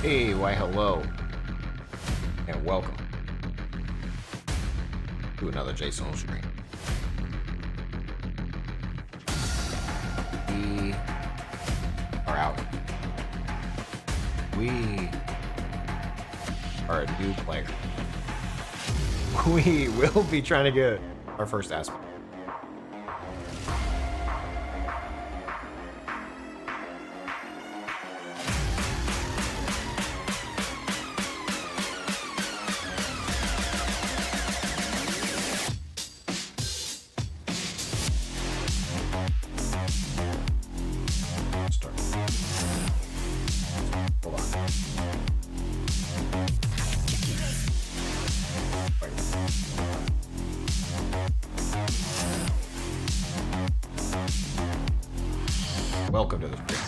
Hey, why hello, and welcome to another Jason stream. We are out. We are a new player. We will be trying to get our first aspect. Welcome to the stream.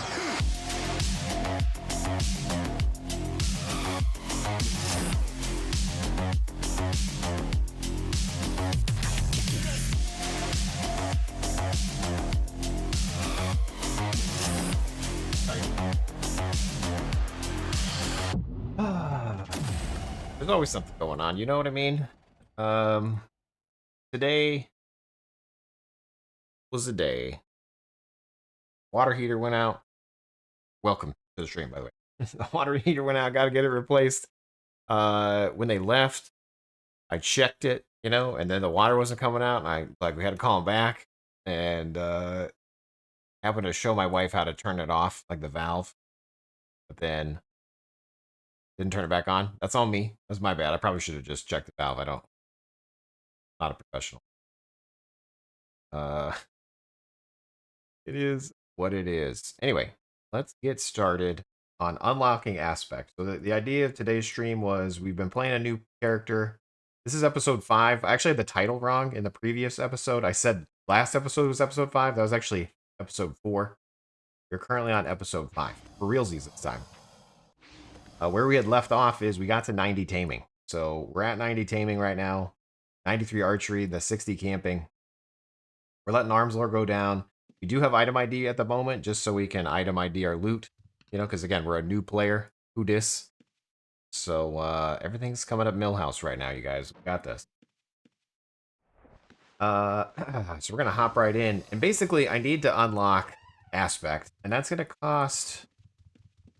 There's always something going on, you know what I mean? Today was the day. Water heater went out. Welcome to the stream, by the way. The water heater went out, gotta get it replaced. When they left, I checked it, you know, and then the water wasn't coming out, and we had to call them back, and happened to show my wife how to turn it off, like the valve, but then didn't turn it back on. That's on me. That's my bad. I probably should have just checked the valve. Not a professional. It is what it is. Anyway, let's get started on unlocking aspect. So the idea of today's stream was we've been playing a new character. This is episode 5. I actually had the title wrong in the previous episode. I said last episode was episode 5. That was actually episode 4. You're currently on episode 5. For realsies this time. Where we had left off is we got to 90 taming. So we're at 90 taming right now. 93 archery, the 60 camping. We're letting arms lore go down. We do have item ID at the moment, just so we can item ID our loot. You know, because again, we're a new player. Who dis? So everything's coming up Millhouse right now, you guys. We got this. So we're gonna hop right in, and basically, I need to unlock aspect, and that's gonna cost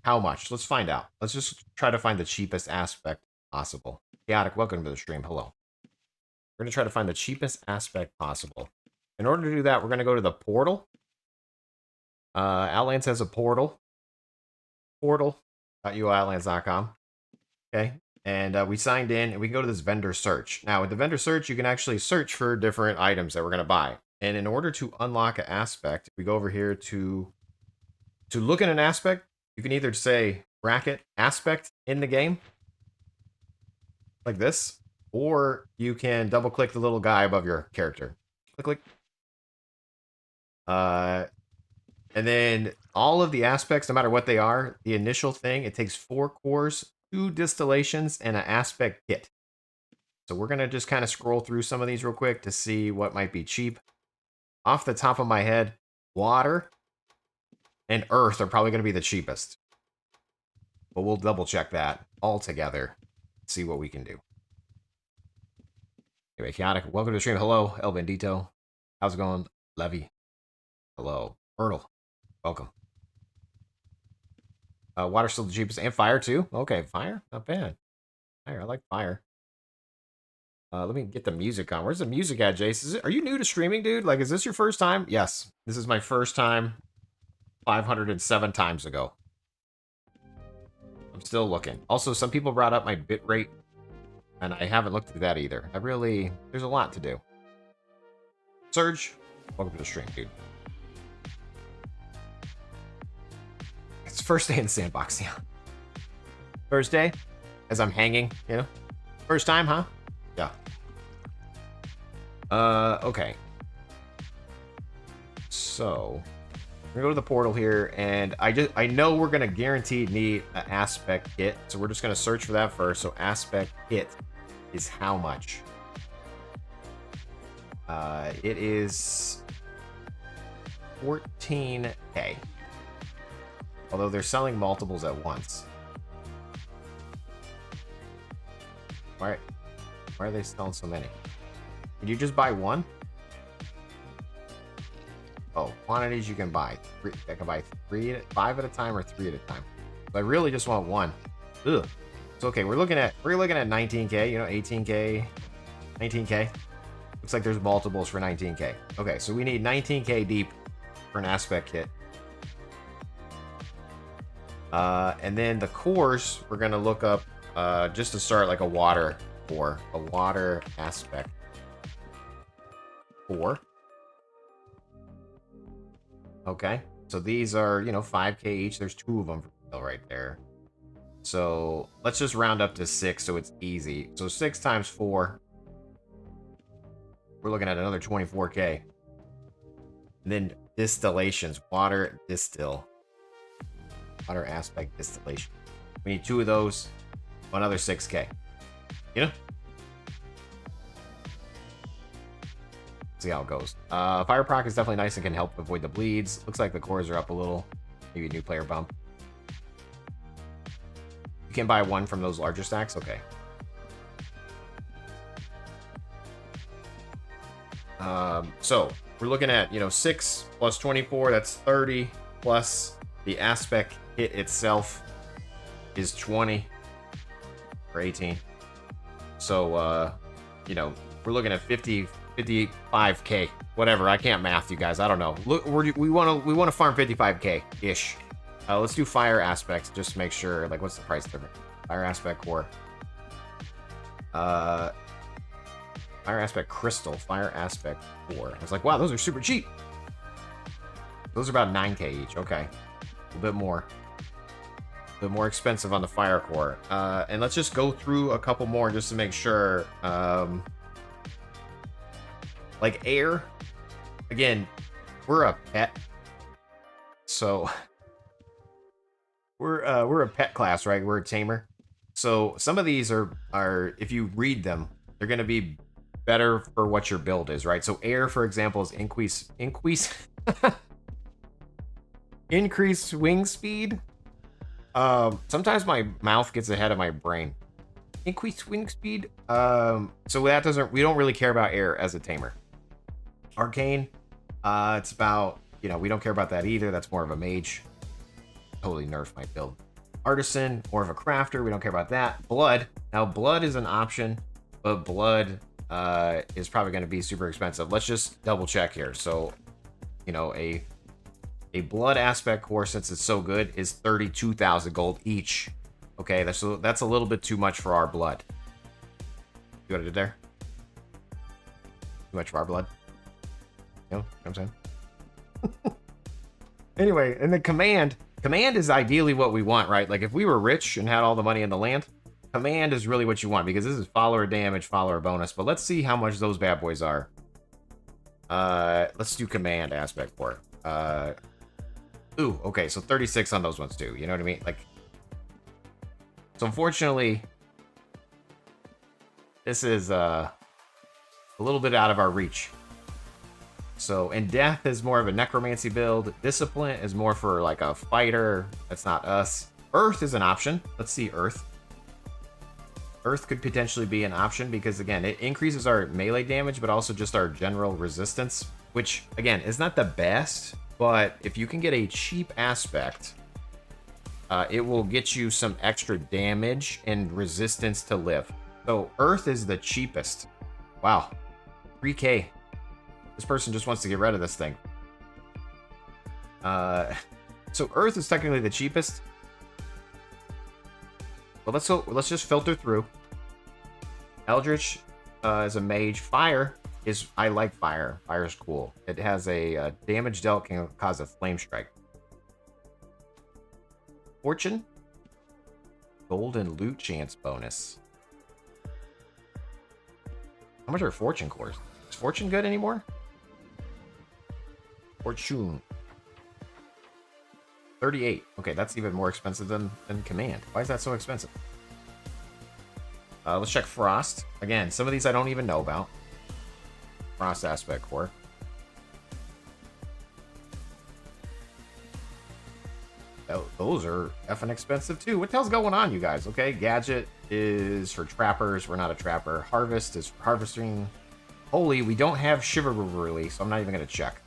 how much? Let's find out. Let's just try to find the cheapest aspect possible. Chaotic, welcome to the stream. Hello. We're gonna try to find the cheapest aspect possible. In order to do that, we're gonna go to the portal. Outlands has a portal. Portal.uoutlands.com. Okay. And we signed in, and we can go to this vendor search. Now, with the vendor search, you can actually search for different items that we're going to buy. And in order to unlock an aspect, we go over here to look at an aspect. You can either say bracket aspect in the game, like this, or you can double click the little guy above your character. Click. And then all of the aspects, no matter what they are, the initial thing, it takes 4 cores, 2 distillations, and an aspect kit. So we're going to just kind of scroll through some of these real quick to see what might be cheap. Off the top of my head, water and earth are probably going to be the cheapest. But we'll double check that all together, see what we can do. Anyway, Chaotic, welcome to the stream. Hello, El Bandito. How's it going? Levy. Hello. Myrtle. Welcome. Water's still the cheapest, and fire too. Okay, fire, not bad. Fire, I like fire. Let me get the music on. Where's the music at, Jace? Are you new to streaming, dude? Like, is this your first time? Yes, this is my first time. 507 times ago. I'm still looking. Also, some people brought up my bitrate, and I haven't looked at that either. There's a lot to do. Surge, welcome to the stream, dude. It's first day in the sandbox, yeah. First day, as I'm hanging, you know? First time, huh? Yeah. Okay. So, we're gonna go to the portal here, and I know we're gonna guaranteed need an aspect kit, so we're just gonna search for that first. So aspect kit is how much? It is 14K. Although they're selling multiples at once. Why are they selling so many? Can you just buy one? Oh, quantities you can buy. I can buy 5 at a time or 3 at a time. But I really just want one. Ugh. So okay, we're looking at 19k, you know, 18k, 19k. Looks like there's multiples for 19k. Okay, so we need 19k deep for an aspect kit. And then the cores, we're gonna look up just to start like a water core, a water aspect core. Okay, so these are, you know, 5k each. There's 2 of them for sale right there. So let's just round up to 6 so it's easy. So 6 times 4. We're looking at another 24k. And then distillations, water distill. Water aspect distillation. We need 2 of those. Another 6k. You know? See how it goes. Fire proc is definitely nice and can help avoid the bleeds. Looks like the cores are up a little. Maybe a new player bump. You can buy 1 from those larger stacks? Okay. So we're looking at, you know, 6 plus 24, that's 30, plus the aspect hit itself is 20 or 18. So, you know, we're looking at 55k, whatever. I can't math, you guys. I don't know. Look, we want to farm 55k ish. Let's do fire aspects just to make sure. Like, what's the price difference? Fire aspect core. Fire aspect crystal. Fire aspect core. I was like, wow, those are super cheap. Those are about 9k each. Okay, a little bit more. A bit more expensive on the fire core. And let's just go through a couple more just to make sure. Like air, again, we're a pet, so we're a pet class, right? We're a tamer, so some of these are if you read them, they're gonna be better for what your build is, right? So air, for example, is increase increase wing speed. Sometimes my mouth gets ahead of my brain. Increase wing speed. So that we don't really care about air as a tamer. Arcane, it's about, you know, we don't care about that either. That's more of a mage. Totally nerfed my build. Artisan, more of a crafter. We don't care about that. Blood. Now, blood is an option, but blood is probably going to be super expensive. Let's just double check here. So, you know, a blood aspect core, since it's so good, is 32,000 gold each. Okay, that's a little bit too much for our blood. See what I did there? Too much for our blood. You know what I'm saying? Anyway, and the command is ideally what we want, right? Like if we were rich and had all the money in the land, command is really what you want, because this is follower damage, follower bonus. But let's see how much those bad boys are. Let's do command aspect for it. Ooh, okay, so 36 on those ones too. You know what I mean? Like, so unfortunately, this is a little bit out of our reach. So, and death is more of a necromancy build. Discipline is more for like a fighter. That's not us. Earth is an option. Let's see Earth. Earth could potentially be an option because, again, it increases our melee damage, but also just our general resistance, which, again, is not the best. But if you can get a cheap aspect, it will get you some extra damage and resistance to live. So Earth is the cheapest. Wow. 3k. This person just wants to get rid of this thing. So Earth is technically the cheapest. Well, let's just filter through. Eldritch is a mage. Fire is, I like fire. Fire is cool. It has a damage dealt can cause a flame strike. Fortune. Golden loot chance bonus. How much are fortune cores? Is fortune good anymore? Fortune. 38. Okay, that's even more expensive than command. Why is that so expensive? Let's check frost. Again, some of these I don't even know about. Frost aspect core. Those are effing expensive too. What the hell's going on, you guys? Okay, gadget is for trappers. We're not a trapper. Harvest is for harvesting. Holy, we don't have chivalry, so I'm not even gonna check.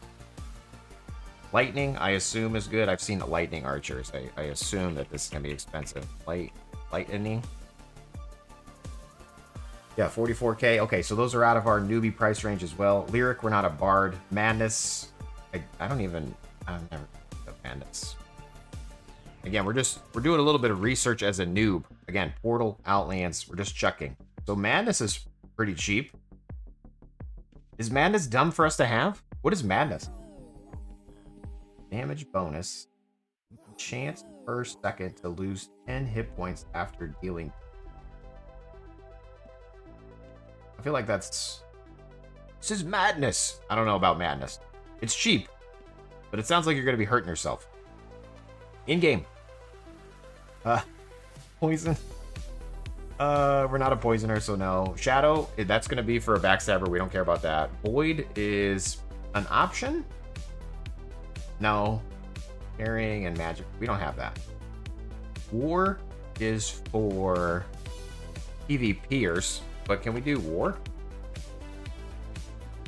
Lightning, I assume, is good. I've seen the lightning archers. I assume that this is gonna be expensive. Lightning. Yeah, 44k. Okay, so those are out of our newbie price range as well. Lyric, we're not a bard. Madness, I've never of Madness. Again, we're doing a little bit of research as a noob. Again, Portal, Outlands, we're just checking. So Madness is pretty cheap. Is Madness dumb for us to have? What is Madness? Damage bonus. Chance per second to lose 10 hit points after dealing. I feel like this is Madness. I don't know about Madness. It's cheap, but it sounds like you're going to be hurting yourself. In-game. Poison. We're not a poisoner, so no. Shadow, that's going to be for a backstabber. We don't care about that. Void is an option? No. Carrying and magic. We don't have that. War is for PvPers, but can we do war?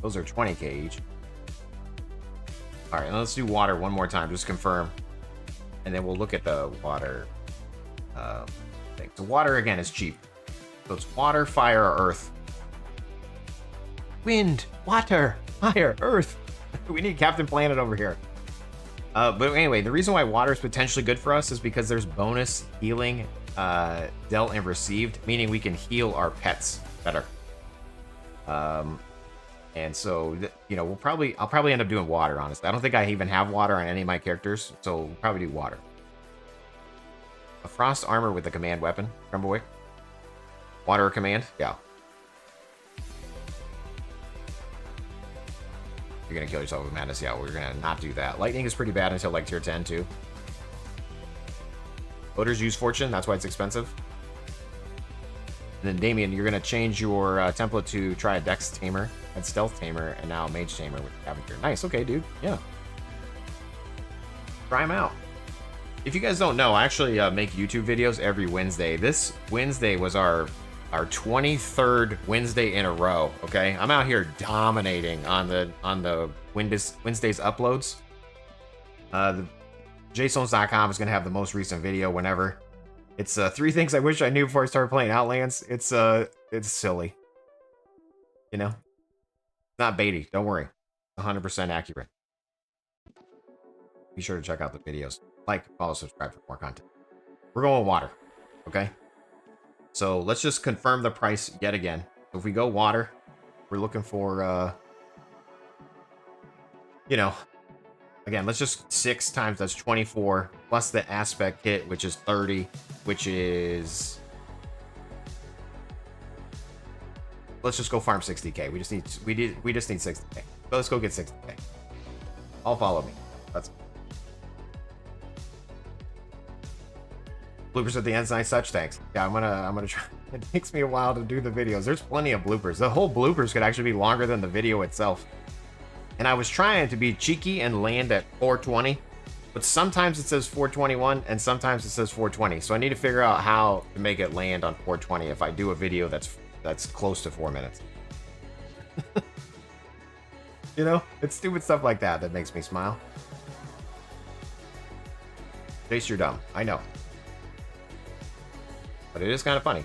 Those are 20k each. All right, let's do water one more time, just confirm. And then we'll look at the water thing. So water, again, is cheap. So it's water, fire, or earth. Wind, water, fire, earth. We need Captain Planet over here. But anyway, the reason why water is potentially good for us is because there's bonus healing dealt and received, meaning we can heal our pets better. And so, you know, I'll probably end up doing water, honestly. I don't think I even have water on any of my characters, so we'll probably do water. A frost armor with a command weapon, Tremblewick. Water command, yeah. You're gonna kill yourself with Madness, yeah, we're gonna not do that. Lightning is pretty bad until like tier 10 too. Voters use Fortune, that's why it's expensive. And then Damien, you're gonna change your template to try a Dex Tamer and Stealth Tamer, and now Mage Tamer with Scavenger. Nice, okay, dude, yeah. Try them out. If you guys don't know, I actually make YouTube videos every Wednesday. This Wednesday was our 23rd Wednesday in a row. Okay, I'm out here dominating on the Wednesday's uploads. The JSones.com is gonna have the most recent video whenever. It's 3 things I wish I knew before I started playing Outlands. It's silly, you know. It's not baity. Don't worry, 100% accurate. Be sure to check out the videos. Like, follow, subscribe for more content. We're going water, okay? So let's just confirm the price yet again. So if we go water, we're looking for, you know, again, let's just 6 times, that's 24, plus the aspect hit, which is 30, which is... Let's just go farm 60k. We just need 60k. So let's go get 60k. All follow me. That's bloopers at the end's nice such, thanks. Yeah, I'm gonna try. It takes me a while to do the videos. There's plenty of bloopers. The whole bloopers could actually be longer than the video itself. And I was trying to be cheeky and land at 420, but sometimes it says 421 and sometimes it says 420. So I need to figure out how to make it land on 420 if I do a video that's close to 4 minutes. You know, it's stupid stuff like that that makes me smile. Chase, you're dumb. I know. But it is kind of funny.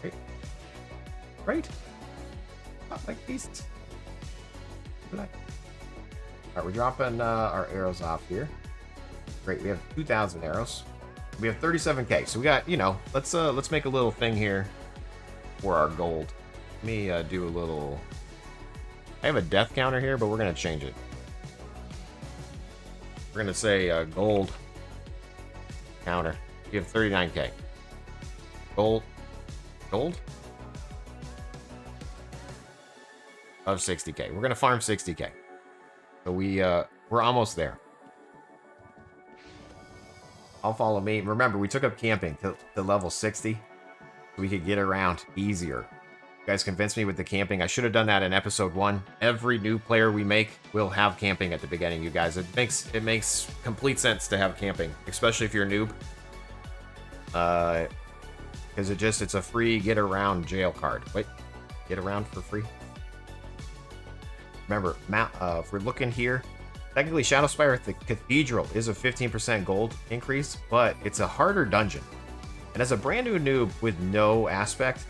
Right? Right? Not like beasts. Alright, we're dropping our arrows off here. Great, we have 2,000 arrows. We have 37k, so we got, you know, let's make a little thing here for our gold. Let me do a little... I have a death counter here, but we're going to change it. We're going to say gold counter. You have 39k. Gold of 60k. We're gonna farm 60k. So we're almost there. All follow me. Remember, we took up camping to level 60 so we could get around easier. You guys convinced me with the camping. I should have done that in episode 1. Every new player we make will have camping at the beginning, you guys. It makes complete sense to have camping, especially if you're a noob. Because it's a free get around jail card. Wait, get around for free. Remember, if we're looking here, technically Shadowspire at the Cathedral is a 15% gold increase, but it's a harder dungeon. And as a brand new noob with no aspect,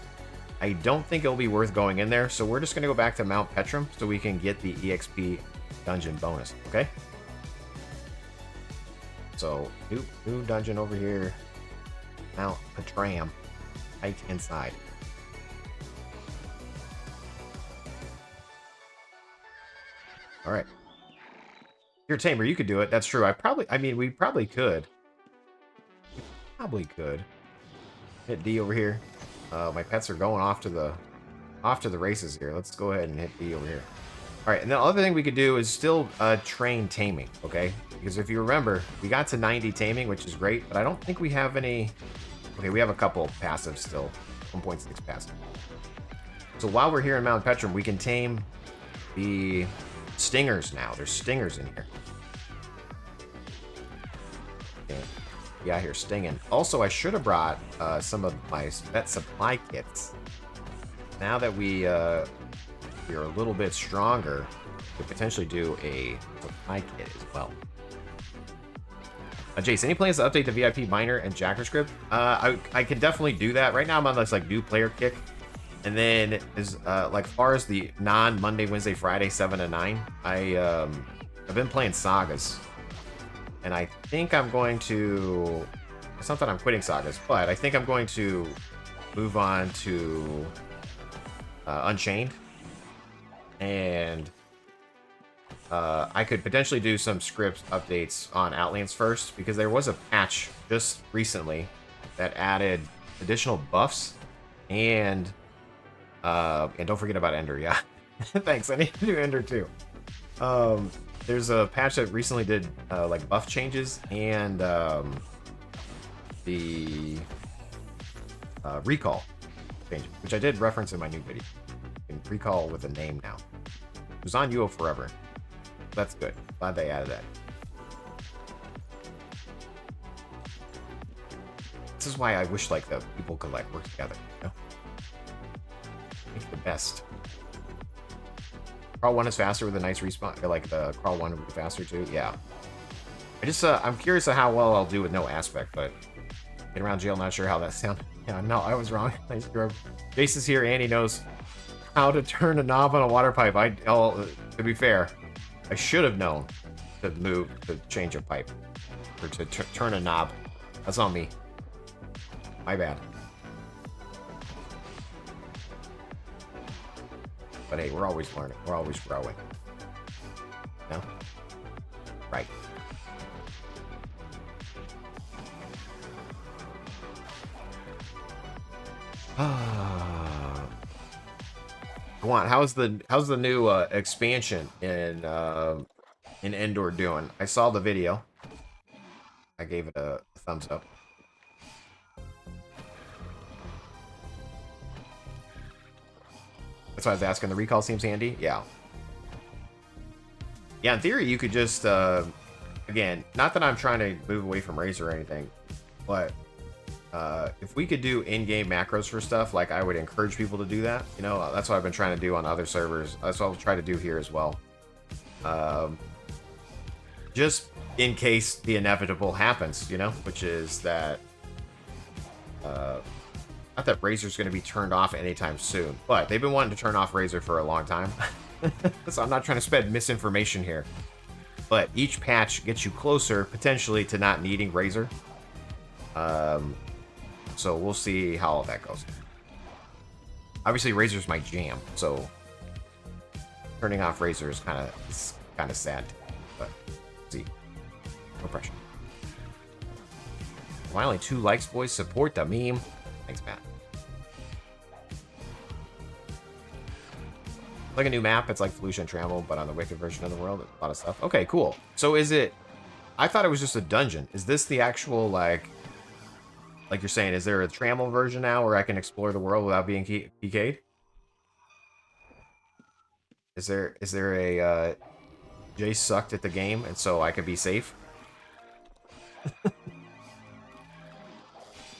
I don't think it'll be worth going in there, so we're just going to go back to Mount Petrum so we can get the EXP dungeon bonus, okay? So, new dungeon over here. Mount Petrum, right inside. Alright. Here, Tamer, you could do it. That's true. We probably could. We probably could. Hit D over here. My pets are going off to the races here. Let's go ahead and hit D over here. All right, and the other thing we could do is still train taming, okay? Because if you remember, we got to 90 taming, which is great, but I don't think we have any. Okay, we have a couple passives still, 1.6 passive. So while we're here in Mount Petrum, we can tame the stingers now. There's stingers in here. Okay. Yeah, here stinging. Also, I should have brought some of my vet supply kits. Now that we are a little bit stronger, we could potentially do a supply kit as well. Jace, any plans to update the VIP miner and Jacker script? I can definitely do that. Right now I'm on this like new player kick. And then as like far as the non-Monday, Wednesday, Friday, 7 to 9, I've been playing sagas. And I think I'm going to... It's not that I'm quitting sagas, but I think I'm going to move on to Unchained. And I could potentially do some script updates on Outlands first, because there was a patch just recently that added additional buffs. And don't forget about Ender, yeah. Thanks, I need to do Ender too. There's a patch that recently did like buff changes and the recall changes, which I did reference in my new video. You can recall with a name now. It was on UO forever. That's good. Glad they added that. This is why I wish like the people could like work together, you know? Make the best. Crawl 1 is faster with a nice respawn. Like the Crawl 1 would be faster too. Yeah. I'm curious of how well I'll do with no aspect, but get around jail, not sure how that sounds. Yeah, no, I was wrong. Nice job. Jace is here and he knows how to turn a knob on a water pipe. To be fair, I should have known to change a pipe or to turn a knob. That's on me. My bad. But hey, we're always learning. We're always growing. No? Right. Go on. How's the new expansion in Endor doing? I saw the video. I gave it a thumbs up. That's why I was asking. The recall seems handy. Yeah. Yeah, in theory, you could just, again, not that I'm trying to move away from Razor or anything, but if we could do in-game macros for stuff, like I would encourage people to do that. You know, that's what I've been trying to do on other servers. That's what I'll try to do here as well. Just in case the inevitable happens, you know, which is that, not that Razor's going to be turned off anytime soon, but they've been wanting to turn off Razor for a long time. So I'm not trying to spread misinformation here. But each patch gets you closer, potentially, to not needing Razor. So we'll see how all that goes. Obviously, Razor's my jam, so turning off Razor is kind of sad. But see, no pressure. Finally, 2 likes, boys. Support the meme. Thanks, Matt. Like a new map, it's like Felucia and Trammel, but on the Wicked version of the world. A lot of stuff. Okay, cool. So is it... I thought it was just a dungeon. Is this the actual, like you're saying, is there a Trammel version now where I can explore the world without being PK'd? Is there a Jay sucked at the game and so I could be safe?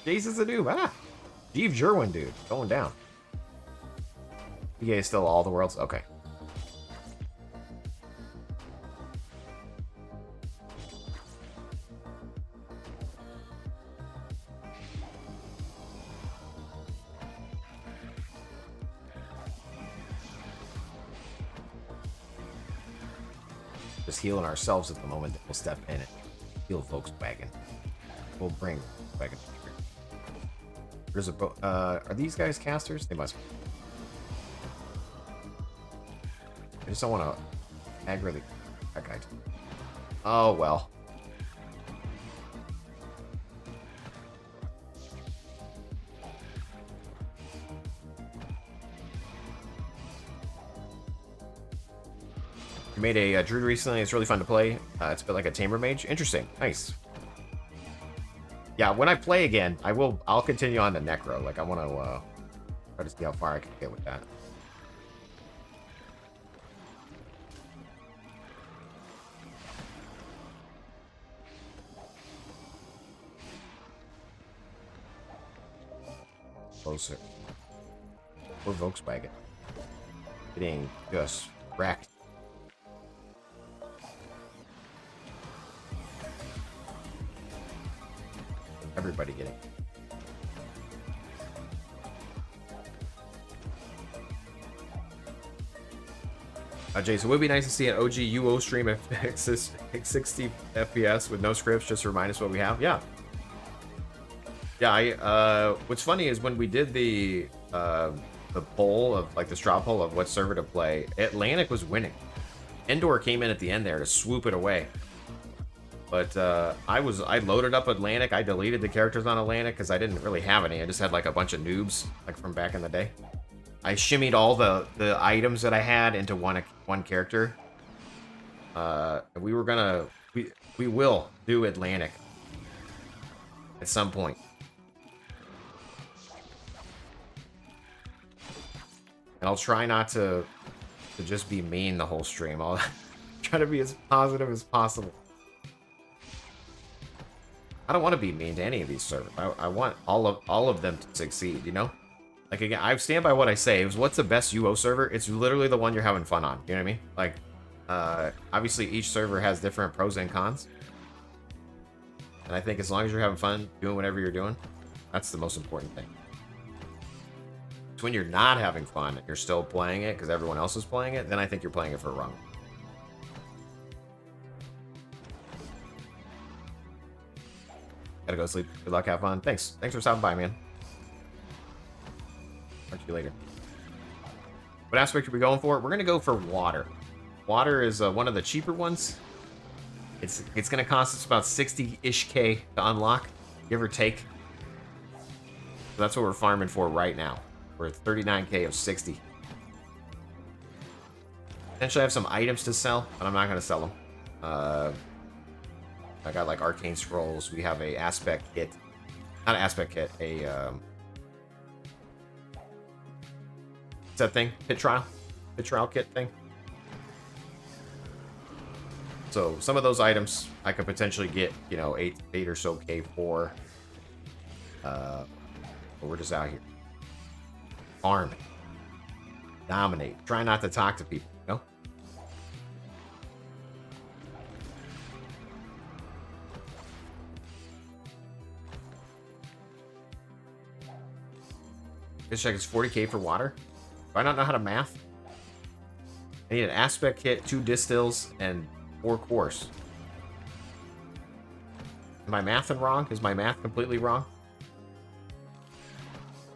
Jace is a noob. Ah, Steve Jerwin, dude, going down. PK is still all the worlds. Okay. Just healing ourselves at the moment. We'll step in it. Heal Volkswagen. We'll bring Volkswagen here. There's a are these guys casters? They must be. I just don't want to aggro that guy. Oh well. We made a druid recently. It's really fun to play. It's a bit like a Tamer mage. Interesting. Nice. Yeah, when I play again, I'll continue on to Necro. Like I want to try to see how far I can get with that. Closer. Or Volkswagen. Getting just wrecked. Everybody getting. Jason, it would be nice to see an OG UO stream at 60 FPS with no scripts, just to remind us what we have. Yeah. Yeah, what's funny is when we did the poll of, like, the straw poll of what server to play, Atlantic was winning. Endor came in at the end there to swoop it away. But I loaded up Atlantic. I deleted the characters on Atlantic because I didn't really have any. I just had like a bunch of noobs, like from back in the day. I shimmied all the items that I had into one character. We will do Atlantic at some point. And I'll try not to just be mean the whole stream. I'll try to be as positive as possible. I don't want to be mean to any of these servers. I want all of them to succeed, you know? Like, again, I stand by what I say. It was, what's the best UO server? It's literally the one you're having fun on. You know what I mean? Like, obviously each server has different pros and cons. And I think as long as you're having fun doing whatever you're doing, that's the most important thing. It's when you're not having fun and you're still playing it because everyone else is playing it, then I think you're playing it for wrong. Gotta go sleep. Good luck, have fun. Thanks for stopping by, man. Talk to you later. What aspect are we going for? We're gonna go for water. Water is one of the cheaper ones. It's gonna cost us about 60-ish K to unlock, give or take. So that's what we're farming for right now. We're at 39K of 60. Potentially have some items to sell, but I'm not gonna sell them. I got like arcane scrolls. We have a aspect kit, not an aspect kit, a what's that thing? Pit trial kit thing. So some of those items I could potentially get, you know, 8 or so K for. But we're just out here farming, dominate, try not to talk to people, you know. This check is 40K for water. Do I not know how to math? I need an aspect kit, 2 distills, and 4 cores. Am I mathing wrong? Is my math completely wrong?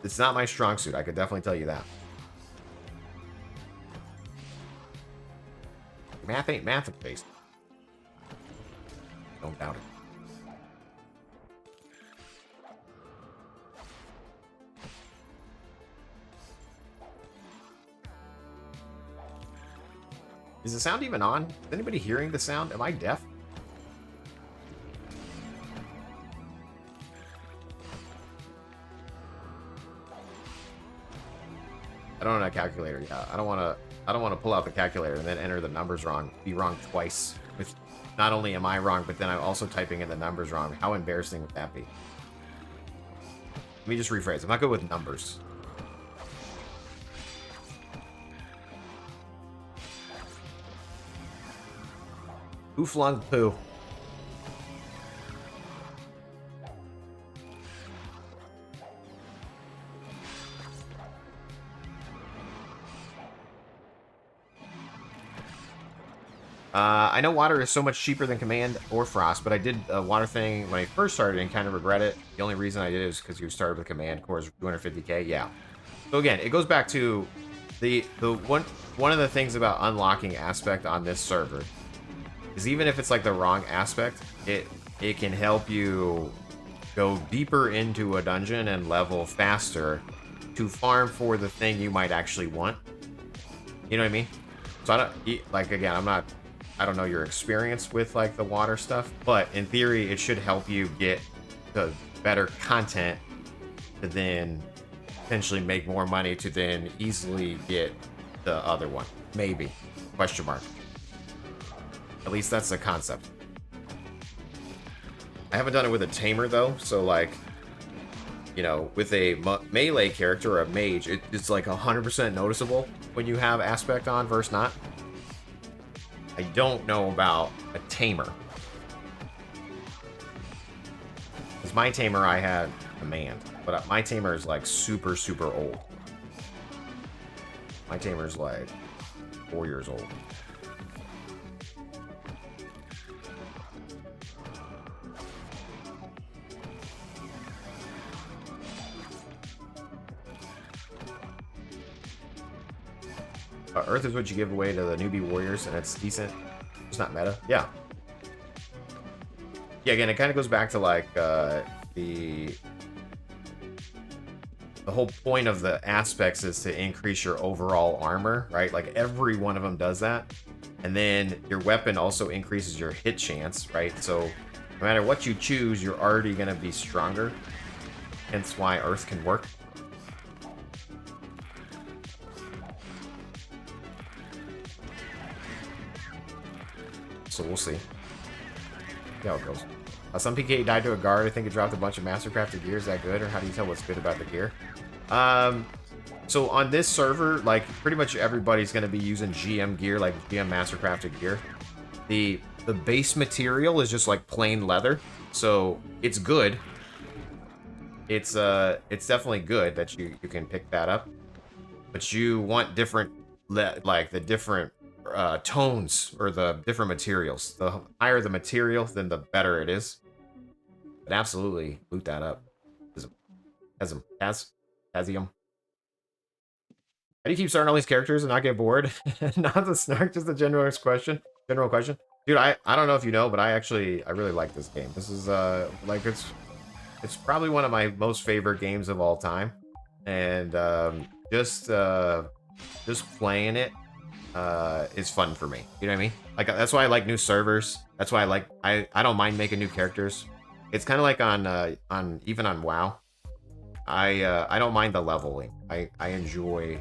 It's not my strong suit, I could definitely tell you that. Math ain't math based. Don't doubt it. Is the sound even on? Is anybody hearing the sound? Am I deaf? I don't know a calculator. Yeah, I don't want to. I don't want to pull out the calculator and then enter the numbers wrong. Be wrong twice. With not only am I wrong, but then I'm also typing in the numbers wrong. How embarrassing would that be? Let me just rephrase. I'm not good with numbers. Who flung poo? I know water is so much cheaper than command or frost, but I did a water thing when I first started and kind of regret it. The only reason I did it is because you started with command cores 250k. Yeah. So again, it goes back to the one of the things about unlocking aspect on this server is even if it's like the wrong aspect, it can help you go deeper into a dungeon and level faster to farm for the thing you might actually want. You know what I mean? So I don't like again. I don't know your experience with like the water stuff, but in theory, it should help you get the better content to then potentially make more money to then easily get the other one. Maybe. Question mark. At least that's the concept. I haven't done it with a tamer though, so like, you know, with a melee character or a mage, it's like 100% noticeable when you have aspect on versus not. I don't know about a tamer. Because my tamer I had command, but my tamer is like super, super old. My tamer is like 4 years old. Earth is what you give away to the newbie warriors, and it's decent. It's not meta. Yeah. Yeah, again, it kind of goes back to, like, the whole point of the aspects is to increase your overall armor, right? Like, every one of them does that. And then your weapon also increases your hit chance, right? So no matter what you choose, you're already going to be stronger. Hence why Earth can work. So we'll see. See how it goes. Some PK died to a guard. I think it dropped a bunch of mastercrafted gear. Is that good? Or how do you tell what's good about the gear? So on this server, like, pretty much everybody's going to be using GM gear, like GM mastercrafted gear. The base material is just, like, plain leather. So it's good. It's definitely good that you can pick that up. But you want different, like, the different tones or the different materials. The higher the material, then the better it is. But absolutely loot that up. Asium. How do you keep starting all these characters and not get bored? Not the snark, just a general question. Dude, I don't know if you know, but I really like this game. This is like it's probably one of my most favorite games of all time. And just playing it is fun for me. You know what I mean? Like, that's why I like new servers. That's why I don't mind making new characters. It's kind of like on even on WoW. I don't mind the leveling. I enjoy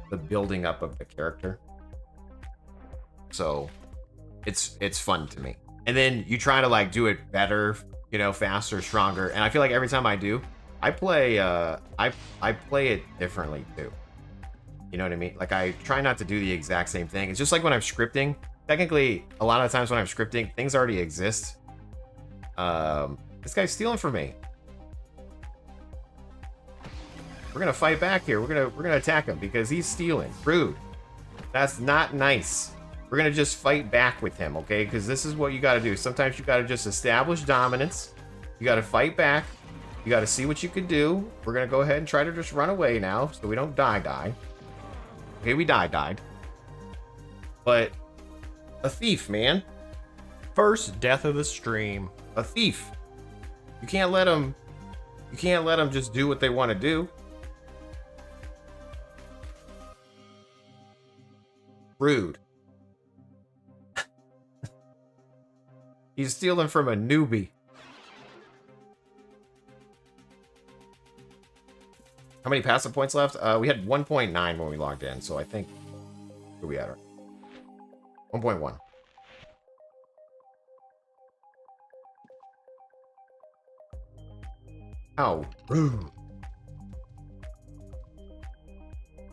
the building up of the character. So it's fun to me. And then you try to like do it better, you know, faster, stronger. And I feel like every time I do, I play I play it differently too. You know what I mean? Like, I try not to do the exact same thing. It's just like when I'm scripting. Technically, a lot of times when I'm scripting, things already exist. This guy's stealing from me. We're gonna fight back here. We're gonna attack him because he's stealing. Rude. That's not nice. We're gonna just fight back with him, okay? Because this is what you gotta do. Sometimes you gotta just establish dominance. You gotta fight back. You gotta see what you can do. We're gonna go ahead and try to just run away now so we don't die. Okay, we died. But a thief, man. First death of the stream. A thief. You can't let them just do what they want to do. Rude. He's stealing from a newbie. How many passive points left? We had 1.9 when we logged in, so I think... Who we at? 1.1. Oh, rude.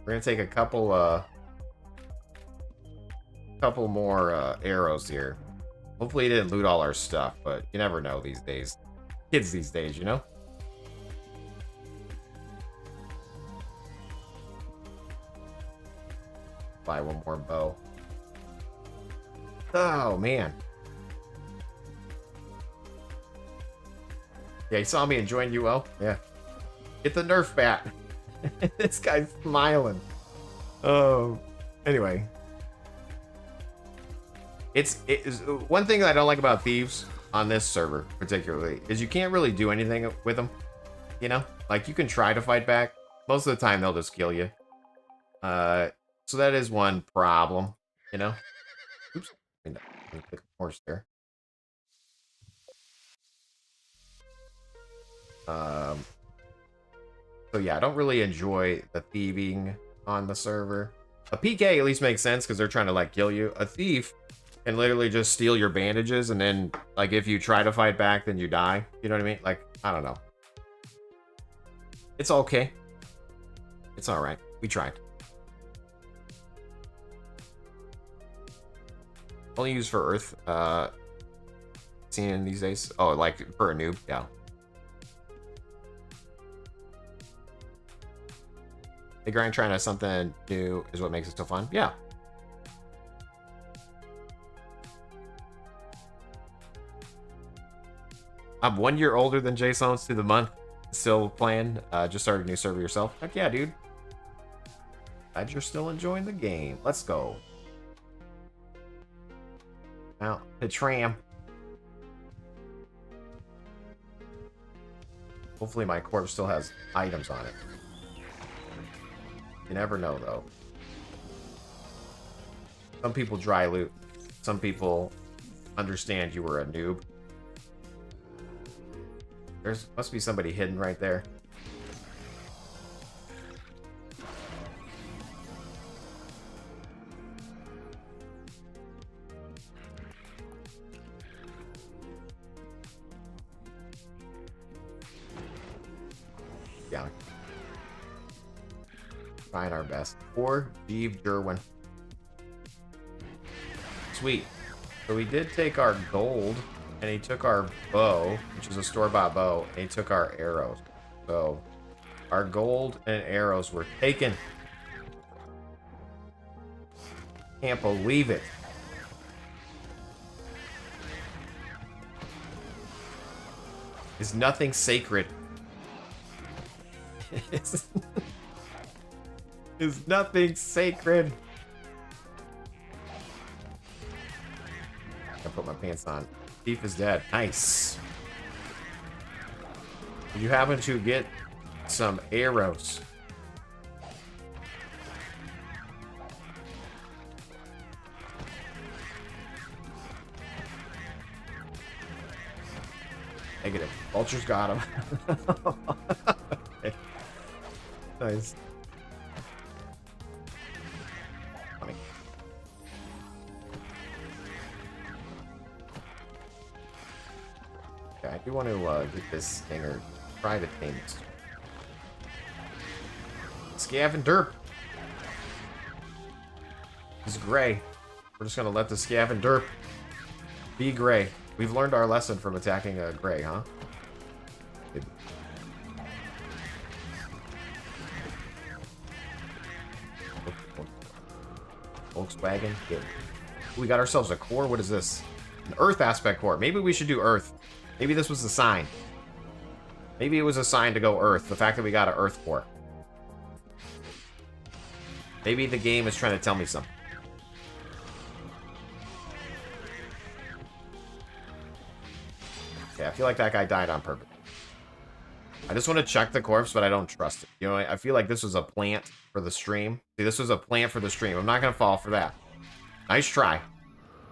We're gonna take a couple more arrows here. Hopefully he didn't loot all our stuff, but you never know these days. Kids these days, you know? Buy one more bow. Oh, man. Yeah, he saw me and joined UO. Yeah. Get the Nerf bat. This guy's smiling. Oh. Anyway. It's one thing that I don't like about thieves on this server particularly is you can't really do anything with them. You know? Like, you can try to fight back. Most of the time, they'll just kill you. So that is one problem, you know? Oops. Let me click horse there. So yeah, I don't really enjoy the thieving on the server. A PK at least makes sense because they're trying to like kill you. A thief can literally just steal your bandages and then like if you try to fight back, then you die. You know what I mean? Like, I don't know. It's okay. It's all right. We tried. Only used for Earth. Seen in these days. Oh, like for a noob. Yeah. The grind trying to something new is what makes it so fun. Yeah. I'm 1 year older than Jason's to the month. Still playing. Just started a new server yourself. Heck yeah, dude. Glad you're still enjoying the game. Let's go. Now, the tram. Hopefully my corpse still has items on it. You never know, though. Some people dry loot. Some people understand you were a noob. There's must be somebody hidden right there. Yeah. Trying our best. Poor Jeeve Jerwin. Sweet. So we did take our gold, and he took our bow, which is a store-bought bow, and he took our arrows. So our gold and arrows were taken. Can't believe it. Is nothing sacred? Is nothing sacred? I put my pants on. Thief is dead. Nice. Did you happen to get some arrows? Negative. Vulture's got him. Okay. Nice. Funny. Okay, I do want to get this thing or try to tame this. Scav and derp. He's gray. We're just gonna let the scav and derp be gray. We've learned our lesson from attacking a gray, huh? Volkswagen. Yeah. We got ourselves a core. What is this? An Earth aspect core. Maybe we should do Earth. Maybe this was the sign. Maybe it was a sign to go Earth. The fact that we got an Earth core. Maybe the game is trying to tell me something. Okay, I feel like that guy died on purpose. I just want to check the corpse, but I don't trust it. You know, I feel like this was a plant for the stream. See, this was a plant for the stream. I'm not going to fall for that. Nice try.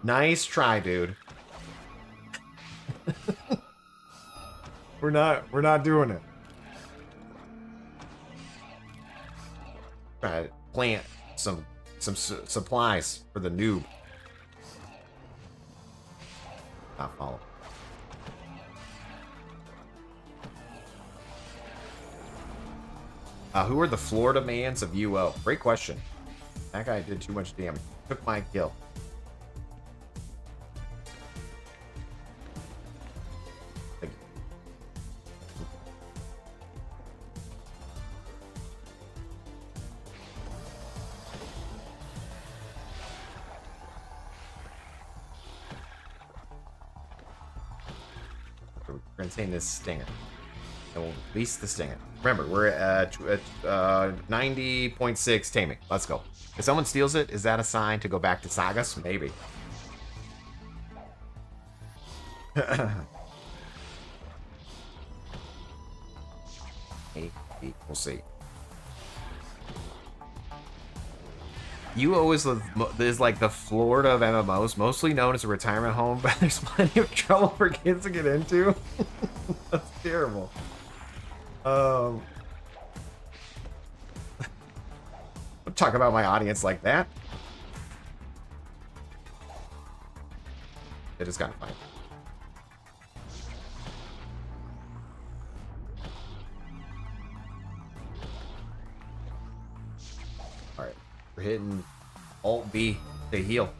Nice try, dude. We're not doing it. Try to plant some supplies for the noob. Not follow. Who are the Florida mans of UO? Great question. That guy did too much damage. Took my kill. Thank you. We're going to this stinger. And we'll release the stinger. Remember, we're at 90.6 taming. Let's go. If someone steals it, is that a sign to go back to Sagas? Maybe. Maybe. We'll see. UO is like the Florida of MMOs, mostly known as a retirement home, but there's plenty of trouble for kids to get into. That's terrible. Don't talk about my audience like that. It is kind of fine. Alright. We're hitting Alt B to heal.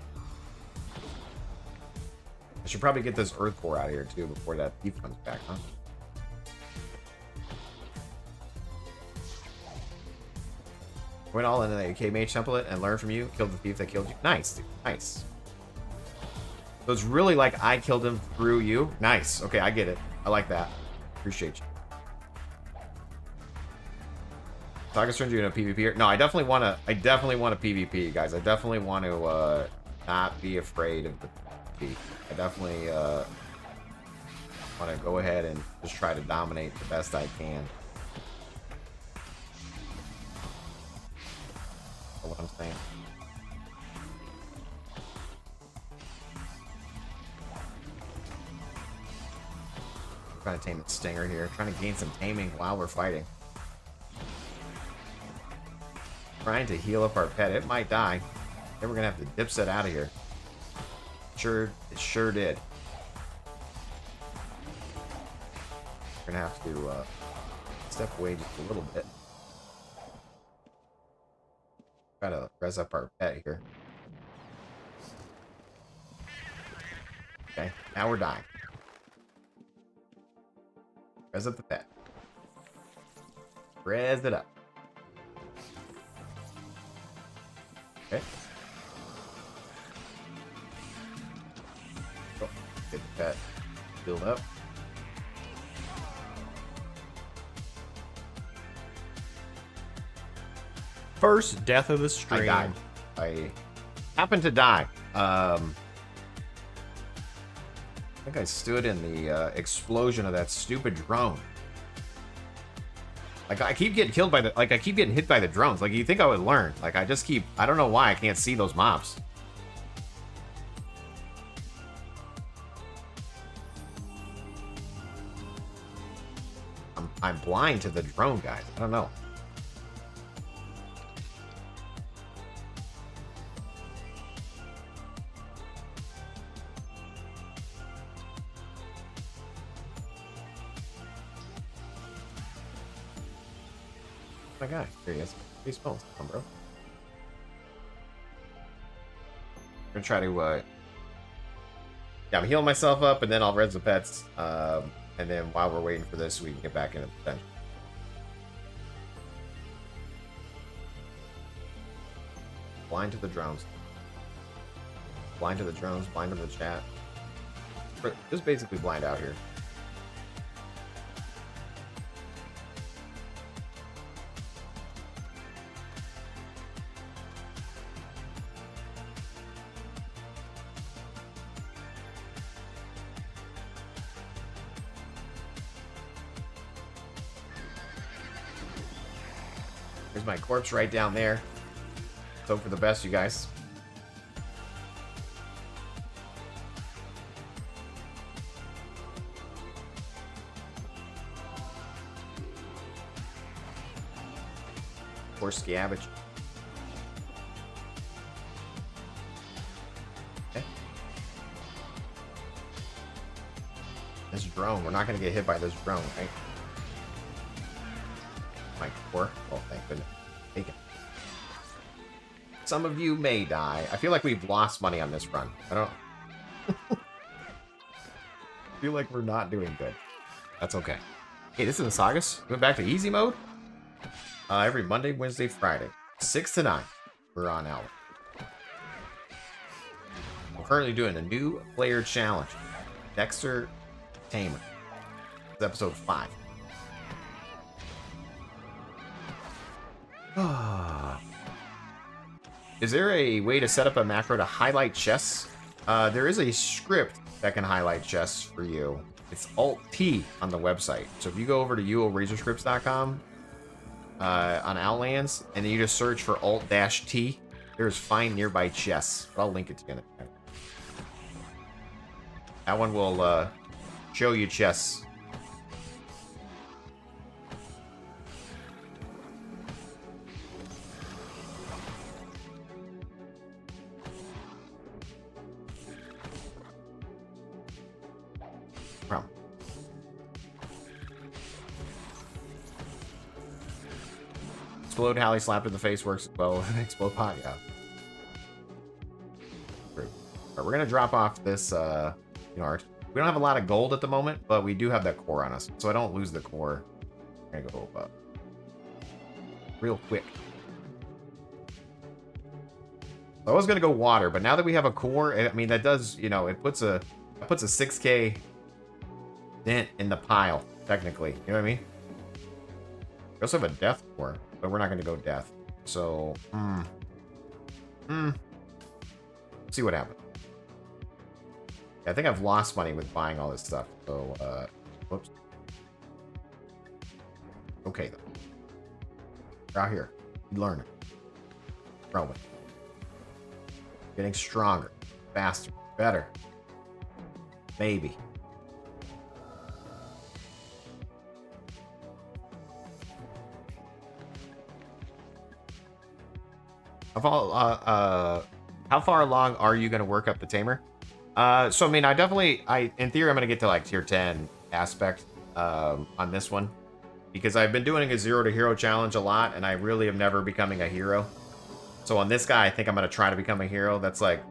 I should probably get this Earth Core out of here too before that thief comes back, huh? Went all into the AK Mage template and learned from you. Killed the thief that killed you. Nice, dude. Nice. So it's really like I killed him through you. Nice. Okay, I get it. I like that. Appreciate you. Sagas turned you into a PvP. No, I definitely want to. I definitely want a PvP, guys. I definitely want to not be afraid of the PvP. I definitely want to go ahead and just try to dominate the best I can. What I'm saying. Trying to tame the stinger here. Trying to gain some taming while we're fighting. Trying to heal up our pet. It might die. Then we're gonna have to dipset out of here. It sure did. We're gonna have to step away just a little bit. Try to res up our pet here. Okay, now we're dying. Res up the pet. Res it up. Okay. Oh, get the pet build up. First death of the stream. I died. I happened to die. I think I stood in the explosion of that stupid drone. Like, I keep getting killed by the... Like, I keep getting hit by the drones. Like, you think I would learn. Like, I just keep... I don't know why I can't see those mobs. I'm blind to the drone, guys. I don't know. My guy. Here he is. He spells. Come, bro. I'm gonna try to, yeah, I'm healing myself up, and then I'll res the pets, and then while we're waiting for this, we can get back into the bench. Blind to the drones. Blind to the drones, blind to the chat. Just basically blind out here. There's my corpse right down there. Let's hope for the best, you guys. Poor Scabbage. drone. We're not going to get hit by this drone, right? My core. Oh, thank goodness. Take it. Some of you may die. I feel like we've lost money on this run. I don't... I feel like we're not doing good. That's okay. Hey, this is the Sagas. We went back to easy mode. Every Monday, Wednesday, Friday. 6 to 9. We're on out. We're currently doing a new player challenge. Dexter Tamer. It's episode 5. Is there a way to set up a macro to highlight chests? There is a script that can highlight chests for you. It's Alt-T on the website. So if you go over to uorazorScripts.com on Outlands, and then you just search for Alt-T, there's Find Nearby Chests. But I'll link it to you in a minute. That one will show you chests. From. Explode Hallie slapped in the face works well with an explode pot, yeah. Alright, we're gonna drop off this we don't have a lot of gold at the moment, but we do have that core on us. So I don't lose the core. I'm gonna go up real quick. I was gonna go water, but now that we have a core, I mean that does, it puts a 6K dent in the pile, technically. You know what I mean? We also have a death core, but we're not gonna go death. So see what happens. Yeah, I think I've lost money with buying all this stuff. So whoops. Okay though. Out here. Learning. Growing. Getting stronger. Faster. Better. Maybe. How far along are you going to work up the Tamer? So I mean, in theory, I'm going to get to like tier 10 aspect on this one, because I've been doing a 0 to hero challenge a lot, and I really am never becoming a hero. So on this guy, I think I'm going to try to become a hero. That's like,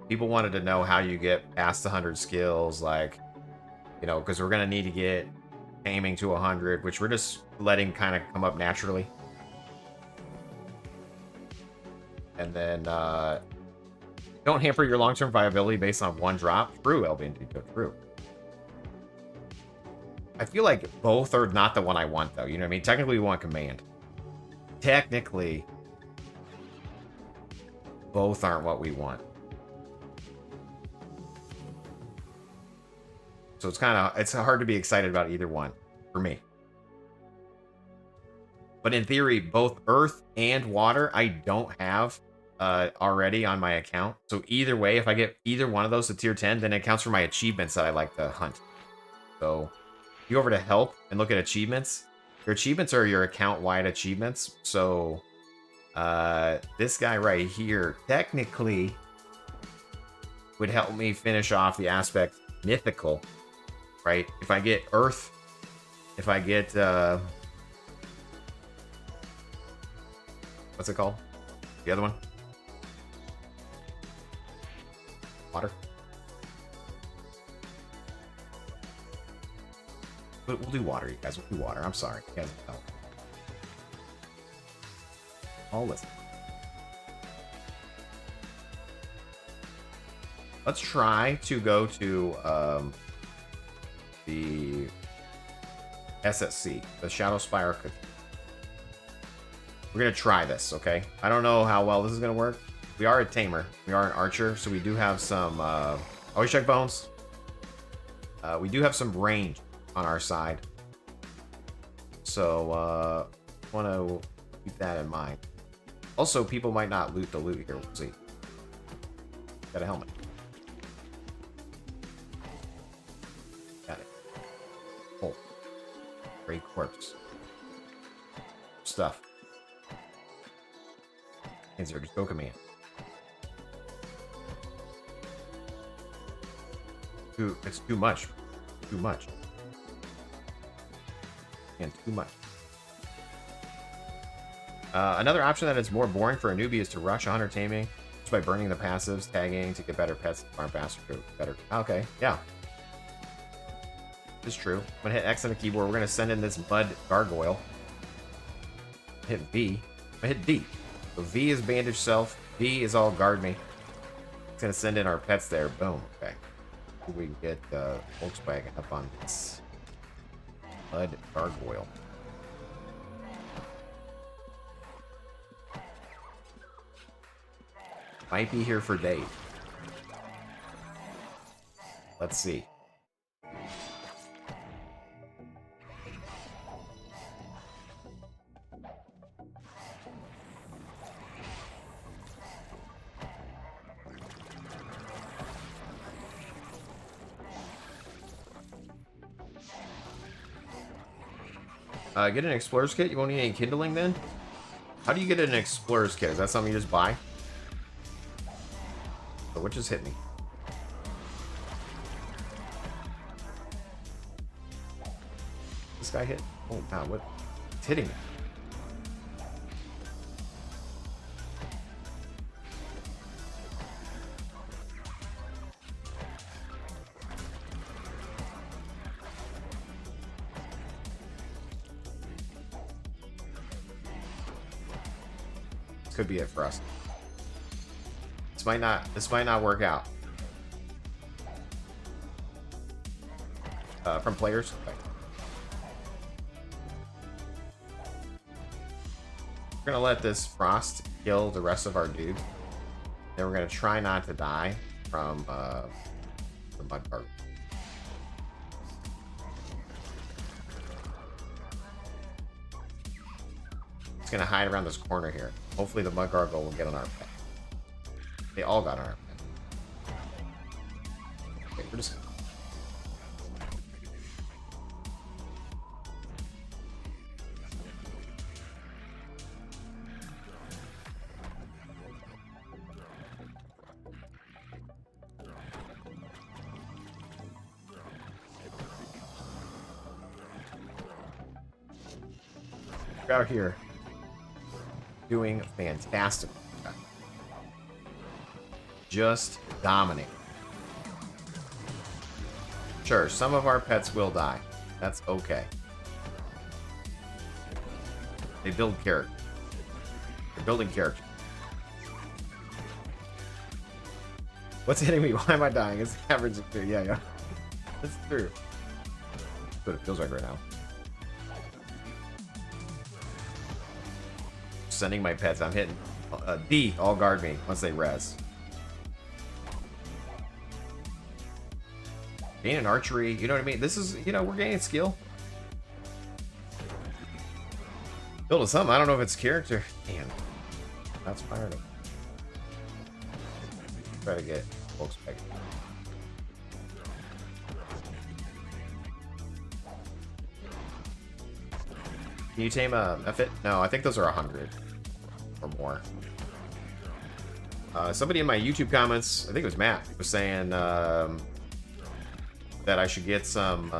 people wanted to know how you get past 100 skills, like, because we're going to need to get taming to 100, which we're just letting kind of come up naturally. And then, don't hamper your long-term viability based on one drop. True, Elvin, true. I feel like both are not the one I want, though. You know what I mean? Technically, we want command. Technically, both aren't what we want. So it's hard to be excited about either one for me. But in theory, both earth and water, I don't have already on my account. So either way, if I get either one of those to tier 10, then it counts for my achievements that I like to hunt. So you go over to help and look at achievements. Your achievements are your account-wide achievements. So this guy right here technically would help me finish off the aspect mythical, right? If I get earth, if I get what's it called? The other one? Water. We'll do water, you guys. We'll do water. I'm sorry. You guys know. I'll listen. Let's try to go to the SSC, the Shadow Spire. We're going to try this, okay? I don't know how well this is going to work. We are a Tamer. We are an archer, so we do have some... always check bones. We do have some range on our side. So, want to keep that in mind. Also, people might not loot the loot here. We'll see. Got a helmet. Got it. Oh. Great corpse. Stuff. Is there just go command? It's too much. Too much. And too much. Another option that is more boring for a newbie is to rush 100 taming just by burning the passives, tagging to get better pets, farm faster, better. Okay, yeah. It's true. I'm gonna hit X on the keyboard. We're gonna send in this mud gargoyle. Hit V. I hit D. So V is bandage self. V is all guard me. It's gonna send in our pets there. Boom. Okay. We can get Volkswagen up on this mud gargoyle. Might be here for days. Let's see. Get an explorer's kit? You won't need any kindling then? How do you get an explorer's kit? Is that something you just buy? Oh, what just hit me? This guy hit? Oh god, what? It's hitting me. Could be it for us. This might not work out. From players. Okay. We're gonna let this frost kill the rest of our dudes. Then we're gonna try not to die from the mud part. It's gonna hide around this corner here. Hopefully the mud gargoyle will get on our pet. They all got on our pet. Okay, we're just out here doing fantastic. Just dominate. Sure, some of our pets will die. That's okay. They build character. They're building character. What's hitting me? Why am I dying? It's average of 2. Yeah. That's true. That's what it feels like right now. Sending my pets. I'm hitting D. All guard me once they res. Gain an archery. You know what I mean? This is, we're gaining skill. Building something. I don't know if it's character. Damn. That's fired up. Try to get Volkswagen. Can you tame a fit? No, I think those are 100 or more. Somebody in my YouTube comments, I think it was Matt, was saying that I should get some.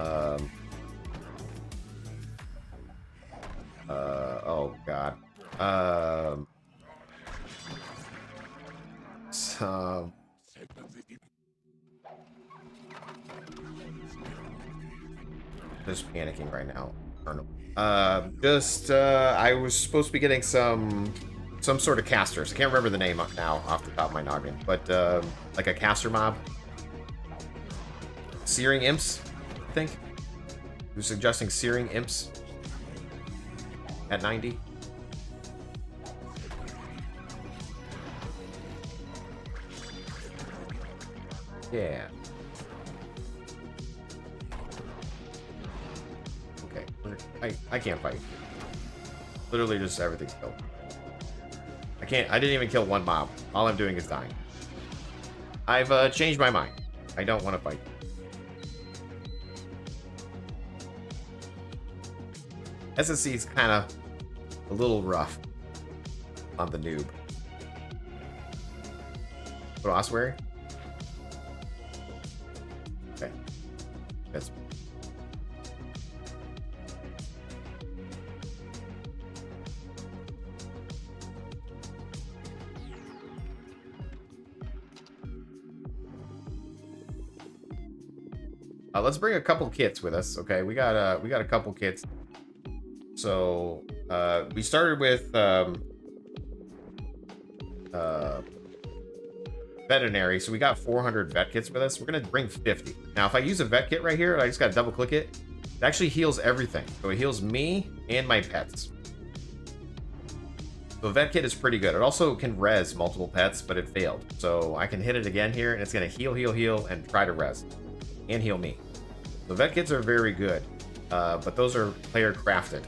Oh God. Some. Just panicking right now. I was supposed to be getting some sort of casters. I can't remember the name now off the top of my noggin, but like a caster mob. Searing imps, I think. He was suggesting searing imps at 90. Yeah. Okay, I can't fight. Literally just everything's killed. I didn't even kill one mob. All I'm doing is dying. I've changed my mind. I don't want to fight. SSC is kind of a little rough on the noob. What ossuary? Okay. That's Let's bring a couple kits with us. Okay, we got a couple kits. So we started with veterinary, so we got 400 vet kits with us. We're gonna bring 50. Now, if I use a vet kit right here, I just gotta double click it. It actually heals everything. So it heals me and my pets. So vet kit is pretty good. It also can res multiple pets, but it failed. So I can hit it again here, and it's gonna heal, and try to res. And heal me. So vet kits are very good. But those are player crafted.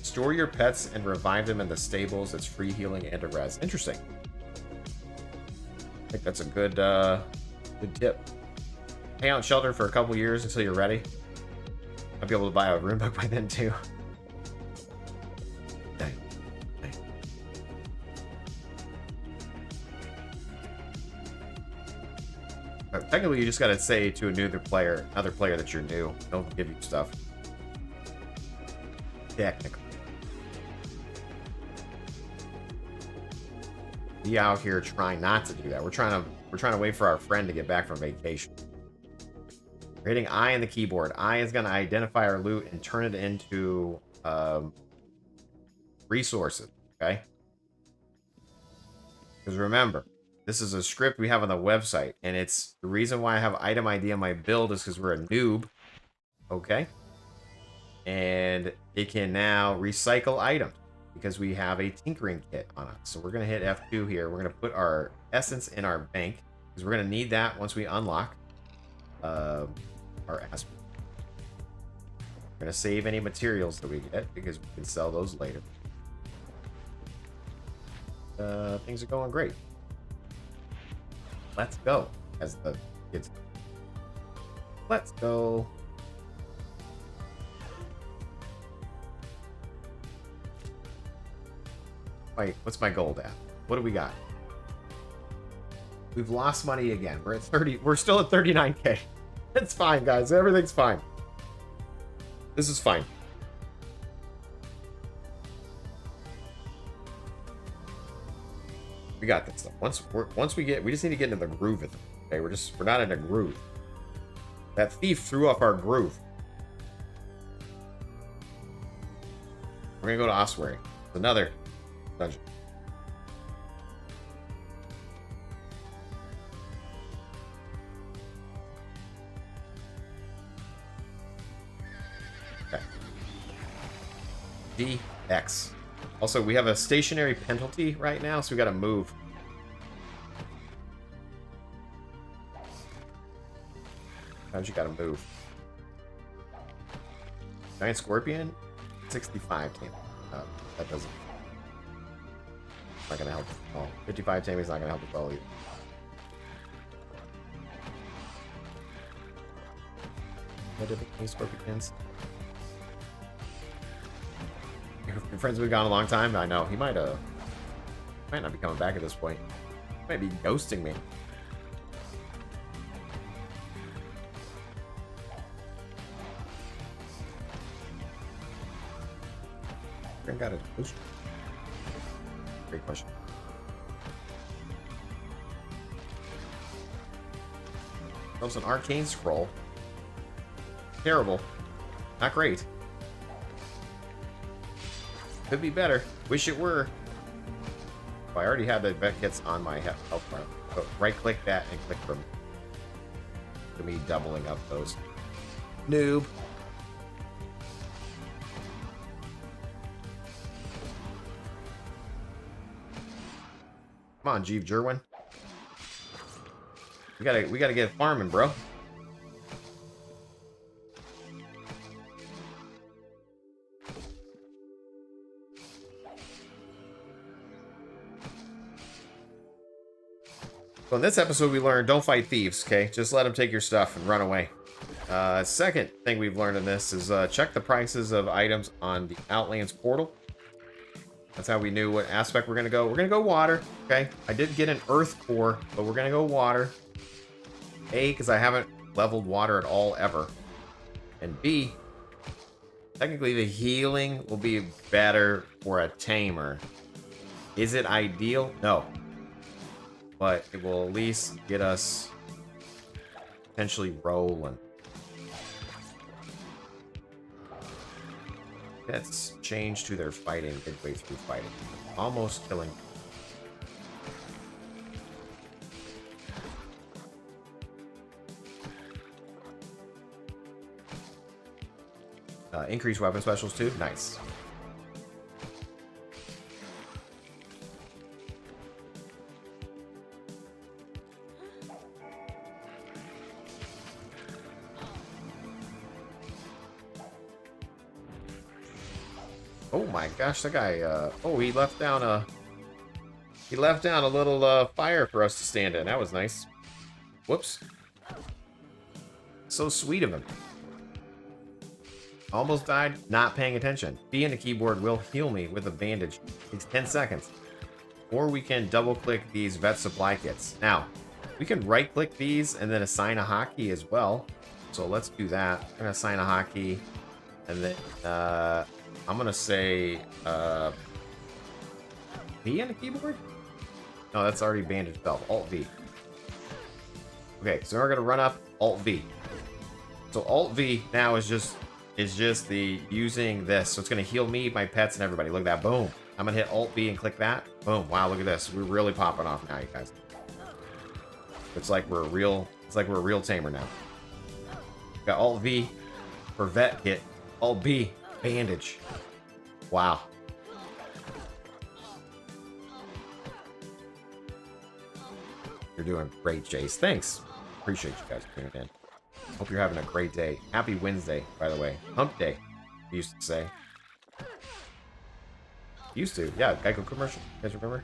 Store your pets and revive them in the stables. It's free healing and a res. Interesting. I think that's a good tip. Hang out in shelter for a couple years until you're ready. I'll be able to buy a rune book by then too. Dang. Dang. Technically, you just gotta say to another player that you're new. They'll give you stuff. Technically. Be out here trying not to do that. We're trying to wait for our friend to get back from vacation. We're hitting I on the keyboard. I is going to identify our loot and turn it into resources. Okay. Because remember, this is a script we have on the website, and it's the reason why I have item ID on my build is because we're a noob. Okay. And it can now recycle items, because we have a tinkering kit on us. So we're going to hit F2 here. We're going to put our essence in our bank, because we're going to need that once we unlock our aspect. We're going to save any materials that we get, because we can sell those later. Things are going great. Let's go, as the kids. Let's go. Wait, what's my gold at? What do we got? We've lost money again. We're at 30. We're still at 39k. It's fine, guys. Everything's fine. This is fine. We got this stuff. Once we just need to get into the groove of it. Okay, we're not in a groove. That thief threw off our groove. We're gonna go to Ossuary. It's another dungeon. Okay. DX. Also, we have a stationary penalty right now, so we gotta move. Sometimes you gotta move. Giant Scorpion, 65 taming. That doesn't. Not gonna help us at all. 55 taming is not gonna help us at all either. What did the Scorpions? Your friends we've gone a long time. I know he might not be coming back at this point. He might be ghosting me. I got a ghost. Great question. That was an arcane scroll. Terrible. Not great. Could be better. Wish it were. Oh, I already had the vet kits on my health bar. So right click that and click from. To me doubling up those. Noob. Come on, Jeeve Jerwin. We gotta get farming, bro. So in this episode, we learned don't fight thieves, okay? Just let them take your stuff and run away. Second thing we've learned in this is check the prices of items on the Outlands portal. That's how we knew what aspect we're going to go. We're going to go water, okay? I did get an earth core, but we're going to go water. A, because I haven't leveled water at all ever. And B, technically the healing will be better for a tamer. Is it ideal? No. but it will at least get us potentially rolling. Let's change to their fighting midway through fighting. Almost killing. Increase weapon specials too. Nice. Oh my gosh, that guy, oh, he left down a little, fire for us to stand in. That was nice. Whoops. So sweet of him. Almost died, not paying attention. B in the keyboard will heal me with a bandage. Takes 10 seconds. Or we can double-click these vet supply kits. Now, we can right-click these and then assign a hotkey as well. So let's do that. I'm gonna assign a hotkey, and then, I'm gonna say V on the keyboard? No, that's already bandage belt. Alt V. Okay, so we're gonna run up Alt V. So Alt V now is just the using this. So it's gonna heal me, my pets, and everybody. Look at that. Boom. I'm gonna hit Alt V and click that. Boom. Wow, look at this. We're really popping off now, you guys. It's like we're a real tamer now. Got Alt V for vet kit. Alt B. Bandage. Wow. You're doing great, Jace. Thanks. Appreciate you guys tuning in. Hope you're having a great day. Happy Wednesday, by the way. Hump day, we used to say. Used to. Yeah, Geico commercial. You guys remember?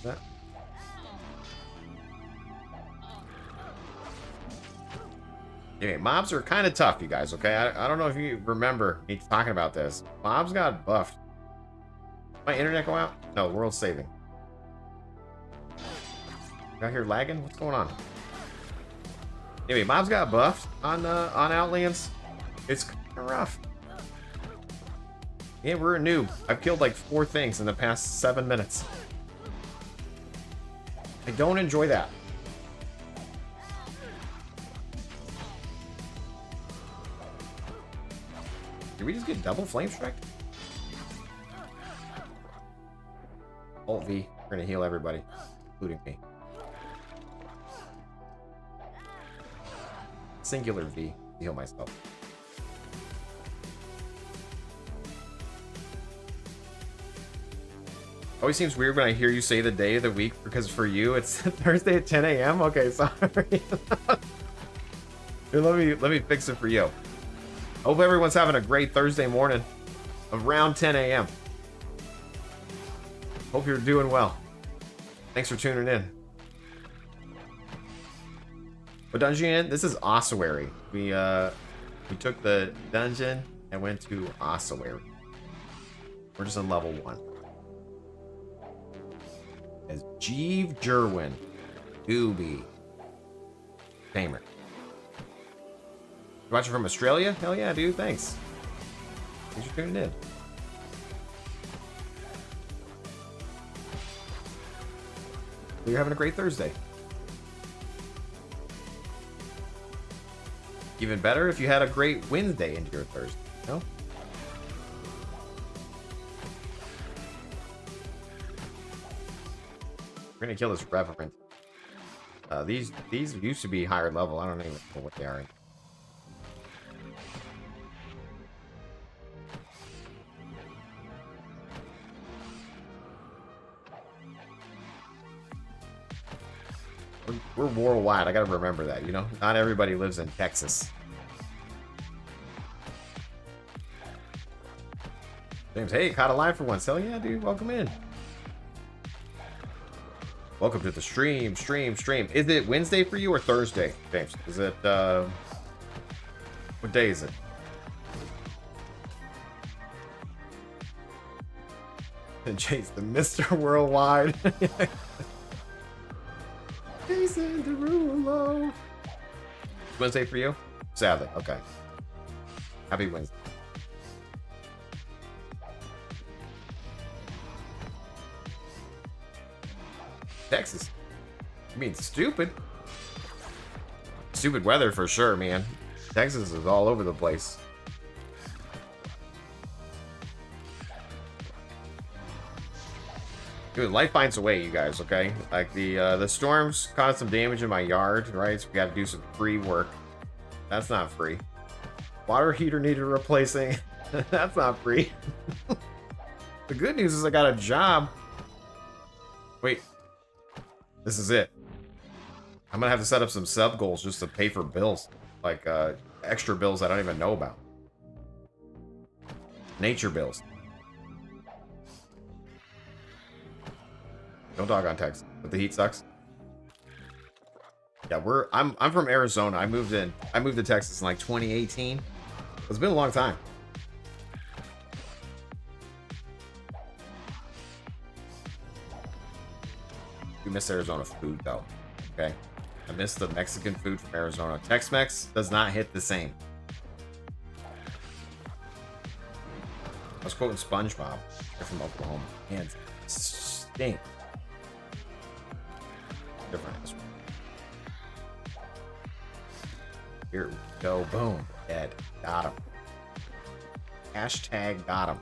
That? Anyway, mobs are kind of tough, you guys, okay? I don't know if you remember me talking about this. Mobs got buffed. My internet go out? No, the world's saving. Out here lagging? What's going on? Anyway, mobs got buffed on Outlands. It's kind of rough. Yeah, we're a noob. I've killed like 4 things in the past 7 minutes. I don't enjoy that. Did we just get double flame strike? Alt V. We're gonna heal everybody, including me. Singular V. Heal myself. Always seems weird when I hear you say the day of the week, because for you it's Thursday at 10 a.m. Okay, sorry. Here, let me fix it for you. Hope everyone's having a great Thursday morning around 10 a.m. Hope you're doing well. Thanks for tuning in. What dungeon in? This is ossuary. We took the dungeon and went to ossuary. We're just on level 1. As Jeeve Jerwin, Doobie, Tamer. You watching from Australia? Hell yeah, dude. Thanks. Thanks for tuning in. You're having a great Thursday. Even better if you had a great Wednesday into your Thursday, you know? We're gonna kill this Reverend. These used to be higher level. I don't even know what they are. We're worldwide. I gotta remember that, you know? Not everybody lives in Texas. James, hey, caught a line for once. Hell yeah, dude. Welcome in. Welcome to the stream. Is it Wednesday for you or Thursday, James? Is it, what day is it? And Chase, the Mr. Worldwide. Jason Derulo. Wednesday for you? Sadly, okay. Happy Wednesday. Texas. I mean, stupid. Stupid weather for sure, man. Texas is all over the place. Dude, life finds a way, you guys, okay? Like, the storms caused some damage in my yard, right? So we got to do some free work. That's not free. Water heater needed replacing. That's not free. The good news is I got a job. Wait. This is it. I'm gonna have to set up some sub goals just to pay for bills. Like, extra bills I don't even know about. Nature bills. Don't dog on Texas, but the heat sucks. Yeah, I'm from Arizona. I moved to Texas in like 2018. It's been a long time. We miss Arizona food though. Okay. I miss the Mexican food from Arizona. Tex-Mex does not hit the same. I was quoting SpongeBob. They're from Oklahoma. Hands stink. Different. Here we go. Boom. Dead. Got him. Hashtag got him.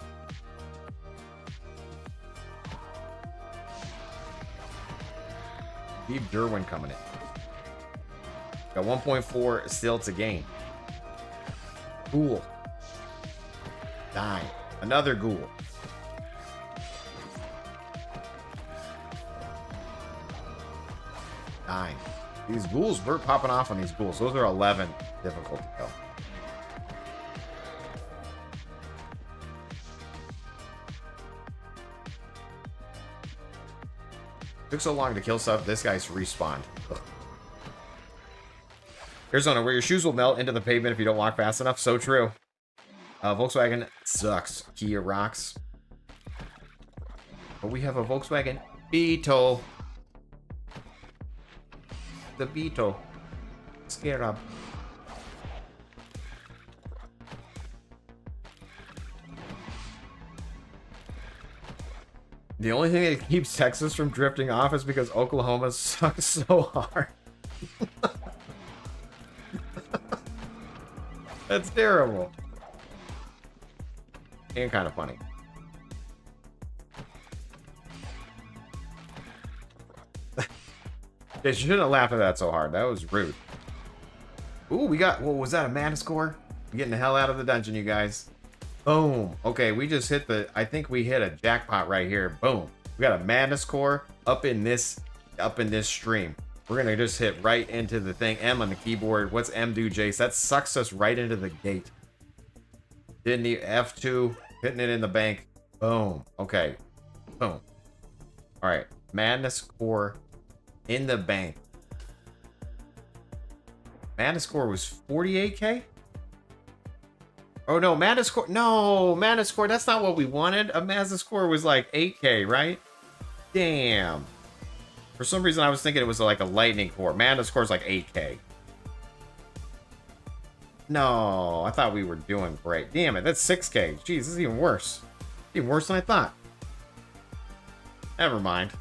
Steve Derwin coming in. Got 1.4 still to gain. Ghoul. Dying. Another ghoul. Dying. These ghouls, we're popping off on these ghouls. Those are 11 difficult to kill. Took so long to kill stuff, this guy's respawned. Ugh. Arizona, where your shoes will melt into the pavement if you don't walk fast enough. So true. Volkswagen sucks. Kia rocks. But we have a Volkswagen Beetle. The Beetle. Scarab. The only thing that keeps Texas from drifting off is because Oklahoma sucks so hard. That's terrible. And kind of funny. They shouldn't laugh at that so hard. That was rude. Ooh, we got... What was that? A mana score? We're getting the hell out of the dungeon, you guys. Boom. Okay, we just hit the... I think we hit a jackpot right here. Boom. We got a madness core up in this stream. We're gonna just hit right into the thing. M on the keyboard. What's M do, Jace? That sucks us right into the gate. Didn't need F2. Hitting it in the bank. Boom. Okay. Boom. All right. Madness core in the bank. Madness core was 48k. Oh no, Madness Core. No, Madness Core. That's not what we wanted. A Madness Core was like 8k, right? Damn. For some reason, I was thinking it was like a Lightning Core. Madness Core is like 8k. No, I thought we were doing great. Damn it, that's 6k. Jeez, this is even worse. Even worse than I thought. Never mind.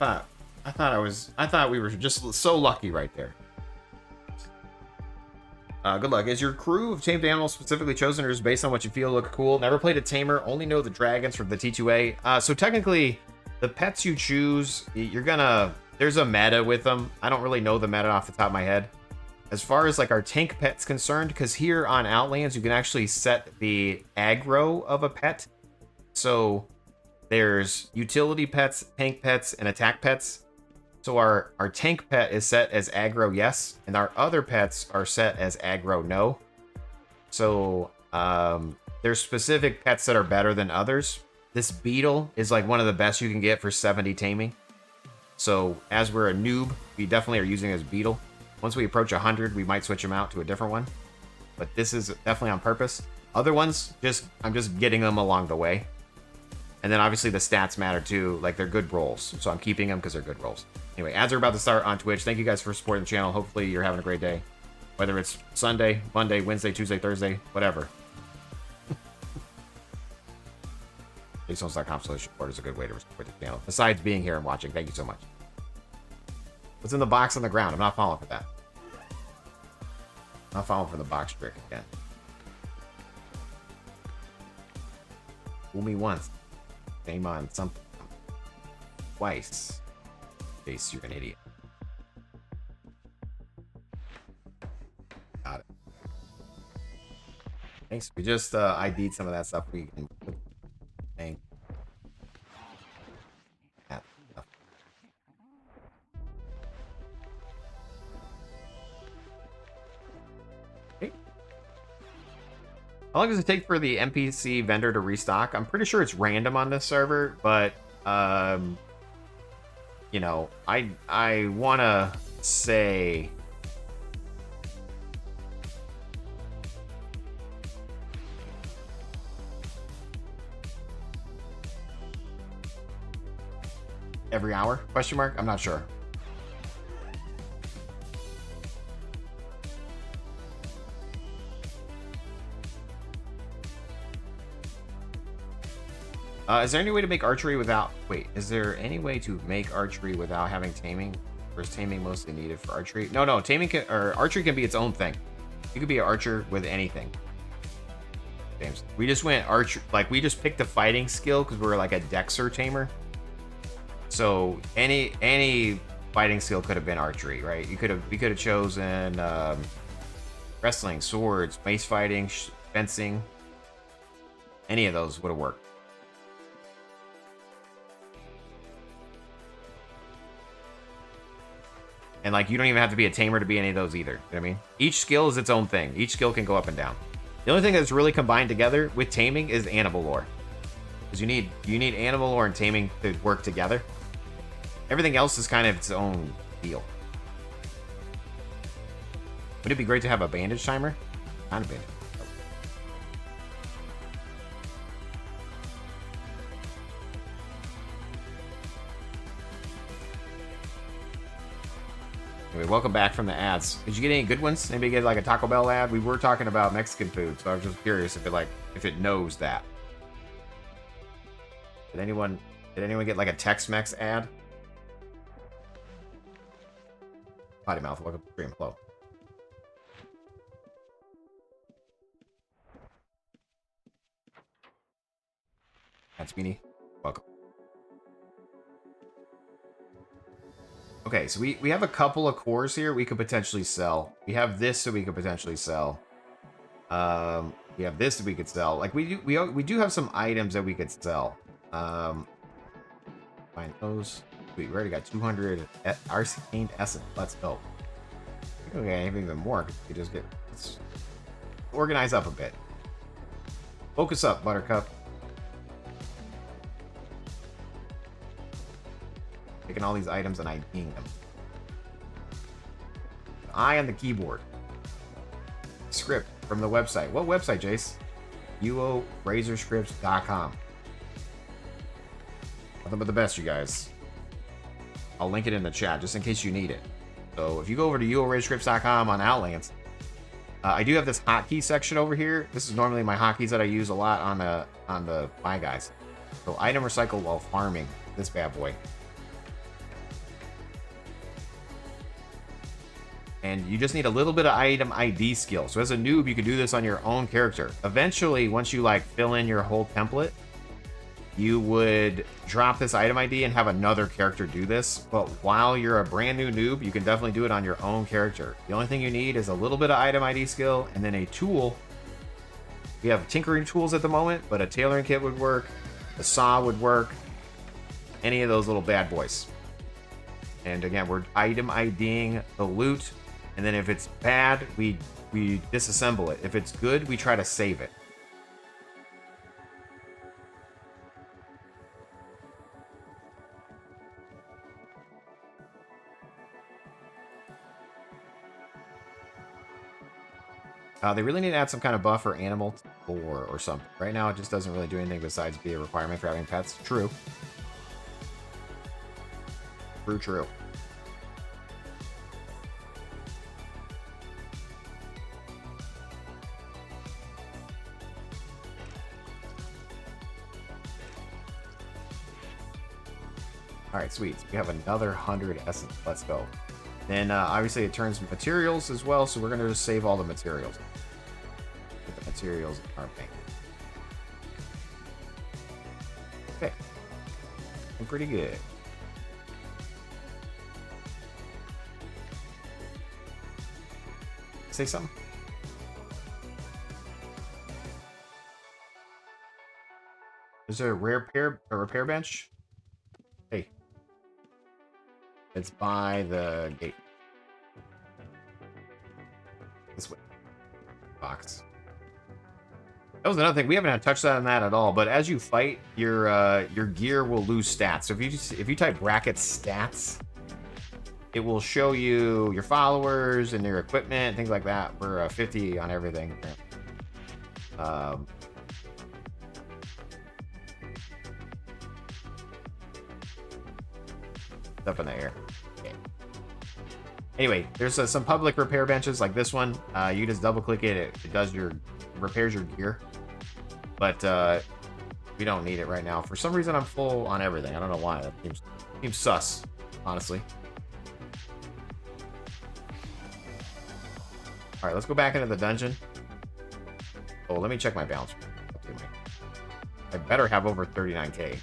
I thought we were just so lucky right there. Good luck. Is your crew of tamed animals specifically chosen or is based on what you feel look cool? Never played a tamer, only know the dragons from the T2A. So technically, the pets you choose, there's a meta with them. I don't really know the meta off the top of my head. As far as like our tank pet's concerned, because here on Outlands, you can actually set the aggro of a pet. So there's utility pets, tank pets, and attack pets. So our tank pet is set as aggro yes, and our other pets are set as aggro no. So there's specific pets that are better than others. This beetle is like one of the best you can get for 70 taming. So as we're a noob, we definitely are using this beetle. Once we approach 100, we might switch them out to a different one. But this is definitely on purpose. Other ones, I'm just getting them along the way. And then obviously the stats matter too, like they're good rolls. So I'm keeping them because they're good rolls. Anyway, ads are about to start on Twitch. Thank you guys for supporting the channel. Hopefully you're having a great day. Whether it's Sunday, Monday, Wednesday, Tuesday, Thursday, whatever. JaceHomes.com/support is a good way to support the channel. Besides being here and watching, thank you so much. What's in the box on the ground? I'm not falling for that. I'm not falling for the box trick again. Fool me once. Shame on something. Twice. Jace, you're an idiot. Got it. Thanks. We just ID'd some of that stuff. We can put that stuff. Okay. How long does it take for the NPC vendor to restock? I'm pretty sure it's random on this server, but you know, I wanna say every hour? Question mark? I'm not sure. Is there any way to make archery without... Wait, is there any way to make archery without having taming? Or is taming mostly needed for archery? No, taming can, or archery can be its own thing. You could be an archer with anything. James, we just went archer... Like, we just picked a fighting skill because we're like a Dexter tamer. So, any fighting skill could have been archery, right? We could have chosen wrestling, swords, mace fighting, fencing. Any of those would have worked. And like, you don't even have to be a tamer to be any of those either. You know what I mean? Each skill is its own thing. Each skill can go up and down. The only thing that's really combined together with taming is animal lore. Because you need animal lore and taming to work together. Everything else is kind of its own deal. Would it be great to have a bandage timer? Kind of bandage. Anyway, welcome back from the ads. Did you get any good ones? Anybody get like a Taco Bell ad? We were talking about Mexican food, so I was just curious if it knows that. Did anyone get like a Tex-Mex ad? Potty mouth, welcome to the stream. Hello. That's Beanie. Welcome. Okay, so we have a couple of cores here we could potentially sell. We have this that we could potentially sell. We have this that we could sell. Like we do have some items that we could sell. Find those. We already got 200 arcane essence. Let's go. Okay, I have even more. We just get, let's organize up a bit. Focus up, Buttercup. Taking all these items and IDing them. Eye on the keyboard. Script from the website. What website, Jace? UORazorScripts.com. Nothing but the best, you guys. I'll link it in the chat just in case you need it. So if you go over to UORazorScripts.com on Outlands, I do have this hotkey section over here. This is normally my hotkeys that I use a lot on the my guys. So item recycle while farming this bad boy. And you just need a little bit of item ID skill. So as a noob, you can do this on your own character. Eventually, once you like fill in your whole template, you would drop this item ID and have another character do this. But while you're a brand new noob, you can definitely do it on your own character. The only thing you need is a little bit of item ID skill and then a tool. We have tinkering tools at the moment, but a tailoring kit would work. A saw would work. Any of those little bad boys. And again, we're item IDing the loot. And then if it's bad, we disassemble it. If it's good, we try to save it. They really need to add some kind of buff or animal lore or something. Right now, it just doesn't really do anything besides be a requirement for having pets. True. True. All right, sweet. So we have another 100 essence. Let's go. Then obviously it turns materials as well, so we're gonna just save all the materials. Put the materials in our bank. Okay, I'm pretty good. Say something. Is there a repair bench? Hey, it's by the gate. This way. Box. That was another thing. We haven't had touched on that at all. But as you fight, your gear will lose stats. So if you type bracket stats, it will show you your followers and your equipment, things like that. We're 50 on everything. Up in the air. Okay. Anyway, there's some public repair benches like this one. You just double click it. It does repairs your gear. But we don't need it right now. For some reason, I'm full on everything. I don't know why. That seems sus, honestly. All right, let's go back into the dungeon. Oh, let me check my balance. I better have over 39k.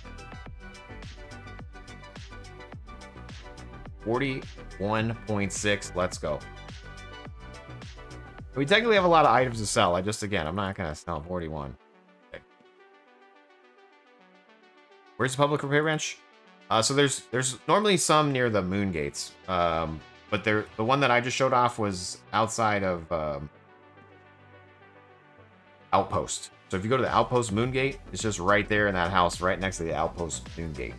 41.6. Let's go. We technically have a lot of items to sell. I'm not gonna sell 41. Okay. Where's the public repair bench? So there's normally some near the moon gates. But the one that I just showed off was outside of Outpost. So if you go to the Outpost Moon Gate, it's just right there in that house, right next to the Outpost Moon Gate.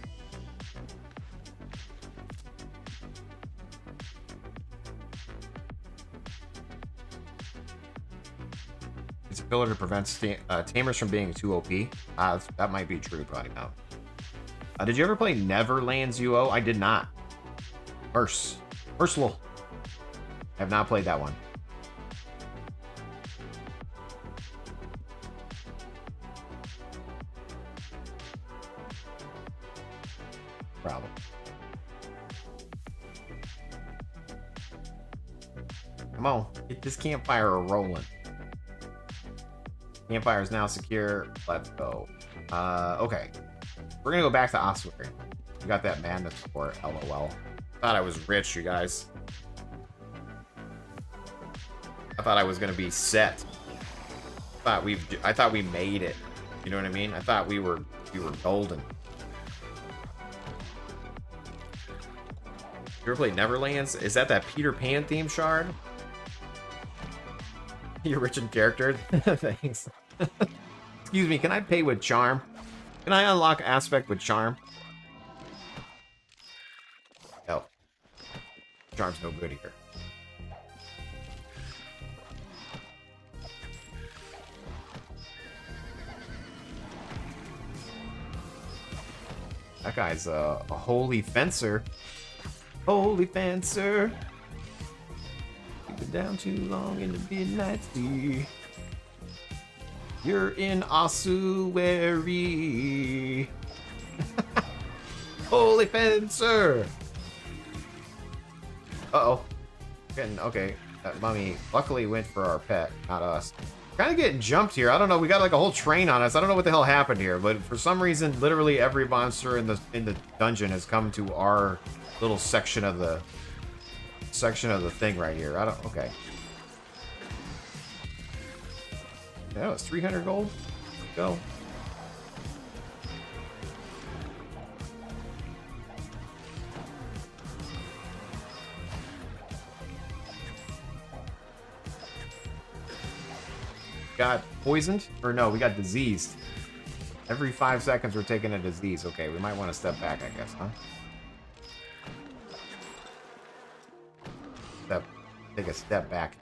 It's a pillar to prevent Tamers from being too OP. That might be true, probably not. Did you ever play Neverland's UO? I did not. Ursula. I have not played that one. Problem. Come on, get this campfire rolling. Campfire is now secure. Let's go. Okay. We're gonna go back to Ossuary. We got that madness for LOL. Thought I was rich, you guys. I thought I was gonna be set. I thought we made it. You know what I mean? I thought we were golden. You ever played Neverlands? Is that Peter Pan theme shard? You're rich in character. Thanks. Excuse me, can I pay with charm? Can I unlock aspect with charm? No. Charm's no good here. That guy's a holy fencer. Holy fencer. You've been down too long in the midnight sea. You're in ossuary. Holy fencer. Uh-oh. Okay. That mummy luckily went for our pet, not us. Kind of getting jumped here. I don't know. We got like a whole train on us. I don't know what the hell happened here, but for some reason, literally every monster in the dungeon has come to our little section of the thing right here. Okay. Yeah, it's 300 gold. Let's go. Got poisoned? Or no, we got diseased. Every 5 seconds we're taking a disease. Okay, we might want to step back, I guess, huh? Take a step back.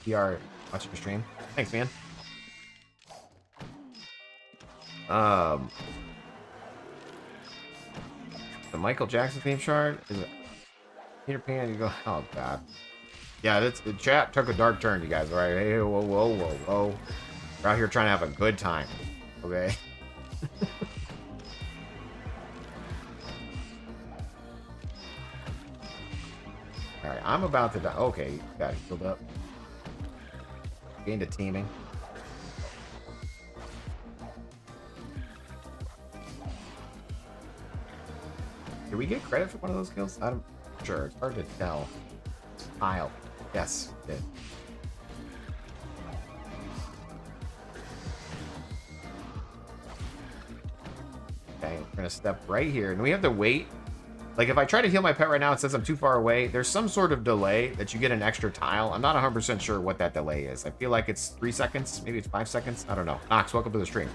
PR watching your stream. Thanks, man. The Michael Jackson theme shard? Is it Peter Pan? You go, oh god. Yeah, the chat took a dark turn, you guys. All right, hey, whoa. We're out here trying to have a good time, okay? All right, I'm about to die. Okay, got it healed up. Gained a teaming. Did we get credit for one of those kills? I'm sure. It's hard to tell. Tile. Yes, did. Okay, we're gonna step right here, and we have to wait. Like, if I try to heal my pet right now, it says I'm too far away. There's some sort of delay that you get an extra tile. I'm not 100% sure what that delay is. I feel like it's 3 seconds. Maybe it's 5 seconds. I don't know. Nox, welcome to the stream.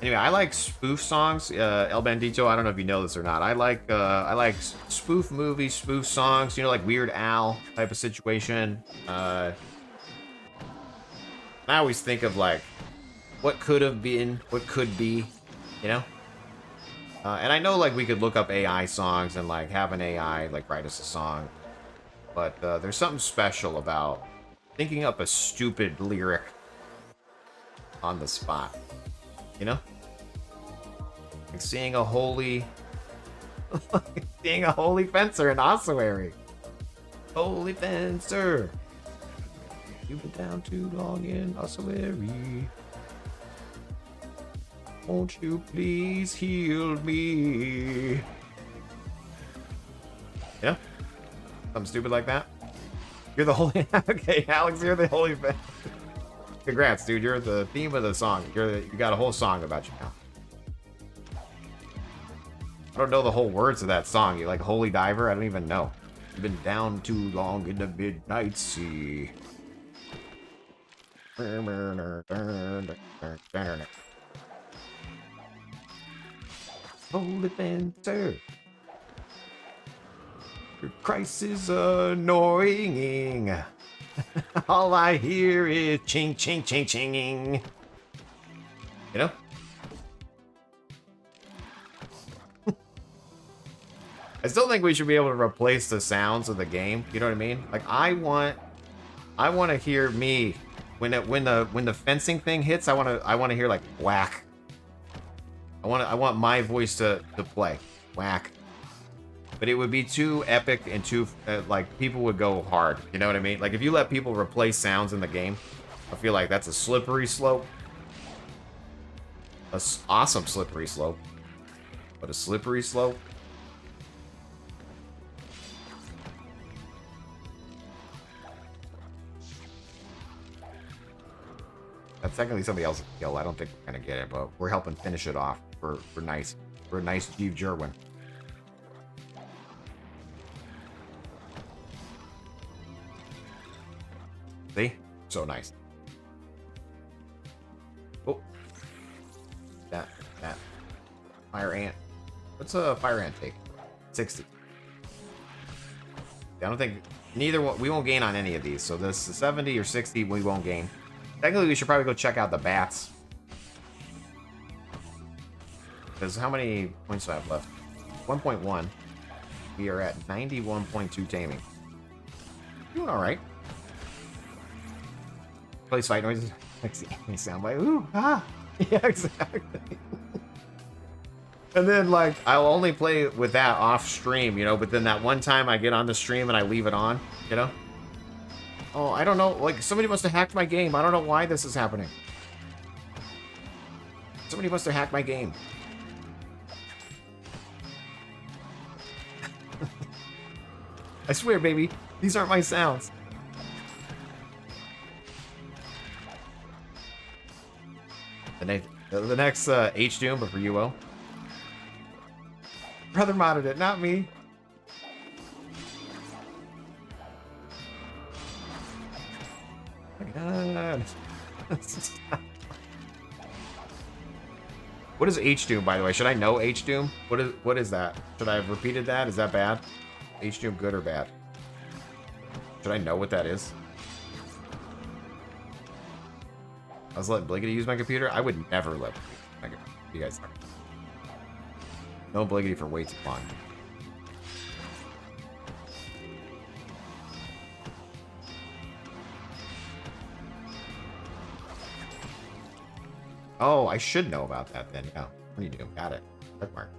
Anyway, I like spoof songs. El Bandito, I don't know if you know this or not. I like spoof movies, spoof songs. You know, like Weird Al type of situation. I always think of like what could have been, what could be. You know? And I know, like, we could look up AI songs and, like, have an AI, like, write us a song. But there's something special about thinking up a stupid lyric on the spot. You know? Like seeing a holy... seeing a holy fencer in ossuary. Holy fencer. You've been down too long in ossuary. Won't you please heal me? Yeah? Something stupid like that? You're the holy... Okay, Alex, you're the holy... Congrats, dude. You're the theme of the song. You got a whole song about you now. I don't know the whole words of that song. You like Holy Diver? I don't even know. You've been down too long in the midnight sea. Holy fencer. Your Christ is annoying. All I hear is ching, ching, ching, chinging. You know? I still think we should be able to replace the sounds of the game. You know what I mean? Like I want to hear me when the fencing thing hits. I want to hear like whack. I want my voice to play whack. But it would be too epic and too like people would go hard. You know what I mean? Like if you let people replace sounds in the game, I feel like that's a slippery slope. Awesome slippery slope. But a slippery slope. That's technically somebody else's kill. I don't think we're gonna get it, but we're helping finish it off for nice Jeeve Jerwin. See? So nice. Oh. That. Fire ant. What's a fire ant take? 60. I don't think neither one, we won't gain on any of these. So this 70 or 60 we won't gain. Technically, we should probably go check out the bats. Because how many points do I have left? 1.1. We are at 91.2 taming. Doing all right. Plays fight noises. Makes the enemy sound like, ooh, ah. Yeah, exactly. And then, like, I'll only play with that off stream, you know, but then that one time I get on the stream and I leave it on, you know? Oh, I don't know. Like, somebody must have hacked my game. I don't know why this is happening. Somebody must have hacked my game. I swear, baby. These aren't my sounds. The next H-Doom, but for UO. Brother modded it, not me. God. What is H-Doom, by the way? Should I know H-Doom? What is that? Should I have repeated that? Is that bad? H-Doom good or bad? Should I know what that is? I was letting Bliggity use my computer. I would never let my computer. You guys know. No Bliggity for way too long. Oh, I should know about that then. Yeah. What do you do? Got it. Check mark.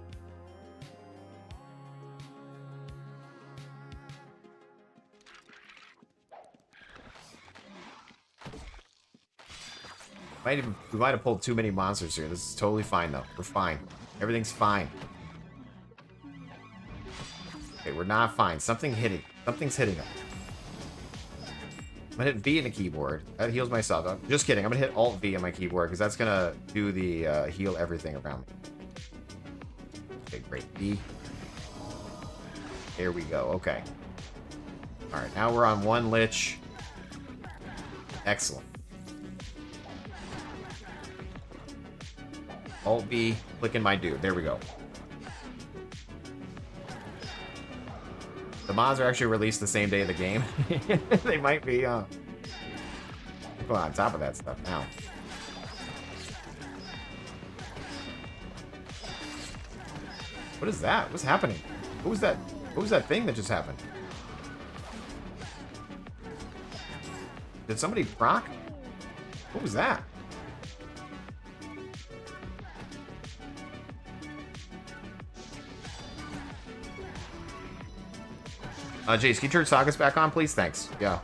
We might have pulled too many monsters here. This is totally fine though. We're fine. Everything's fine. Okay, we're not fine. Something's hitting us. I'm gonna hit V in the keyboard. That heals myself. Just kidding. I'm gonna hit Alt V on my keyboard because that's gonna do the heal everything around me. Okay, great. V. There we go. Okay. All right, now we're on one lich. Excellent. Alt V, clicking my dude. There we go. The mods are actually released the same day of the game. They might be, go on top of that stuff now. What is that? What's happening? What was that? What was that thing that just happened? Did somebody proc? What was that? Jace, can you turn Sagas back on, please? Thanks. Yeah.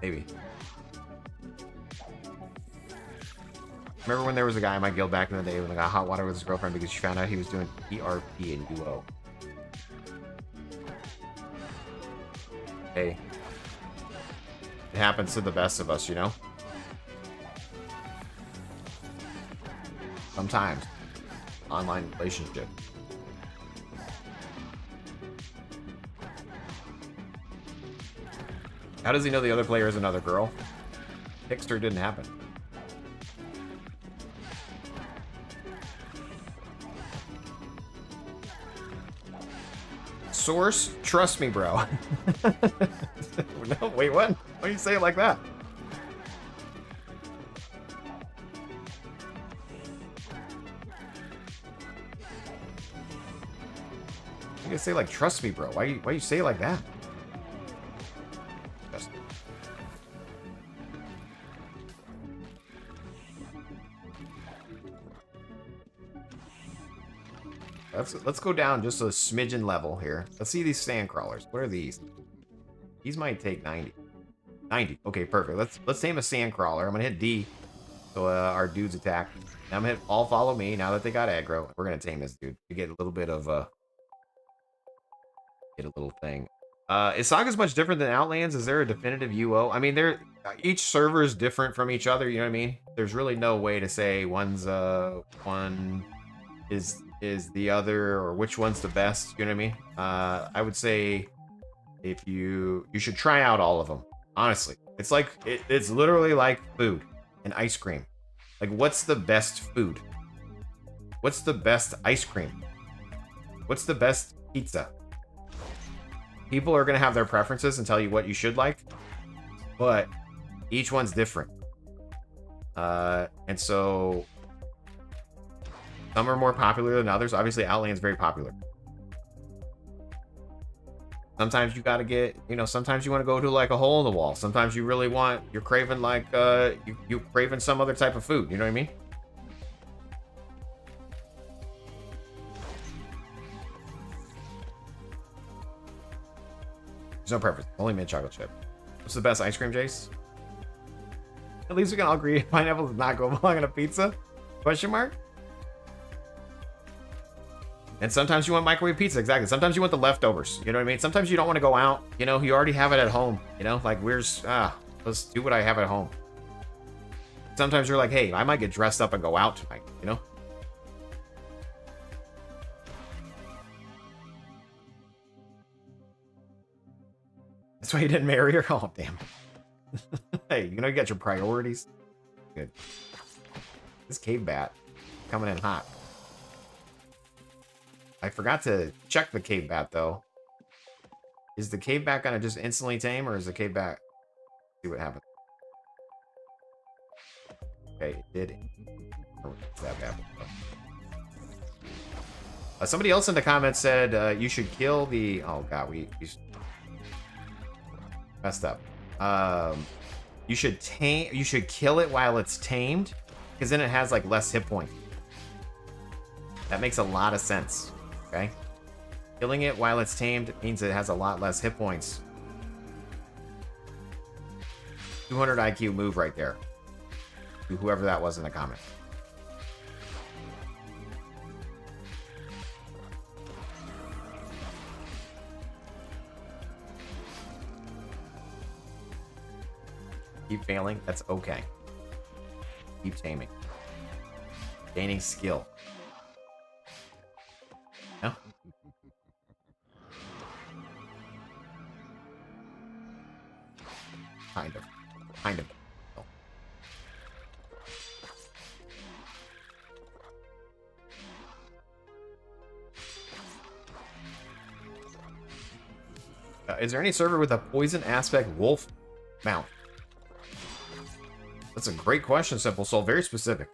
Maybe. Remember when there was a guy in my guild back in the day when I got hot water with his girlfriend because she found out he was doing ERP in UO? Hey. It happens to the best of us, you know? Sometimes. Online relationship. How does he know the other player is another girl? Hickster didn't happen. Source, trust me, bro. No, wait, what? Why do you say it like that? You say like trust me, bro. Why you say it like that? Let's go down just a smidgen level here. Let's see these sand crawlers. What are these? These might take 90. 90. Okay, perfect. Let's tame a sand crawler. I'm gonna hit D, so our dudes attack. Now I'm gonna hit all follow me. Now that they got aggro, we're gonna tame this dude to get a little bit of get a little thing. Is Saga's much different than Outlands? Is there a definitive UO? I mean, each server is different from each other. You know what I mean? There's really no way to say one is the other or which one's the best. You know what I mean? I would say if you should try out all of them. Honestly, it's like it's literally like food and ice cream. Like, what's the best food? What's the best ice cream? What's the best pizza? People are gonna have their preferences and tell you what you should like, but each one's different. And so some are more popular than others. Obviously, Outland's very popular. Sometimes you gotta get, sometimes you want to go to like a hole in the wall. Sometimes you really you're craving like, you craving some other type of food. You know what I mean? There's no preference. Only mint chocolate chip. What's the best ice cream, Jace? At least we can all agree pineapple does not go along on a pizza? Question mark? And sometimes you want microwave pizza, exactly. Sometimes you want the leftovers, you know what I mean? Sometimes you don't want to go out, you already have it at home, like let's do what I have at home. Sometimes you're like, hey, I might get dressed up and go out tonight, That's why you didn't marry her? Oh, damn. Hey, you got your priorities. Good. This cave bat coming in hot. I forgot to check the cave bat, though. Is the cave bat gonna just instantly tame, or is the cave bat... see what happens. Okay, it did. Oh, that happened. Somebody else in the comments said you should kill the... oh, God, we messed up. You should kill it while it's tamed, because then it has, like, less hit points. That makes a lot of sense. Okay, killing it while it's tamed means it has a lot less hit points. 200 IQ move right there. To whoever that was in the comments. Keep failing. That's okay. Keep taming. Gaining skill. No? Kind of. Kind of. Oh. Is there any server with a poison aspect wolf mount? That's a great question, Simple Soul. Very specific.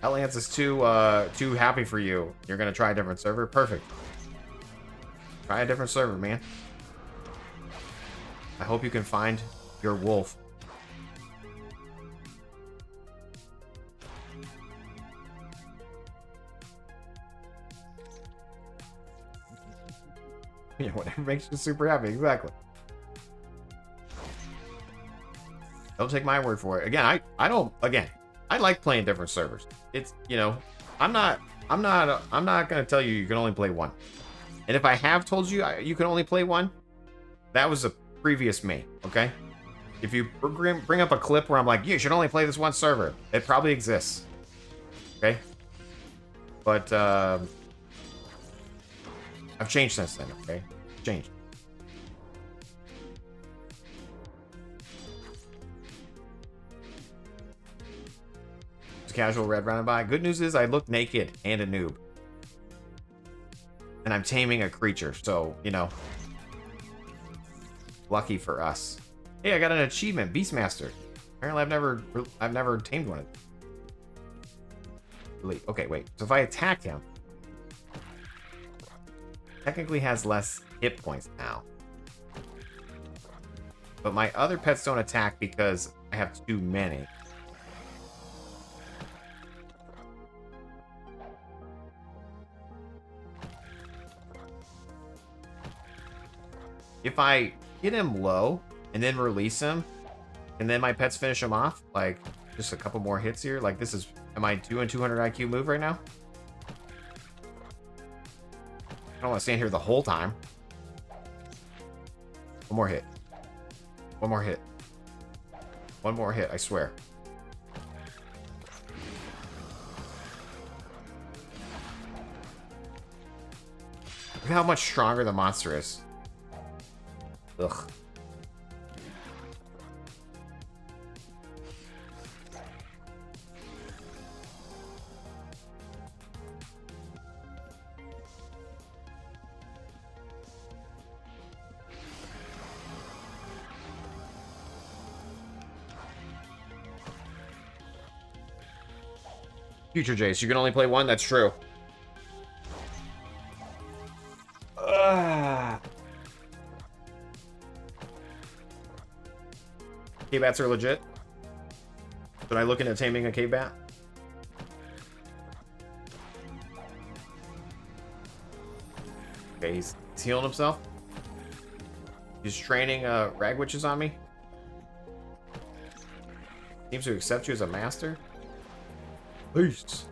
Outlands is too happy for you. You're gonna try a different server? Perfect. Try a different server, man. I hope you can find your wolf. Yeah, whatever makes you super happy. Exactly. Don't take my word for it. Again, I like playing different servers. It's, you know, I'm not gonna tell you you can only play one. And if I have told you you can only play one, that was a previous me, okay? If you bring up a clip where I'm like, you should only play this one server, it probably exists, okay? But I've changed since then, okay? Changed. Casual red running by. Good news is I look naked and a noob. And I'm taming a creature, so, you know. Lucky for us. Hey, I got an achievement, Beastmaster. Apparently I've never tamed one. Okay, wait. So if I attack him, technically has less hit points now. But my other pets don't attack because I have too many. If I hit him low and then release him, and then my pets finish him off, like just a couple more hits here, like this is, am I doing 200 IQ move right now? I don't want to stand here the whole time. One more hit. One more hit. One more hit, I swear. Look at how much stronger the monster is. Ugh. Future Jace, you can only play one? That's true. K-Bats are legit. Should I look into taming a K-Bat? Okay, he's healing himself. He's training rag witches on me. Seems to accept you as a master. Peace.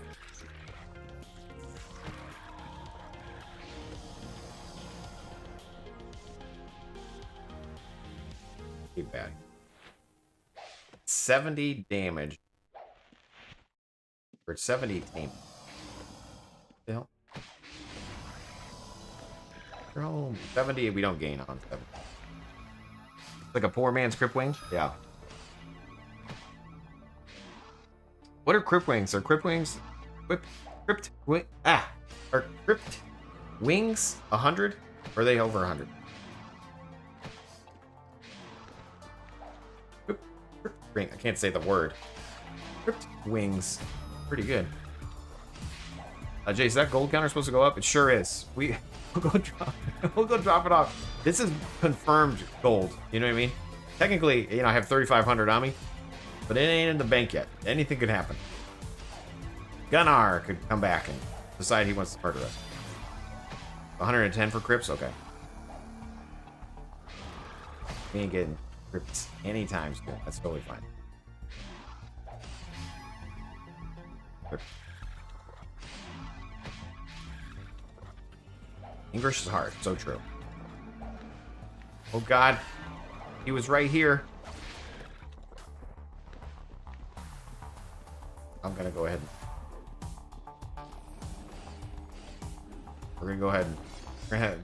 K-Bat. 70 damage. Or 70 tame. Hell. 70 we don't gain on 70. Like a poor man's Crypt Wings? Yeah. What are Crypt Wings? Are Crypt Wings are Crypt Wings 100? Or are they over 100? I can't say the word. Crypt Wings. Pretty good. Jay, is that gold counter supposed to go up? It sure is. We'll go drop it off. This is confirmed gold. You know what I mean? Technically, you know, I have 3,500 on me, but it ain't in the bank yet. Anything could happen. Gunnar could come back and decide he wants to murder us. 110 for Crypts? Okay. We ain't getting ripped anytime soon. That's totally fine. English is hard. So true. Oh, God. He was right here. I'm going to go ahead. We're going to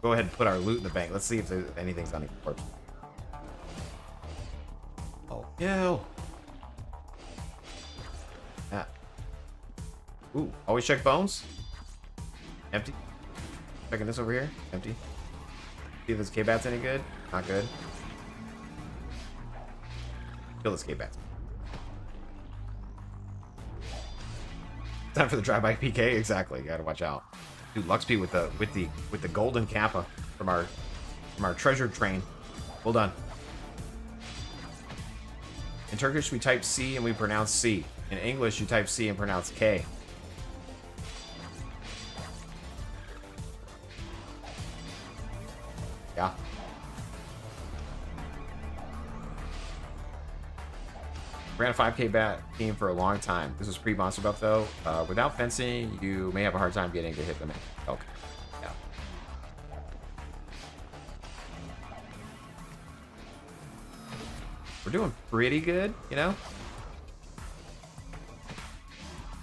go ahead and put our loot in the bank. Let's see if there's anything's on the corpse. Oh, no. Yeah. Ooh, always check bones. Empty. Checking this over here. Empty. See if this K-Bat's any good. Not good. Kill this K-Bat. Time for the drive-by PK. Exactly. You gotta watch out. Dude, Luxby with the golden kappa from our treasure train. Well done. In Turkish, we type C and we pronounce C. In English, you type C and pronounce K. Yeah. Ran a 5K bat team for a long time. This was pre-monster buff though. Without fencing, you may have a hard time getting to hit them. Okay. Yeah. We're doing pretty good, you know?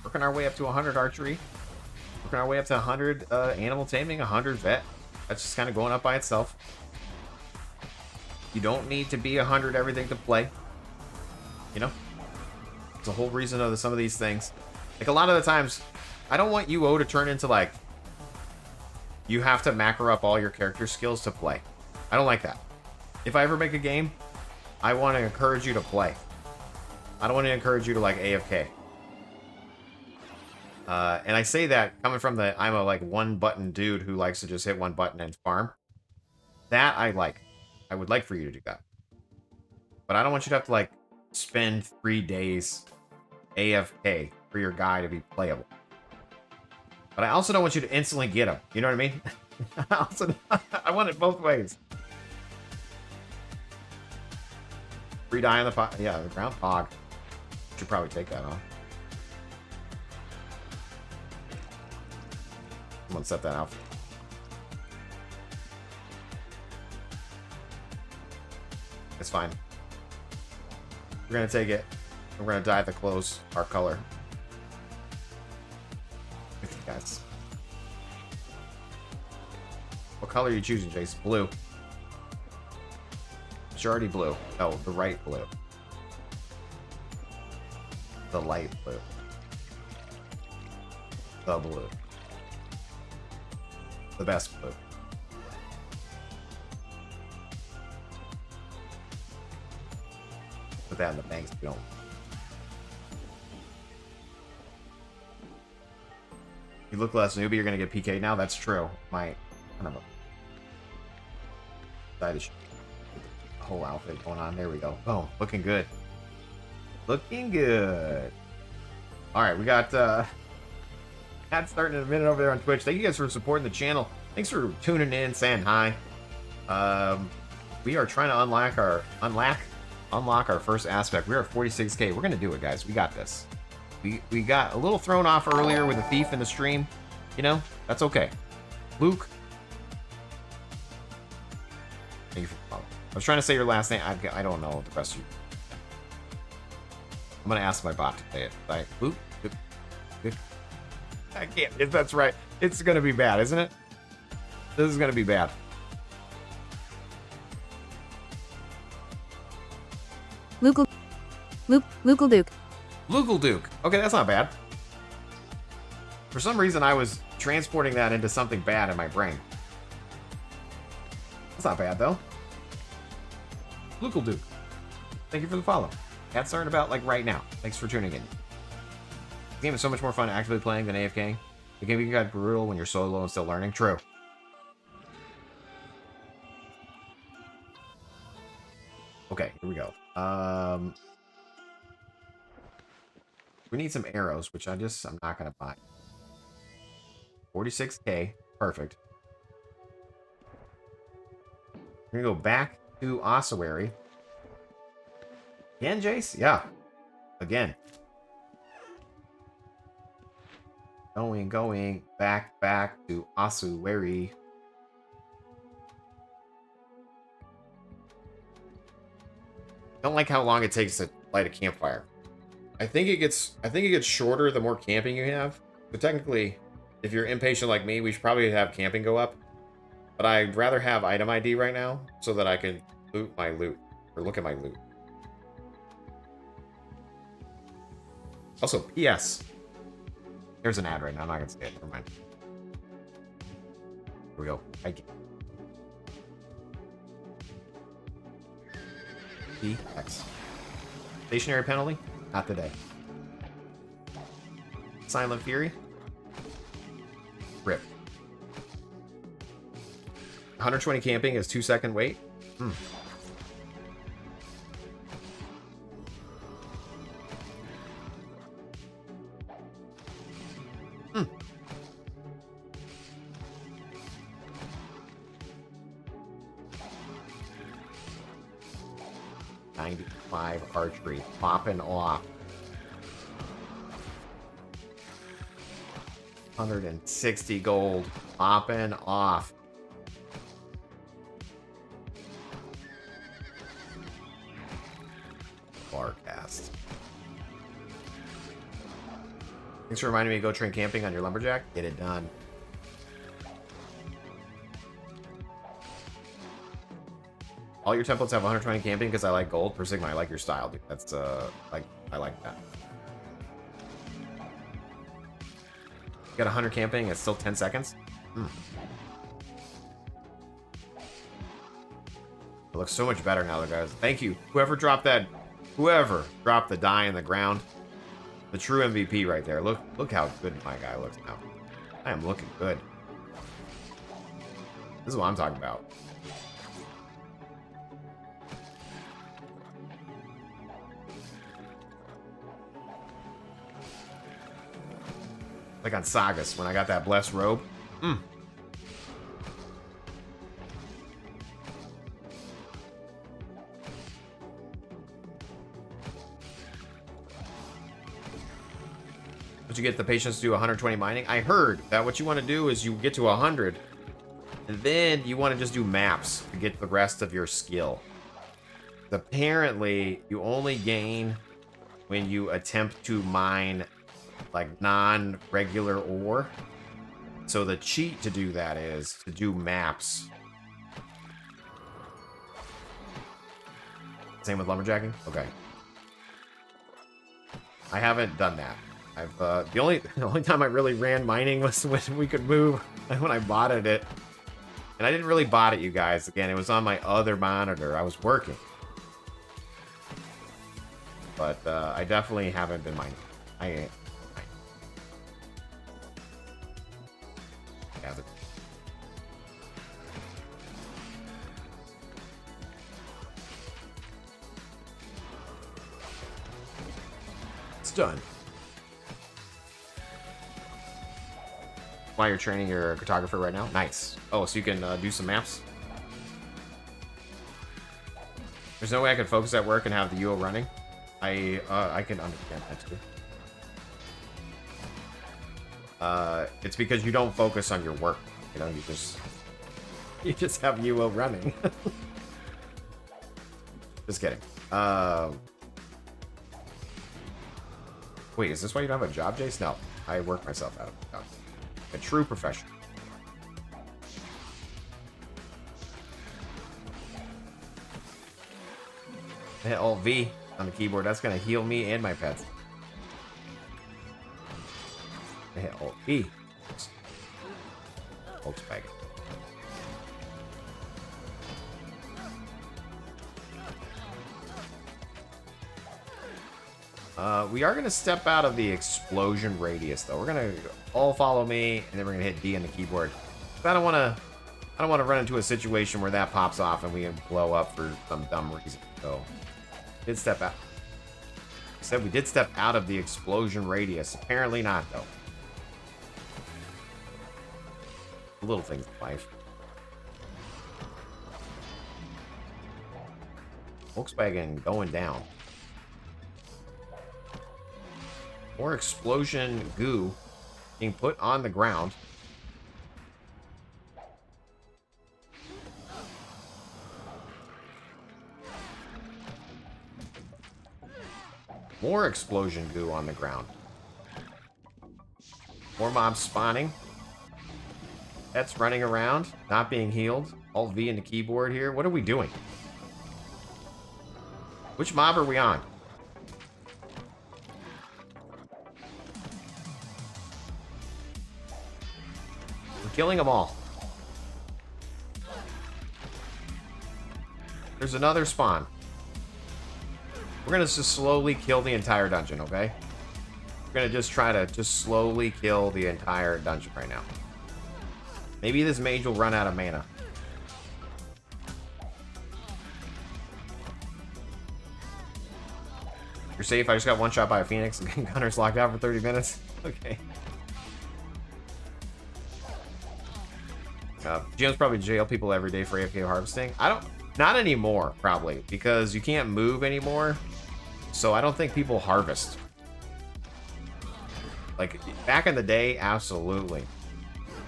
Working our way up to 100 archery. Working our way up to 100 animal taming, 100 vet. That's just kind of going up by itself. You don't need to be 100 everything to play. You know? It's the whole reason of some of these things. Like, a lot of the times, I don't want UO to turn into, like, you have to macro up all your character skills to play. I don't like that. If I ever make a game, I want to encourage you to play. I don't want to encourage you to, like, AFK. And I say that coming from the, I'm a, like, one-button dude who likes to just hit one button and farm. That I like. I would like for you to do that. But I don't want you to have to, like, spend 3 days AFK for your guy to be playable. But I also don't want you to instantly get him. You know what I mean? I want it both ways. Free die on the pot. Yeah, the ground hog. Should probably take that on. I'm gonna set that out. It's fine. We're gonna take it. We're gonna dye the clothes our color. With you guys. What color are you choosing, Jace? Blue. Majority blue. Oh, the right blue. The light blue. The blue. The best blue. Put that in the banks if you don't. You look less newbie, you're gonna get PK now. That's true. I don't know. Decided the whole outfit going on. There we go. Oh, looking good. Looking good. All right, we got ad starting in a minute over there on Twitch. Thank you guys for supporting the channel. Thanks for tuning in, saying hi. We are trying to unlock our first aspect. We're at 46K. We're gonna do it, guys. We got this. We got a little thrown off earlier with a thief in the stream. You know, that's okay. Luke. Thank you for following. I was trying to say your last name. I don't know the rest of you. I'm gonna ask my bot to say it. Like, Luke. I can't. If that's right, it's gonna be bad, isn't it? This is gonna be bad. Luke. Duke. Okay, that's not bad. For some reason, I was transporting that into something bad in my brain. That's not bad, though. Duke. Thank you for the follow. That's starting about, like, right now. Thanks for tuning in. The game is so much more fun actively playing than AFK. The game got brutal when you're solo and still learning. True. Okay, here we go. We need some arrows, which I'm not gonna buy. 46K, perfect. We're gonna go back to ossuary. Again, Jace? Yeah. Again. Going. Back to ossuary. Don't like how long it takes to light a campfire. I think it gets shorter the more camping you have. But technically, if you're impatient like me, we should probably have camping go up. But I'd rather have item ID right now so that I can loot my loot. Or look at my loot. Also, P.S. There's an ad right now. I'm not going to say it. Never mind. Here we go. P.X. Stationary penalty? Not today. Silent Fury? Rip. 120 camping is 2-second wait? 95 archery. Popping off. 160 gold. Popping off. Barcast. Thanks for reminding me to go train camping on your lumberjack. Get it done. All your templates have 120 camping because I like gold. Per Sigma, I like your style, dude. That's I like that. You got 100 camping. It's still 10 seconds. It looks so much better now, though, guys. Thank you. Whoever dropped the die in the ground. The true MVP right there. Look how good my guy looks now. I am looking good. This is what I'm talking about. Like on Sagas, when I got that blessed robe. But you get the patience to do 120 mining. I heard that what you want to do is you get to 100, and then you want to just do maps to get the rest of your skill. Apparently, you only gain when you attempt to mine like non-regular ore. So the cheat to do that is to do maps. Same with lumberjacking? Okay. I haven't done that. I've the only time I really ran mining was when we could move, when I botted it. And I didn't really bot it, you guys. Again, it was on my other monitor. I was working. But I definitely haven't been mining. It's done. Why you're training your cartographer right now? Nice. Oh, so you can do some maps? There's no way I could focus at work and have the UO running. I can understand that too. It's because you don't focus on your work. You know, you just have UO running. Just kidding. Wait, is this why you don't have a job, Jace? No, I work myself out of a job. A true professional. I hit Alt V on the keyboard. That's gonna heal me and my pets. I hit Alt V. Alt spaghetti. We are gonna step out of the explosion radius, though. We're gonna all follow me, and then we're gonna hit D on the keyboard. I don't wanna run into a situation where that pops off and we can blow up for some dumb reason. So, did step out. Said we did step out of the explosion radius. Apparently not, though. Little things in life. Volkswagen going down. More explosion goo being put on the ground. More explosion goo on the ground. More mobs spawning. Pets running around, not being healed. Alt V in the keyboard here. What are we doing? Which mob are we on? We're killing them all. There's another spawn. We're gonna just slowly kill the entire dungeon, okay? We're gonna just try to just slowly kill the entire dungeon right now. Maybe this mage will run out of mana. You're safe. I just got one shot by a phoenix. Gunner's locked out for 30 minutes. Okay. GM's probably jail people every day for AFK harvesting. Not anymore, probably, because you can't move anymore. So I don't think people harvest. Like, back in the day, absolutely.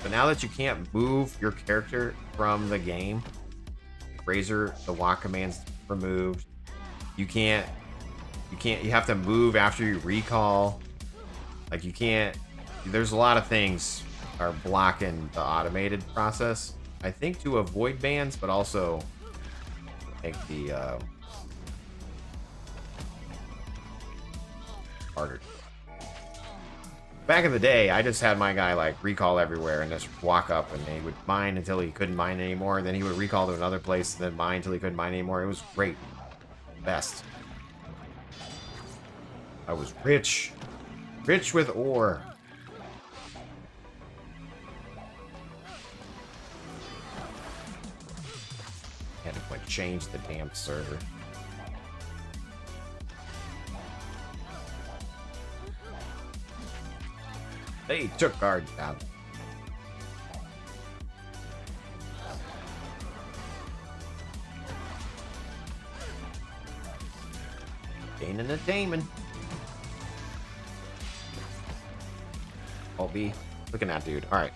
But now that you can't move your character from the game, Razor, the walk command's removed. You have to move after you recall. Like, you can't, there's a lot of things are blocking the automated process. I think to avoid bans, but also make the harder. Back in the day, I just had my guy like recall everywhere and just walk up, and he would mine until he couldn't mine anymore. Then he would recall to another place and then mine until he couldn't mine anymore. It was great. Best. I was rich. Rich with ore. Had to like change the damn server. They took our job. Gaining and taming. I'll be looking at dude. All right.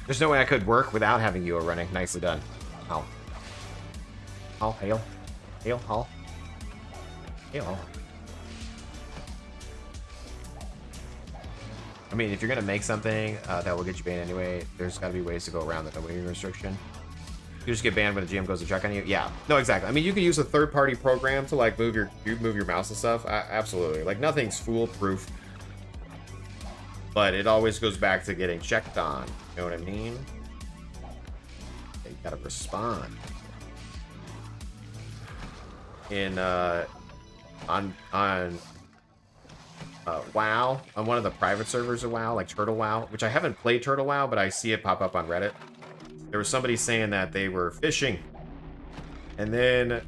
There's no way I could work without having UO running. Nicely done. Ow. Oh, hail. Hail, haul. Hail. I mean, if you're going to make something that will get you banned anyway, there's got to be ways to go around the waiting restriction. You just get banned when the GM goes to check on you. Yeah, no, exactly. I mean, you can use a third-party program to like move your mouse and stuff. Absolutely. Like, nothing's foolproof. But it always goes back to getting checked on. You know what I mean? You gotta respond. In on WoW, on one of the private servers of WoW, like Turtle WoW, which I haven't played Turtle WoW, but I see it pop up on Reddit. There was somebody saying that they were fishing, and then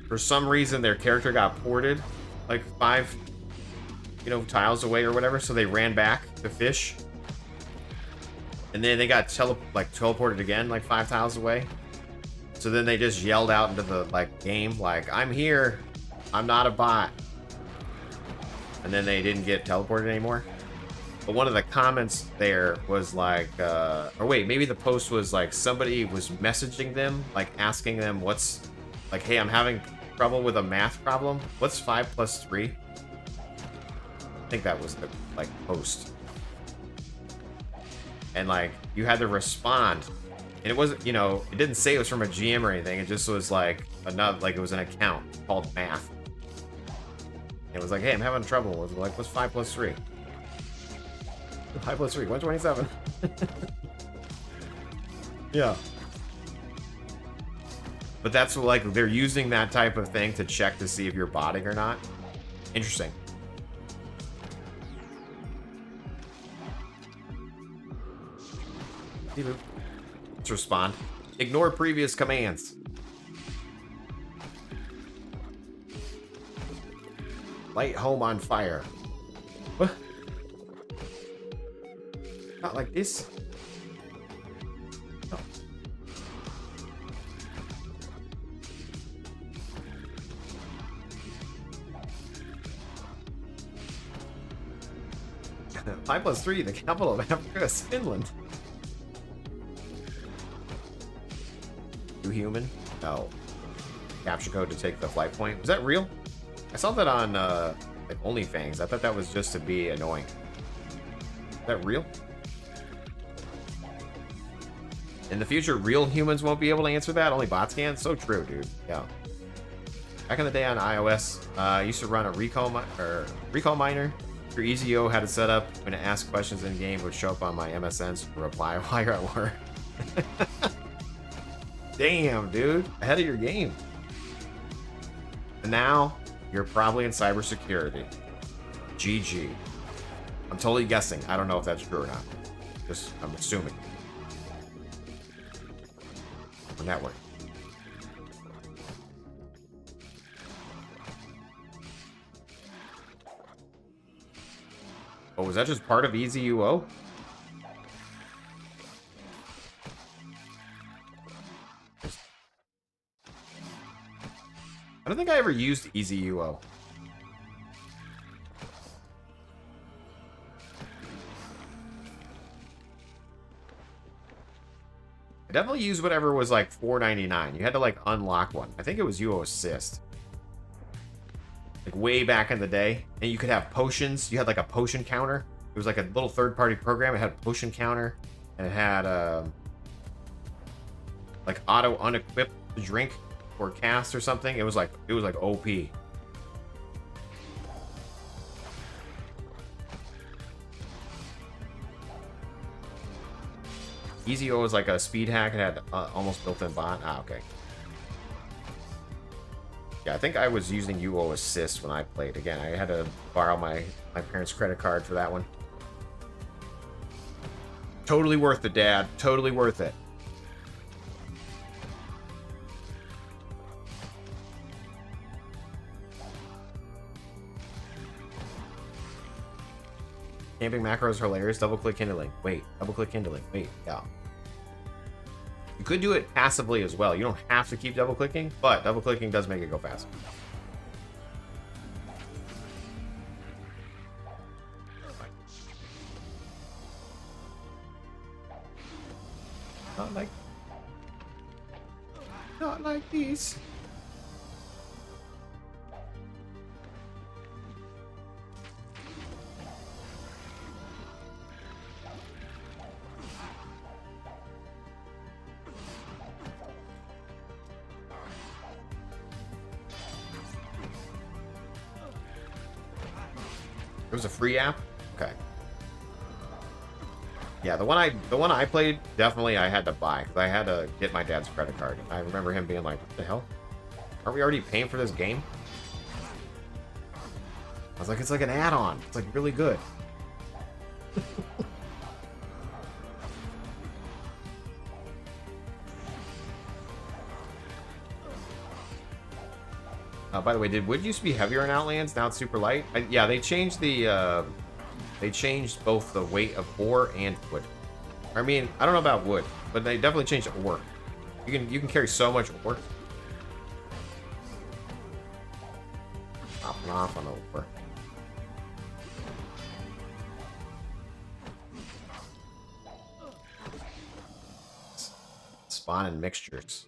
for some reason their character got ported like 5, tiles away or whatever, so they ran back to fish, and then they got teleported again like 5 tiles away. So then they just yelled out into the game like, "I'm here, I'm not a bot," and then they didn't get teleported anymore. But one of the comments there was like, or wait, maybe the post was like somebody was messaging them, like asking them what's, like, "Hey, I'm having trouble with a math problem. What's 5 plus 3? I think that was the post. And like you had to respond, and it wasn't, it didn't say it was from a GM or anything. It just was like another, like it was an account called Math. It was like, "Hey, I'm having trouble with what's 5 plus 3? 5 plus 3, 127. Yeah. But that's like, they're using that type of thing to check to see if you're botting or not. Interesting. Let's respond. Ignore previous commands. Light home on fire. What? Not like this. No. 5+3, the capital of Africa is Finland. You human? No. Capture code to take the flight point. Was that real? I saw that on like OnlyFans. I thought that was just to be annoying. Is that real? In the future, real humans won't be able to answer that. Only bots can. So true, dude. Yeah. Back in the day on iOS, I used to run a recall miner. Your EZO had it set up when it asked questions in game, it would show up on my MSNs to reply while you're at work. Damn, dude. Ahead of your game. And now, you're probably in cybersecurity. GG. I'm totally guessing. I don't know if that's true or not. Just, I'm assuming. Or network. Oh, was that just part of Easy UO? I don't think I ever used Easy UO. I definitely used whatever was like $4.99. You had to like unlock one. I think it was UO Assist. Like way back in the day. And you could have potions. You had like a potion counter. It was like a little third-party program. It had a potion counter. And it had like auto unequip the drink or cast or something. It was like OP. EZO was like a speed hack. It had almost built-in bot. Ah, okay. Yeah, I think I was using UO Assist when I played. Again, I had to borrow my parents' credit card for that one. Totally worth it, Dad. Totally worth it. Camping macro is hilarious. Double-click kindling. Wait. Double-click kindling. Wait. Yeah. You could do it passively as well. You don't have to keep double-clicking, but double-clicking does make it go fast. Not like these. It was a free app? Okay. Yeah, the one I played, definitely I had to buy, because I had to get my dad's credit card. I remember him being like, what the hell? Aren't we already paying for this game? I was like, it's like an add-on. It's like really good. By the way, did wood used to be heavier in Outlands? Now it's super light? Yeah, they changed the, they changed both the weight of ore and wood. I mean, I don't know about wood, but they definitely changed ore. You can carry so much ore. Popping off on the ore. Spawning mixtures.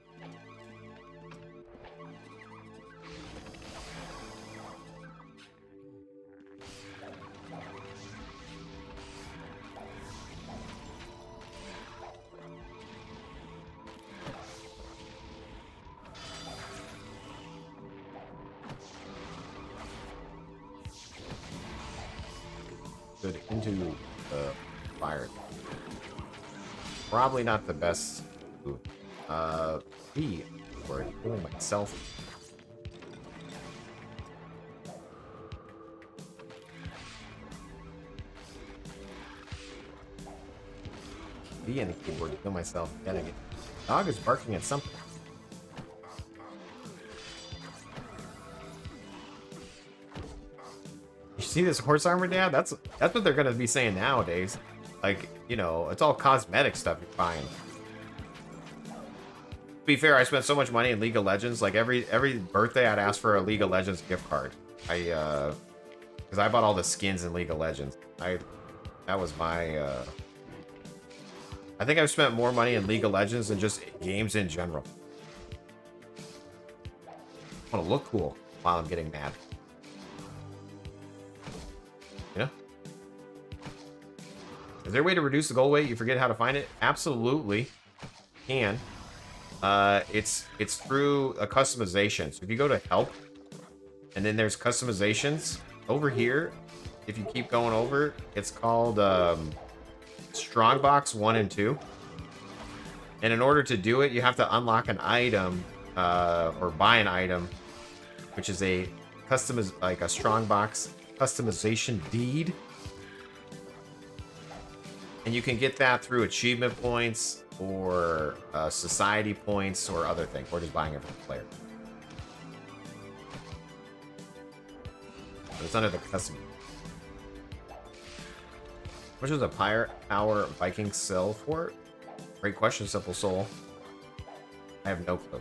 Good into the fire. Probably not the best. B for killing myself. B and a keyboard to kill myself. Getting it. Dog is barking at something. You see this horse armor, Dad? That's what they're gonna be saying nowadays. Like, you know, it's all cosmetic stuff you're buying. To be fair, I spent so much money in League of Legends. Like every birthday, I'd ask for a League of Legends gift card. Because I bought all the skins in League of Legends. That was my, I think I've spent more money in League of Legends than just games in general. I want to look cool while I'm getting mad. You know? Is there a way to reduce the goal weight? You forget how to find it? Absolutely. Can. It's through a customization. So if you go to help, and then there's customizations over here. If you keep going over, it's called Strongbox 1 and 2. And in order to do it, you have to unlock an item or buy an item, which is a like a Strongbox customization deed. And you can get that through achievement points or society points or other things, or just buying it from the player. But it's under the custom. Which is a Pirate Power Viking sell for? Great question, Simple Soul. I have no clue.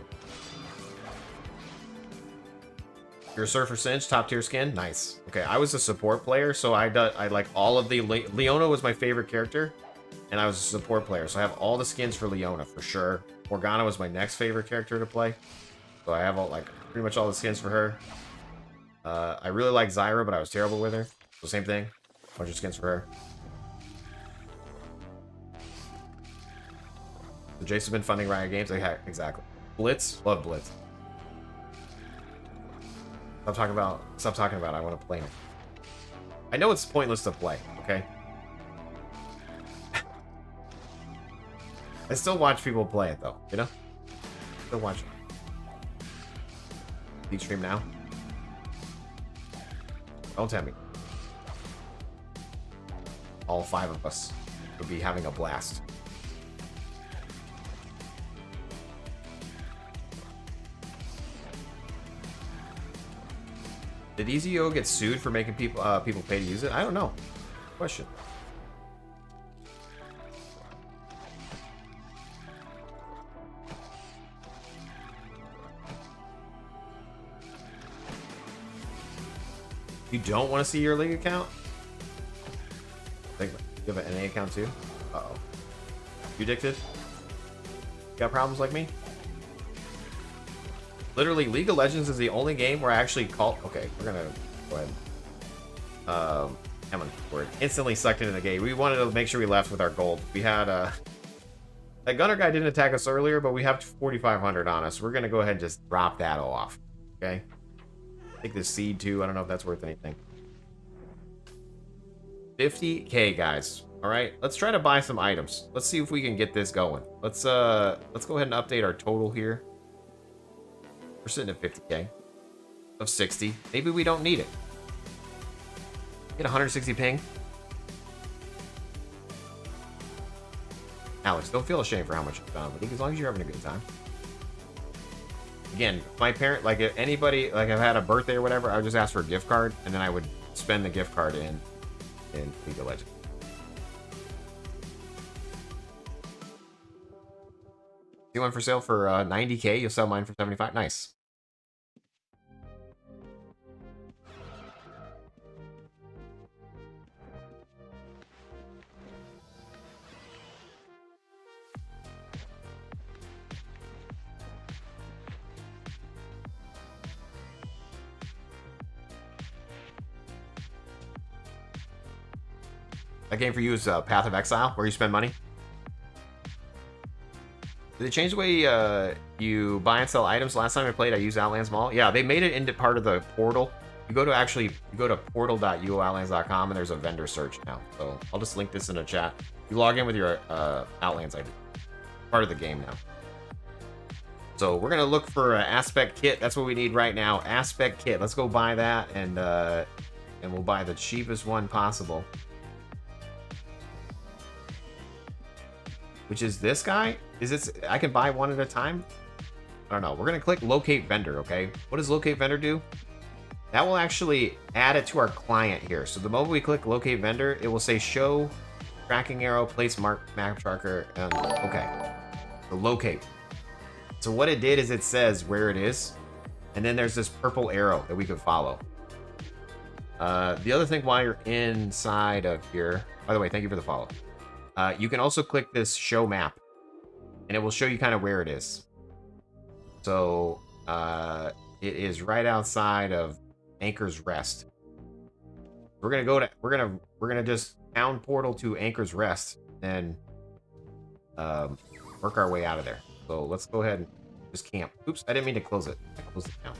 You're a Surfer Singe, top tier skin? Nice. Okay, I was a support player, so I like all of the... Leona was my favorite character, and I was a support player, so I have all the skins for Leona, for sure. Morgana was my next favorite character to play, so I have all, like, pretty much all the skins for her. I really like Zyra, but I was terrible with her, so same thing. Bunch of skins for her. So Jace's been funding Riot Games? Yeah, exactly. Blitz? Love Blitz. Stop talking about it. I want to play it. I know it's pointless to play, okay? I still watch people play it, though, you know? Still watch it. Lead stream now? Don't tell me. All 5 of us would be having a blast. Did EZO get sued for making people pay to use it? I don't know. Question. You don't want to see your league account? Think you have an NA account too? Uh-oh. You addicted? Got problems like me? Literally, League of Legends is the only game where I actually call... Okay, we're gonna go ahead. We're instantly sucked into the game. We wanted to make sure we left with our gold. We had, that gunner guy didn't attack us earlier, but we have 4,500 on us. We're gonna go ahead and just drop that off. Okay? Take this seed, too. I don't know if that's worth anything. 50k, guys. Alright, let's try to buy some items. Let's see if we can get this going. Let's go ahead and update our total here. We're sitting at 50k of 60. Maybe we don't need it. Get 160 ping. Alex, don't feel ashamed for how much you've done. I think as long as you're having a good time. Again, my parent, like if anybody, like I've had a birthday or whatever, I would just ask for a gift card, and then I would spend the gift card in League of Legends. See one for sale for 90k. You'll sell mine for 75. Nice. That game for you is Path of Exile, where you spend money. Did they change the way you buy and sell items? Last time I played, I used Outlands Mall. Yeah, they made it into part of the portal. You go to portal.uooutlands.com and there's a vendor search now. So I'll just link this in the chat. You log in with your Outlands ID. Part of the game now. So we're gonna look for an aspect kit. That's what we need right now. Aspect kit. Let's go buy that, and we'll buy the cheapest one possible. Which is this guy? Is it? I can buy one at a time? I don't know. We're gonna click locate vendor, okay? What does locate vendor do? That will actually add it to our client here. So the moment we click locate vendor, it will say show tracking arrow, place map tracker, and okay. So locate. So what it did is it says where it is, and then there's this purple arrow that we could follow. The other thing while you're inside of here, by the way, thank you for the follow. You can also click this show map, and it will show you kind of where it is. So it is right outside of Anchor's Rest. We're gonna just town portal to Anchor's Rest, and work our way out of there. So let's go ahead and just camp. Oops, I didn't mean to close it. I closed it down.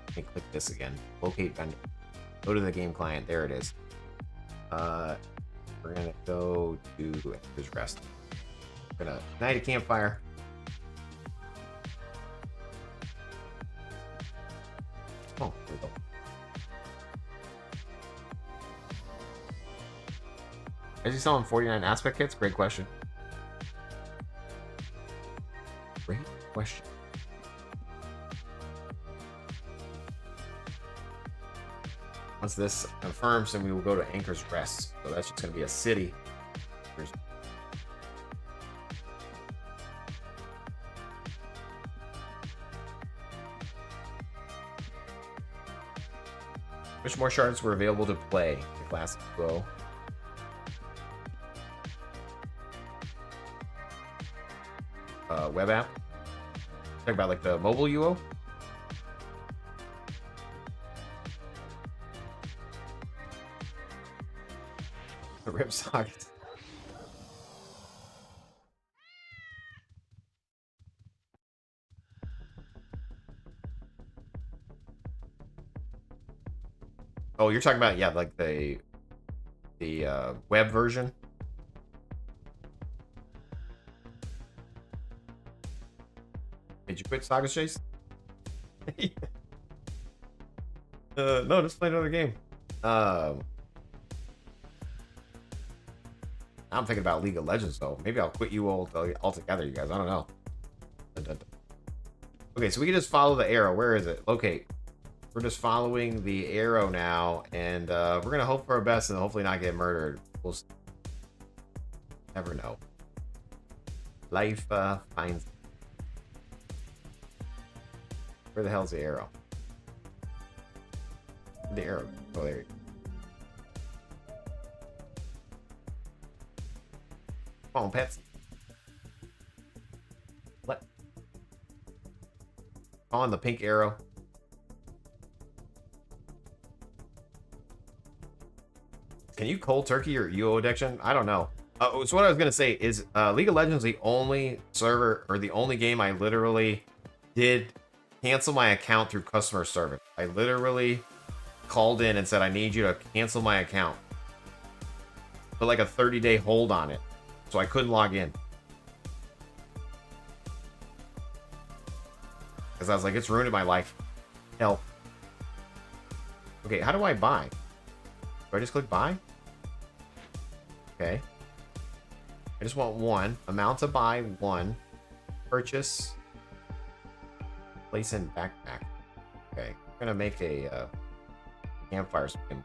Let me click this again. Locate vendor. Go to the game client. There it is. We're gonna go to Anchor's Rest. We're gonna ignite a campfire. Oh, there we go. Is he selling 49 aspect kits? Great question. Great question. Once this confirms, then we will go to Anchor's Rest. So that's just going to be a city. Which more shards were available to play? The classic UO. Web app. Talk about like the mobile UO. The rib socket. Oh, you're talking about, yeah, like the web version. Did you quit Saga Chase? No, just play another game. I'm thinking about League of Legends though. Maybe I'll quit you all altogether, you guys. I don't know. Okay, so we can just follow the arrow. Where is it? Locate. We're just following the arrow now, and we're gonna hope for our best and hopefully not get murdered. We'll never know. Life finds. Where the hell's the arrow? The arrow. Oh, there you go. Come on, pets. What? On the pink arrow. Can you cold turkey your UO addiction? I don't know. So what I was gonna say is League of Legends the only server or the only game I literally did cancel my account through customer service. I literally called in and said I need you to cancel my account. Put like a 30-day hold on it, so I couldn't log in. Because I was like, it's ruining my life. Help. Okay, how do I buy? Do I just click buy? Okay. I just want one. Amount to buy, one. Purchase. Place in backpack. Okay. I'm gonna make a campfire spin.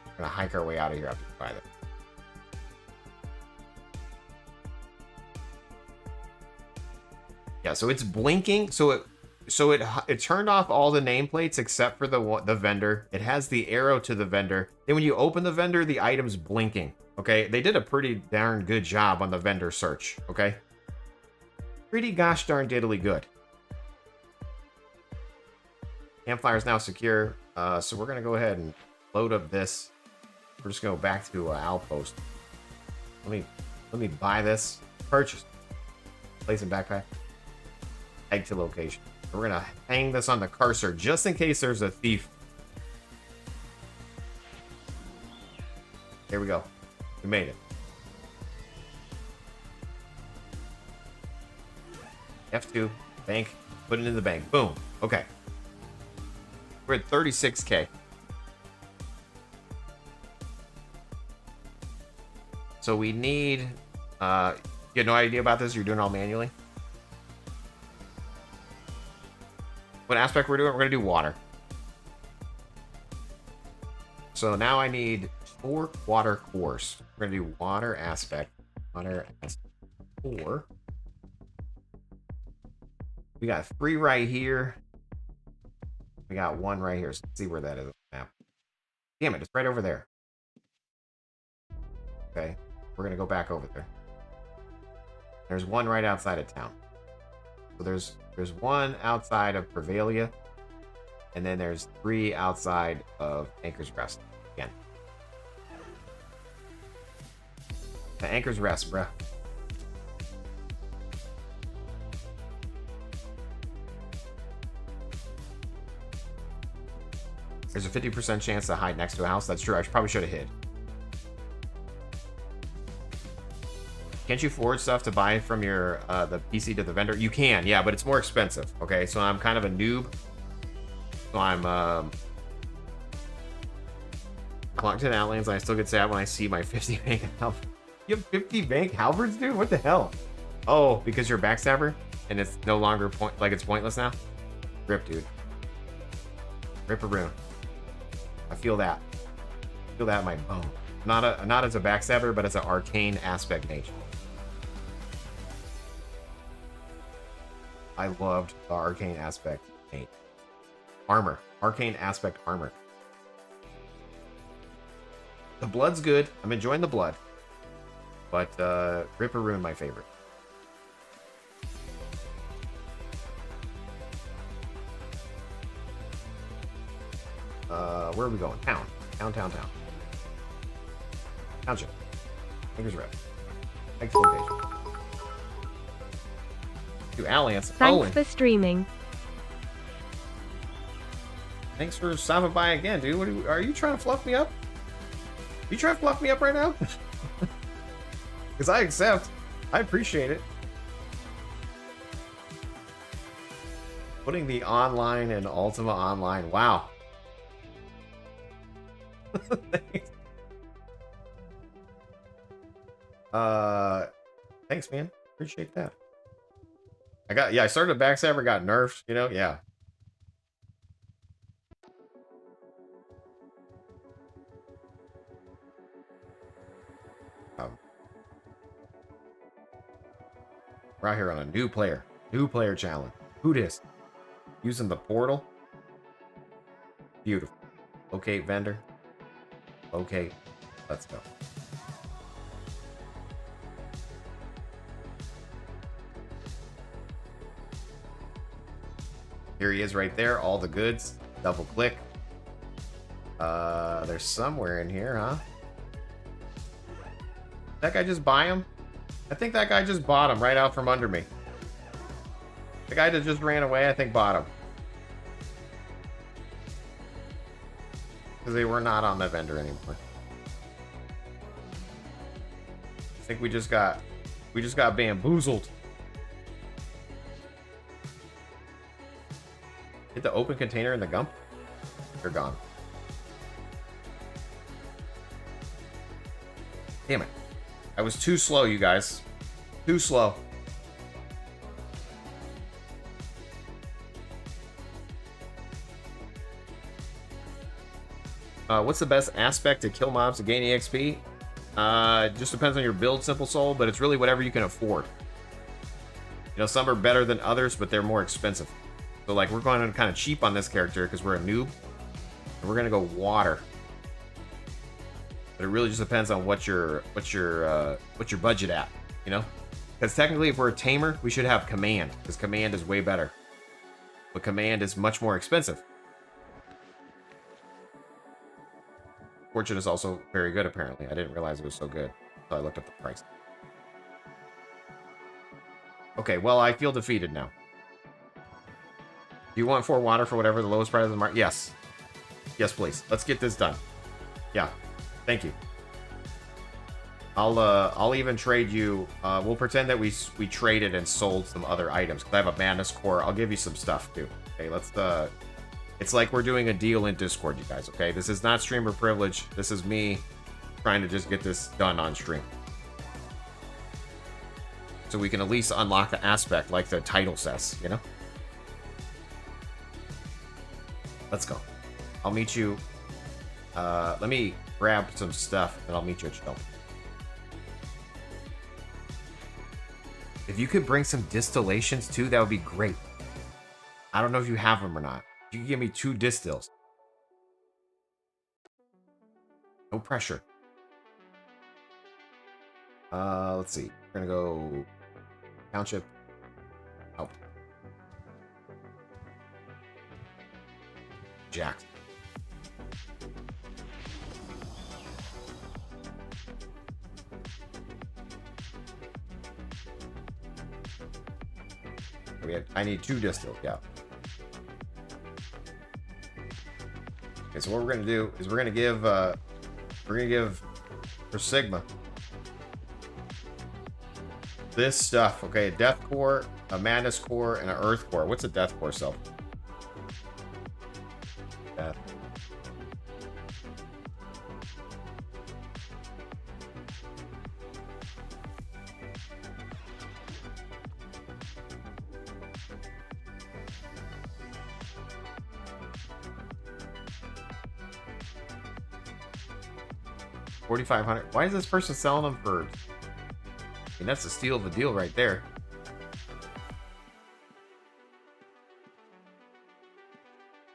We're gonna hike our way out of here after we buy them. Yeah, so it's blinking. So it turned off all the nameplates except for the vendor. It has the arrow to the vendor. Then when you open the vendor, the item's blinking. Okay, they did a pretty darn good job on the vendor search. Okay, pretty gosh darn diddly good. Campfire is now secure. So we're gonna go ahead and load up this. We're just gonna go back to Outpost. Let me buy this. Purchase. Place in backpack. Egg to location. We're gonna hang this on the cursor just in case there's a thief. There we go. We made it. F2, bank, put it in the bank. Boom. Okay. We're at 36K. So we need, you have no idea about this? You're doing it all manually? What aspect we're doing? We're going to do water. So now I need 4 water cores. We're going to do water aspect. Water has 4. We got 3 right here. We got 1 right here. So let's see where that is on the map. Damn it, it's right over there. Okay, we're gonna go back over there. There's 1 right outside of town. So there's 1 outside of Prevalia, and then there's 3 outside of Anchor's Rest. Again, the Anchor's Rest, bruh. There's a 50% chance to hide next to a house. That's true. I probably should have hid. Can't you forward stuff to buy from your the PC to the vendor? You can, yeah, but it's more expensive. Okay, so I'm kind of a noob. So I'm Ultima Outlands, and I still get sad when I see my 50 bank halberds. You have 50 bank halberds, dude? What the hell? Oh, because you're a backstabber and it's no longer it's pointless now. Rip, dude. Rip a rune. I feel that. I feel that in my bone. Not as a backstabber, but as an arcane aspect mage. I loved the arcane aspect mage. Armor. Arcane aspect armor. The blood's good. I'm enjoying the blood. But Ripper Rune my favorite. Where are we going? Town. Town. Township. Fingers red. Thanks for location. To Alliance. Thanks for streaming. Thanks for stopping by again, dude. Are you trying to fluff me up? Are you trying to fluff me up right now? Because I accept. I appreciate it. Putting the online in Ultima Online. Wow. Thanks, man. Appreciate that. I started a backstabber, got nerfed, you know? Yeah. We're out here on a new player challenge. Who dis? Using the portal. Beautiful. Locate vendor. Locate. Let's go. Here he is right there. All the goods. Double click. There's somewhere in here, huh? That guy just buy him? I think that guy just bought him right out from under me. The guy that just ran away, I think bought him. Because they were not on the vendor anymore. I think we just got bamboozled. Hit the open container in the gump. They're gone. Damn it. I was too slow, you guys. Too slow. What's the best aspect to kill mobs to gain EXP? It just depends on your build, Simple Soul, but it's really whatever you can afford. You know, some are better than others, but they're more expensive. So, like, we're going kind of cheap on this character because we're a noob. And we're going to go water. But it really just depends on what's your budget at, you know? Because technically, if we're a tamer, we should have command, because command is way better. But command is much more expensive. Fortune is also very good, apparently. I didn't realize it was so good, so I looked up the price. Okay, well, I feel defeated now. Do you want 4 water for whatever the lowest price of the market? Yes. Yes, please. Let's get this done. Yeah. Thank you. I'll even trade you. We'll pretend that we traded and sold some other items. Cause I have a madness core. I'll give you some stuff too. Okay, let's. It's like we're doing a deal in Discord, you guys. Okay, this is not streamer privilege. This is me trying to just get this done on stream, so we can at least unlock the aspect like the title says. You know. Let's go. I'll meet you. Let me grab some stuff and I'll meet you at Shelter. If you could bring some distillations too, that would be great. I don't know if you have them or not. You can give me 2 distills. No pressure. Let's see. We're gonna go township. Oh. Jackson. I need 2 distills, yeah. Okay, so what we're gonna do is we're gonna give for Sigma this stuff, okay, a death core, a madness core, and an earth core. What's a death core self? Death. $4,500. Why is this person selling them for? I mean, that's the steal of the deal right there.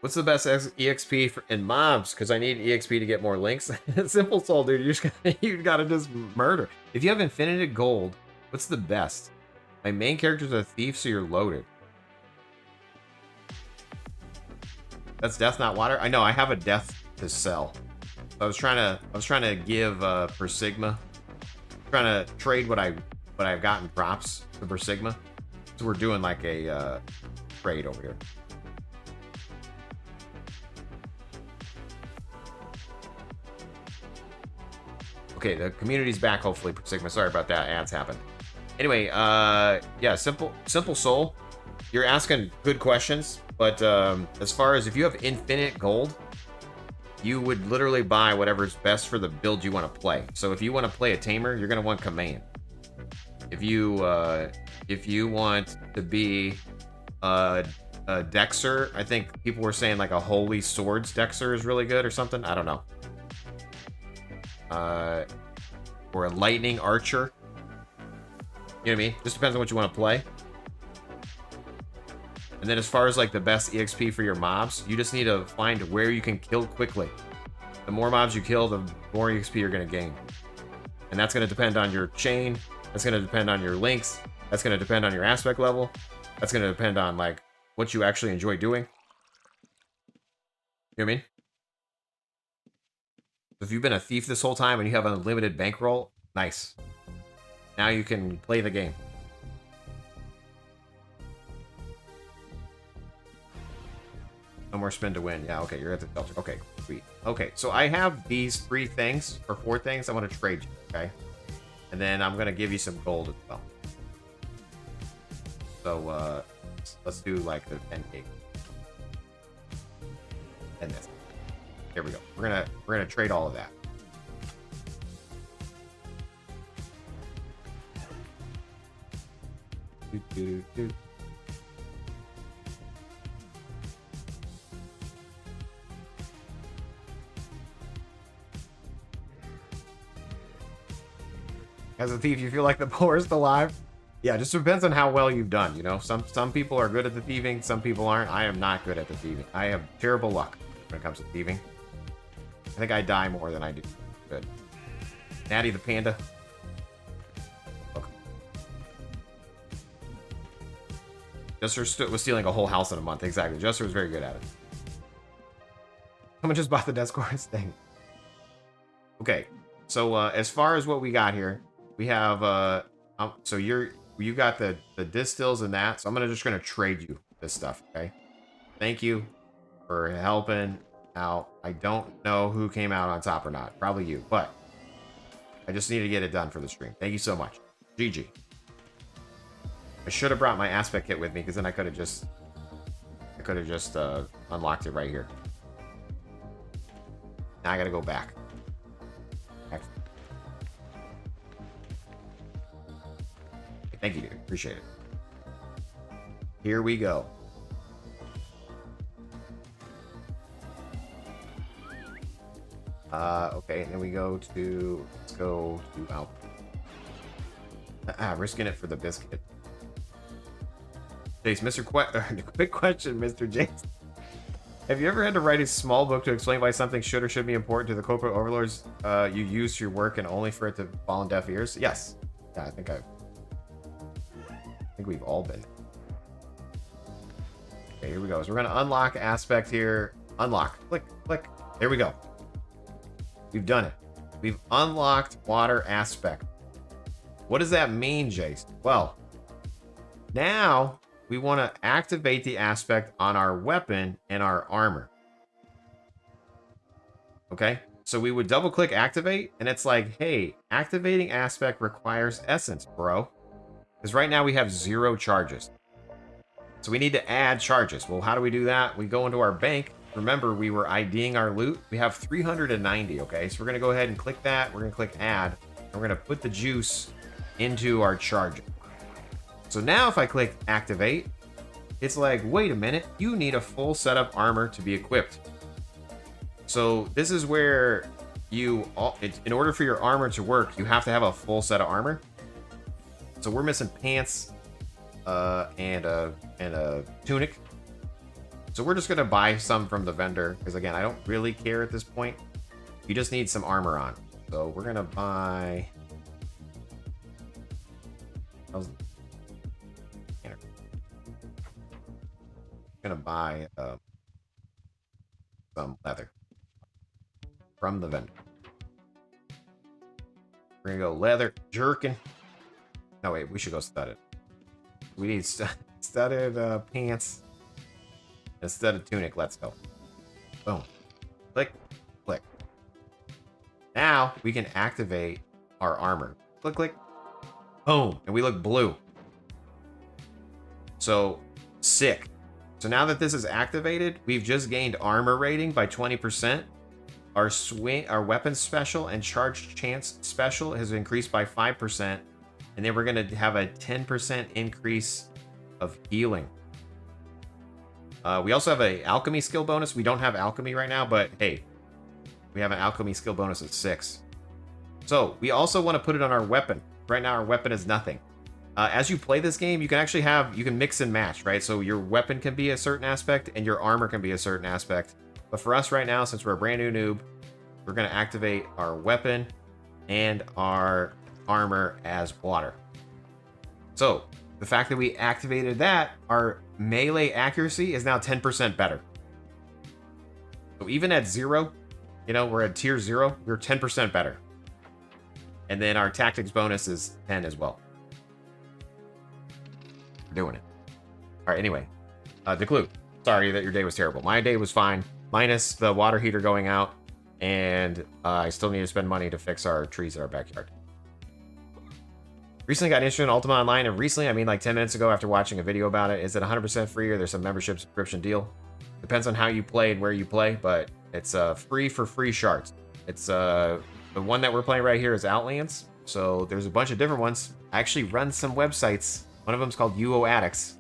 What's the best EXP in mobs? Because I need EXP to get more links. Simple soul, dude. You gotta just murder. If you have infinite gold, what's the best? My main character's a thief, so you're loaded. That's death, not water. I know. I have a death to sell. I was trying to give per Sigma, trying to trade what I've gotten props to per Sigma. So we're doing like a trade over here. Okay, the community's back. Hopefully, per Sigma. Sorry about that. Ads happened. Anyway, yeah, simple soul. You're asking good questions, but as far as if you have infinite gold, you would literally buy whatever's best for the build you want to play. So if you want to play a Tamer, you're going to want command. If you want to be a Dexter, I think people were saying like a Holy Swords Dexter is really good or something. I don't know. Or a Lightning Archer. You know what I mean? Just depends on what you want to play. And then as far as like the best EXP for your mobs, you just need to find where you can kill quickly. The more mobs you kill, the more EXP you're going to gain. And that's going to depend on your chain. That's going to depend on your links. That's going to depend on your aspect level. That's going to depend on like what you actually enjoy doing. You know what I mean? If you've been a thief this whole time and you have unlimited bankroll, nice. Now you can play the game. No more spin to win. Yeah, okay, you're at the shelter. Okay, sweet. Okay, so I have these 3 things, or 4 things I want to trade you, okay? And then I'm going to give you some gold as well. So, let's do like the 10K. And this. There we go. We're gonna trade all of that. Do. As a thief, you feel like the poorest alive? Yeah, it just depends on how well you've done, you know? Some people are good at the thieving, some people aren't. I am not good at the thieving. I have terrible luck when it comes to thieving. I think I die more than I do. Good. Natty the Panda. Look. Jester was stealing a whole house in a month. Exactly. Jester was very good at it. Someone just bought the Deathcore's thing. Okay. So, as far as what we got here, we have, so you got the distills and that, so I'm just gonna trade you this stuff, okay? Thank you for helping out. I don't know who came out on top or not. Probably you, but I just need to get it done for the stream. Thank you so much. GG. I should have brought my aspect kit with me, because then I could have just unlocked it right here. Now I gotta go back. Thank you, dude. Appreciate it. Here we go. Okay, and then we go to, let's go to Risking it for the biscuit. Chase, quick question, Mr. James. Have you ever had to write a small book to explain why something should or should be important to the corporate overlords you use for your work and only for it to fall on deaf ears? Yes. Yeah, I think we've all been. Okay, here we go. So we're gonna unlock aspect here. Unlock. Click, click. There we go. We've done it. We've unlocked water aspect. What does that mean, Jace? Well, now we want to activate the aspect on our weapon and our armor. Okay, so we would double click activate, and it's like, hey, activating aspect requires essence, bro. Because right now we have 0 charges. So we need to add charges. Well, how do we do that? We go into our bank. Remember, we were IDing our loot. We have 390, okay? So we're going to go ahead and click that. We're going to click add. And we're going to put the juice into our charge. So now if I click activate, it's like, wait a minute, you need a full set of armor to be equipped. So this is where in order for your armor to work, you have to have a full set of armor. So we're missing pants and a tunic. So we're just going to buy some from the vendor because, again, I don't really care at this point. You just need some armor on. So we're going to buy... Gonna buy some leather from the vendor. We're gonna go leather jerkin. No, wait, we should go studded. We need studded pants and studded tunic. Let's go. Boom. Click, click. Now we can activate our armor. Click, click. Boom, and we look blue. So sick. So now that this is activated, we've just gained armor rating by 20%. Our weapon special and charge chance special has increased by 5%. And then we're going to have a 10% increase of healing. We also have an alchemy skill bonus. We don't have alchemy right now, but hey, we have an alchemy skill bonus of 6. So we also want to put it on our weapon. Right now, our weapon is nothing. As you play this game, you can mix and match, right? So your weapon can be a certain aspect and your armor can be a certain aspect. But for us right now, since we're a brand new noob, we're going to activate our weapon and our armor as water. So the fact that we activated that, our melee accuracy is now 10% better. So even at 0, we're at tier 0, we're 10% better. And then our tactics bonus is 10 as well. Doing it. All right, anyway, Declude, sorry that your day was terrible. My day was fine, minus the water heater going out, and I still need to spend money to fix our trees in our backyard. Recently got interested in Ultima Online, and recently, I mean like 10 minutes ago after watching a video about it. Is it 100% free or there's some membership subscription deal? Depends on how you play and where you play, but it's free for free shards. It's the one that we're playing right here is Outlands, so there's a bunch of different ones. I actually run some websites. One of them is called UO Outlands.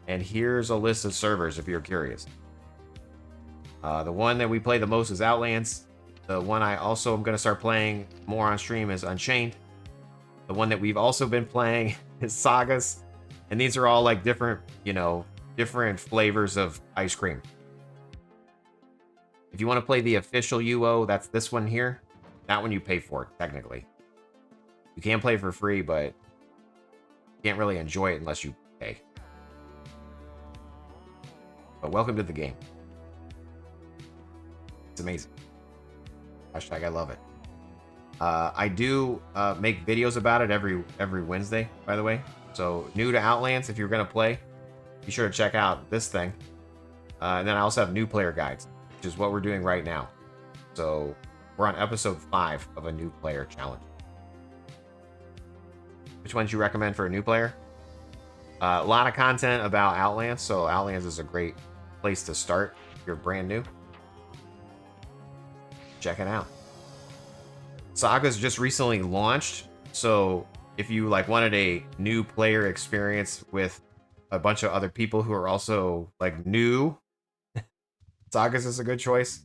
And here's a list of servers if you're curious. The one that we play the most is Outlands. The one I also am going to start playing more on stream is Unchained. The one that we've also been playing is Sagas. And these are all like different, different flavors of ice cream. If you want to play the official UO, that's this one here. That one you pay for, technically. You can play for free, but can't really enjoy it unless you pay. But welcome to the game. It's amazing. Hashtag I love it. I do make videos about it every Wednesday, by the way. So new to Outlands, if you're gonna play, be sure to check out this thing. And then I also have new player guides, which is what we're doing right now. So we're on episode 5 of a new player challenge. Which ones you recommend for a new player? A lot of content about Outlands, so Outlands is a great place to start if you're brand new. Check it out. Saga's just recently launched, so if you wanted a new player experience with a bunch of other people who are also new, Saga's is a good choice.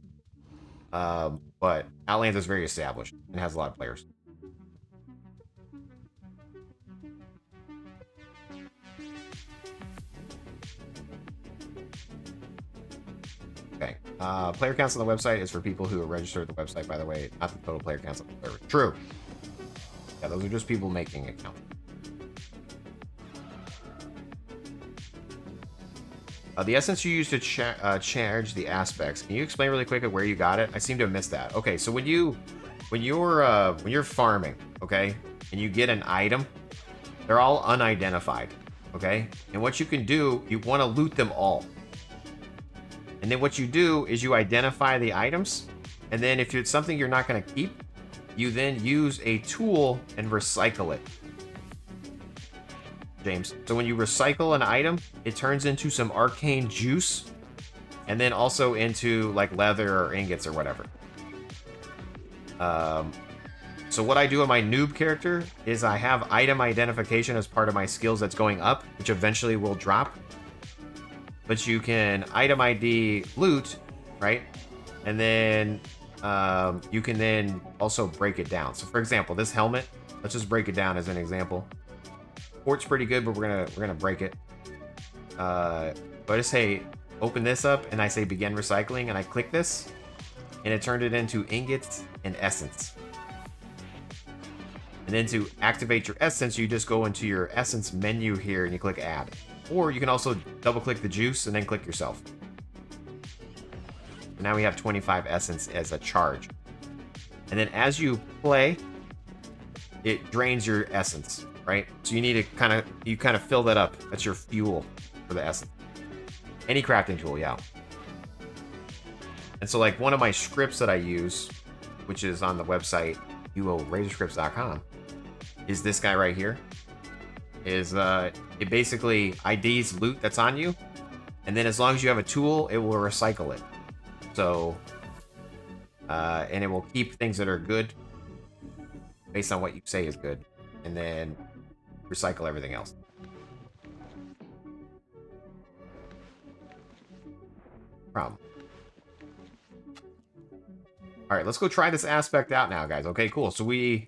But Outlands is very established and has a lot of players. Player counts on the website is for people who are registered at the website, by the way, not the total player counts on the server. True. Yeah, those are just people making accounts. The essence you use to charge the aspects. Can you explain really quick where you got it? I seem to have missed that. Okay, so when you're farming, okay, and you get an item, they're all unidentified, okay? And what you can do, you want to loot them all. And then what you do is you identify the items, and then if it's something you're not going to keep, you then use a tool and recycle it. James. So when you recycle an item, it turns into some arcane juice, and then also into like leather or ingots or whatever. So what I do in my noob character is I have item identification as part of my skills that's going up, which eventually will drop. But you can item ID loot, right? And then you can then also break it down. So for example, this helmet, let's just break it down as an example. Port's pretty good, but we're gonna break it. So I just say open this up and I say begin recycling and I click this and it turned it into ingots and essence. And then to activate your essence, you just go into your essence menu here and you click add. Or you can also double click the juice and then click yourself. And now we have 25 essence as a charge. And then as you play, it drains your essence, right? So you need to kind of fill that up. That's your fuel for the essence. Any crafting tool, yeah. And so like one of my scripts that I use, which is on the website uorazorscripts.com, is this guy right here. It basically IDs loot that's on you, and then as long as you have a tool, it will recycle it. So and it will keep things that are good based on what you say is good, and then recycle everything else. Problem. All right, let's go try this aspect out now, guys. Okay, cool. So we're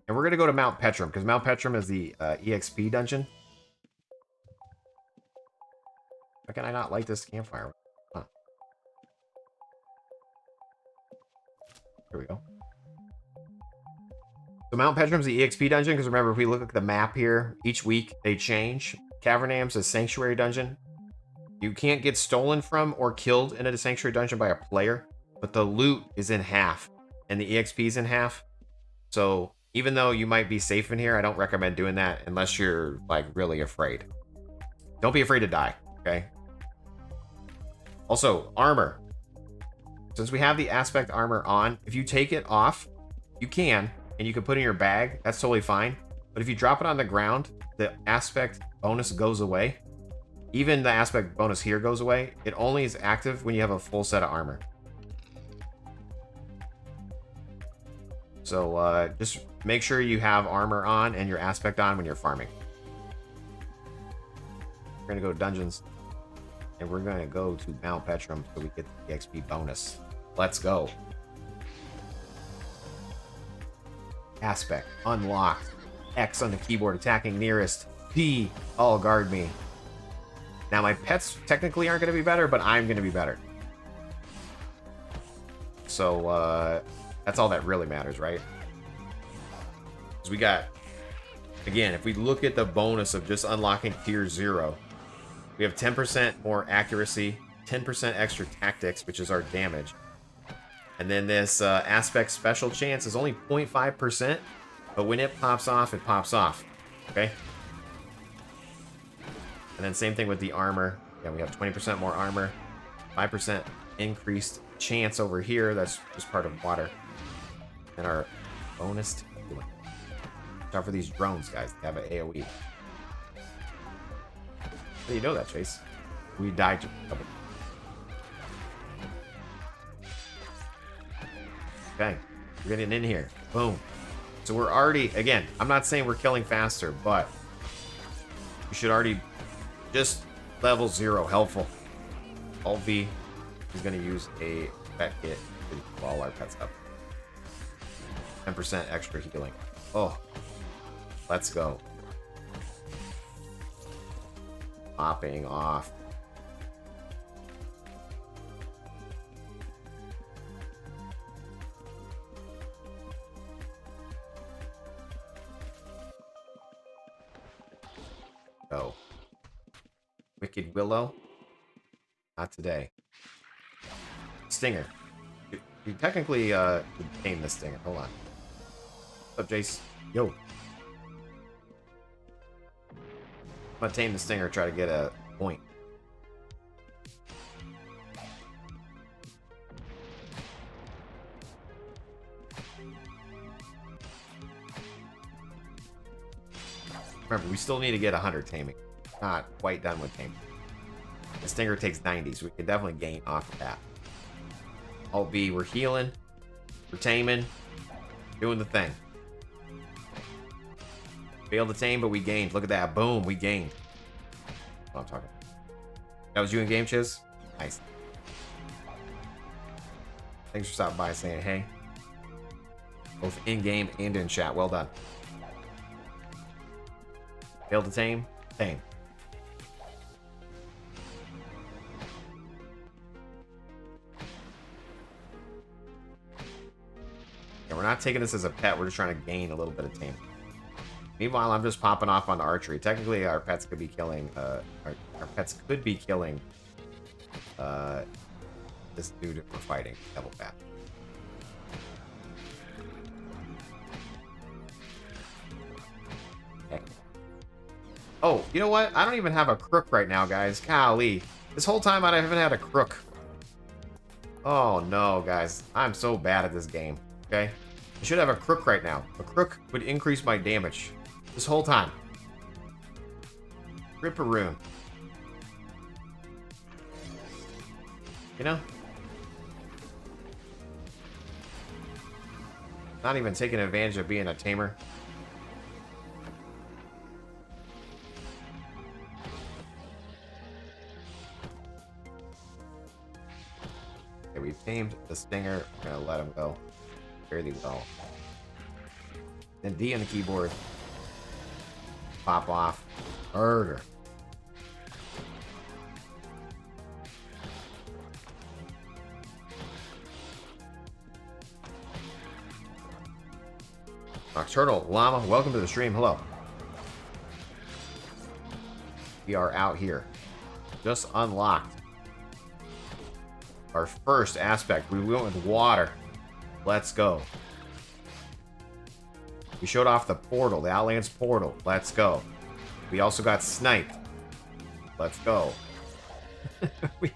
gonna go to Mount Petrum because Mount Petrum is the EXP dungeon. How can I not light this campfire? Huh. Here we go. So Mount Petrum's the EXP dungeon because remember, if we look at the map here, each week they change. Cavernam's a Sanctuary dungeon. You can't get stolen from or killed in a Sanctuary dungeon by a player, but the loot is in half and the EXP is in half. So even though you might be safe in here, I don't recommend doing that unless you're like really afraid. Don't be afraid to die, okay? Also, armor. Since we have the aspect armor on, if you take it off, you can, and you can put it in your bag. That's totally fine. But if you drop it on the ground, the aspect bonus goes away. Even the aspect bonus here goes away. It only is active when you have a full set of armor. So just make sure you have armor on and your aspect on when you're farming. We're going to go to dungeons. And we're going to go to Mount Petrum so we get the XP bonus. Let's go. Aspect unlocked. X on the keyboard attacking nearest. P. All guard me. Now my pets technically aren't going to be better, but I'm going to be better. So that's all that really matters, right? Because we got, again, if we look at the bonus of just unlocking tier 0, we have 10% more accuracy, 10% extra tactics, which is our damage. And then this aspect special chance is only 0.5%, but when it pops off, it pops off. Okay? And then same thing with the armor. Yeah, we have 20% more armor, 5% increased chance over here. That's just part of water. And our bonus. Watch out for these drones, guys. They have an AoE. How do you know that, Chase? We died to a couple. Okay, we're getting in here. Boom. So we're already, again, I'm not saying we're killing faster, but we should already just level 0 helpful. Alt V is going to use a pet kit to blow all our pets up. 10% extra healing. Oh, let's go. Popping off. Go. Wicked Willow. Not today. Stinger. You technically could tame this stinger. Hold on. What's up, Jace? Yo. I'm gonna tame the stinger, try to get a point. Remember, we still need to get 100 taming. Not quite done with taming. The stinger takes 90, so we can definitely gain off of that. Alt B, we're healing. We're taming. Doing the thing. Failed to tame, but we gained. Look at that. Boom, we gained. What I'm talking about. That was you in game, Chiz? Nice. Thanks for stopping by and saying hey. Both in-game and in chat. Well done. Failed to tame? Tame. And we're not taking this as a pet. We're just trying to gain a little bit of tame. Meanwhile, I'm just popping off on archery. Technically, our pets could be killing. Our pets could be killing. This dude we're fighting, Devil Bat. Heck. Oh, you know what? I don't even have a crook right now, guys. Golly, this whole time I haven't had a crook. Oh no, guys, I'm so bad at this game. Okay, I should have a crook right now. A crook would increase my damage. This whole time. Ripperoo. You know? Not even taking advantage of being a tamer. Okay, we've tamed the stinger. We're gonna let him go fairly well. Then D on the keyboard. Pop off. Murder. Nocturnal Llama, welcome to the stream. Hello. We are out here. Just unlocked our first aspect. We went with water. Let's go. We showed off the portal, the Outlands portal. Let's go. We also got sniped. Let's go. we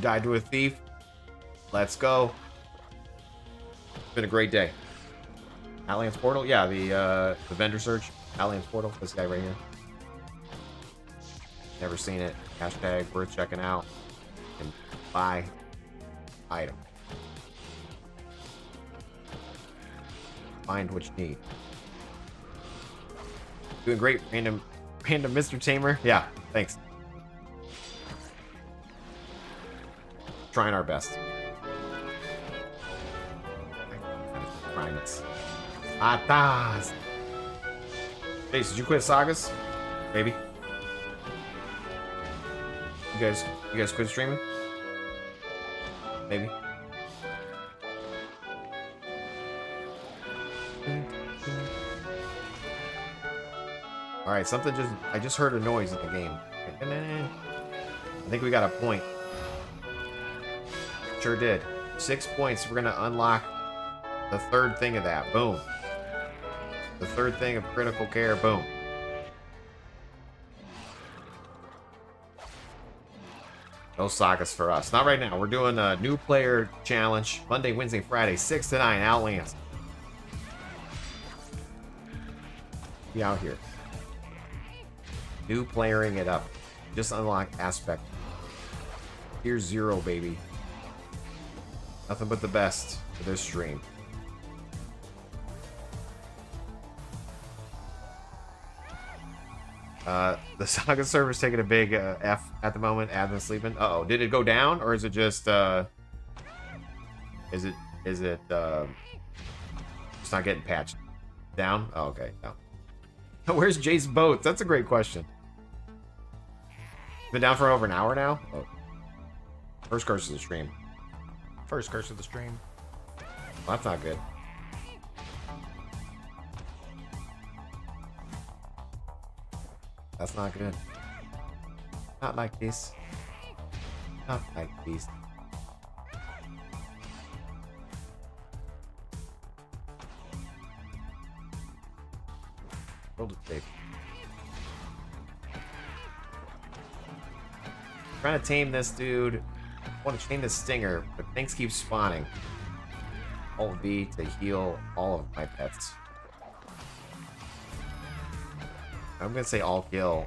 died to a thief. Let's go. It's been a great day. Outlands portal? Yeah, the vendor search. Outlands portal. This guy right here. Never seen it. Hashtag worth checking out. And buy item. Find what you need. Doing great, random Mr. Tamer. Yeah, thanks. Trying our best. Primates. Atas. Hey, did you quit Sagas? Maybe. You guys quit streaming? Maybe. All right, something I just heard a noise in the game. I think we got a point. Sure did. 6 points. We're gonna unlock the third thing of that. Boom. The third thing of critical care. Boom. No sagas for us. Not right now. We're doing a new player challenge. Monday, Wednesday, Friday, 6 to 9, Outlands. Be out here. New playering it up. Just unlock aspect. Here's 0, baby. Nothing but the best for this stream. The Saga server's taking a big F at the moment. Admin sleeping. Uh-oh. Did it go down, or is it just is it it's not getting patched? Down? Oh, okay. No. Where's Jace Boats? That's a great question. Been down for over an hour now? Oh. First curse of the stream. First curse of the stream. Well, that's not good. That's not good. Not like this. Not like this. Hold it safe. Trying to tame this dude. I want to tame this stinger, but things keep spawning. Alt V to heal all of my pets. I'm gonna say all kill.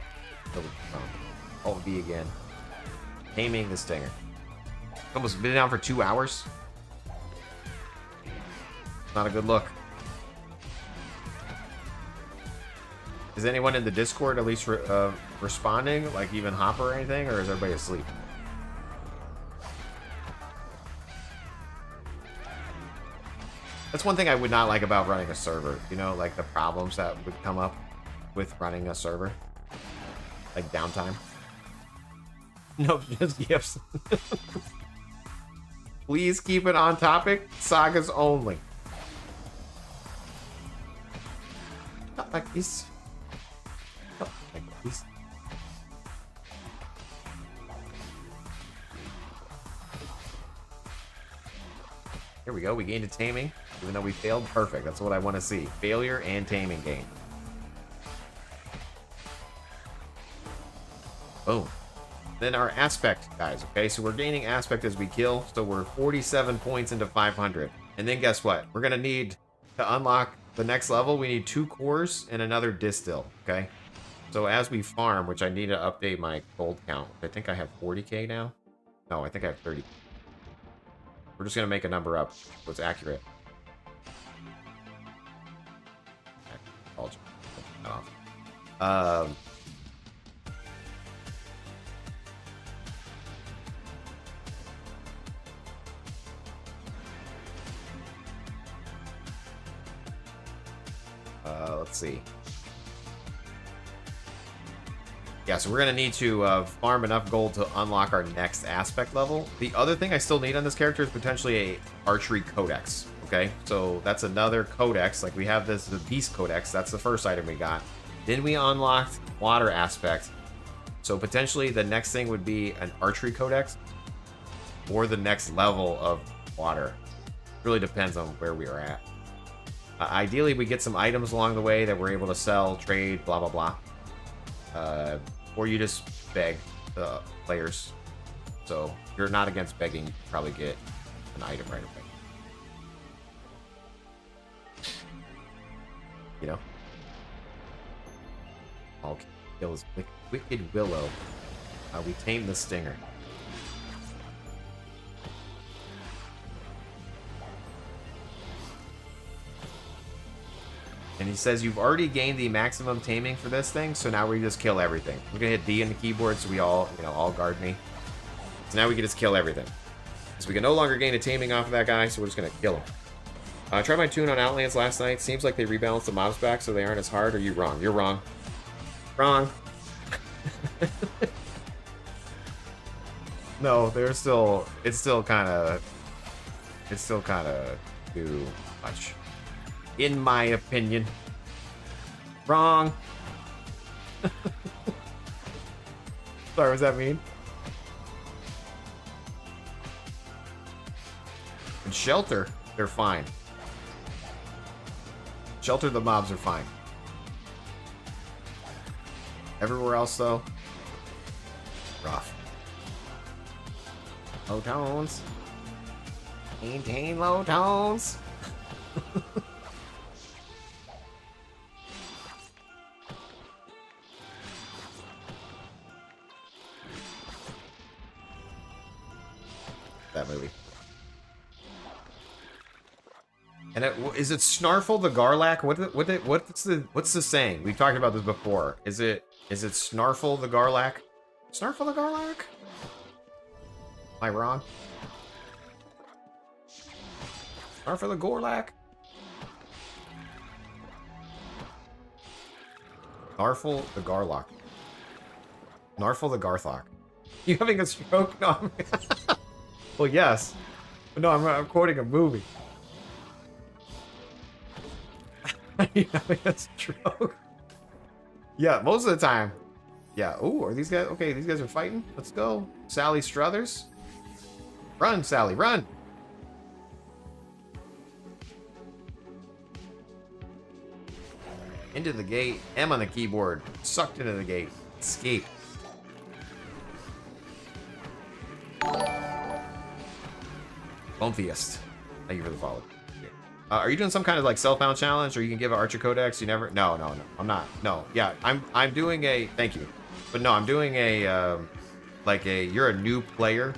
Alt V again. Taming the stinger. Almost been down for 2 hours. Not a good look. Is anyone in the Discord at least responding? Like even Hopper or anything? Or is everybody asleep? That's one thing I would not like about running a server. You know, like the problems that would come up with running a server. Like downtime. Nope, just gifts. Please keep it on topic. Sagas only. Not like this. Not like this. Here we go. We gained a taming. Even though we failed, perfect. That's what I want to see. Failure and taming gain. Boom. Then our aspect, guys. Okay, so we're gaining aspect as we kill. So we're 47 points into 500. And then guess what? We're going to need to unlock the next level. We need 2 cores and another distill. Okay. So as we farm, which I need to update my gold count. I think I have 40k now. No, I think I have 30. We're just going to make a number up. What's accurate. Let's see. Yeah, so we're going to need to farm enough gold to unlock our next aspect level. The other thing I still need on this character is potentially a archery codex. Okay, so that's another codex. Like we have the beast codex. That's the first item we got. Then we unlocked water aspect. So potentially the next thing would be an archery codex or the next level of water. Really depends on where we are at. Ideally, we get some items along the way that we're able to sell, trade, blah, blah, blah. Or you just beg the players. So if you're not against begging, you probably get an item right away. You know? All kills Wicked Willow. We tame the stinger. And he says you've already gained the maximum taming for this thing, so now we just kill everything. We're gonna hit D on the keyboard so we all, all guard me. So now we can just kill everything. So we can no longer gain a taming off of that guy, so we're just gonna kill him. I tried my tune on Outlands last night. Seems like they rebalanced the mobs back so they aren't as hard. Are you wrong? You're wrong. Wrong. No, they're still. It's still kind of too much, in my opinion. Wrong. Sorry, what does that mean? And shelter, they're fine. Shelter, the mobs are fine. Everywhere else, though, rough. Low tones. Maintain low tones. That movie. And is it Snarfle the Garlack? What's the saying? We've talked about this before. Is it Snarfle the Garlack? Snarfle the Garlack? Am I wrong? Snarfle the Garlack? Narfle the Garlock. Narfle the Garthok. You having a stroke? No. Well, yes. But no, I'm quoting a movie. You having a stroke? Yeah, most of the time. Yeah. Oh, are these guys okay? These guys are fighting. Let's go, Sally Struthers. Run, Sally, run! Into the gate. M on the keyboard. Sucked into the gate. Escape. Bontheist. Thank you for the follow. Are you doing some kind of like self-found challenge, or you can give an Archer Codex? You never? No, no, no. I'm not. No. Yeah, I'm doing a. Thank you, but no, I'm doing a like a. You're a new player,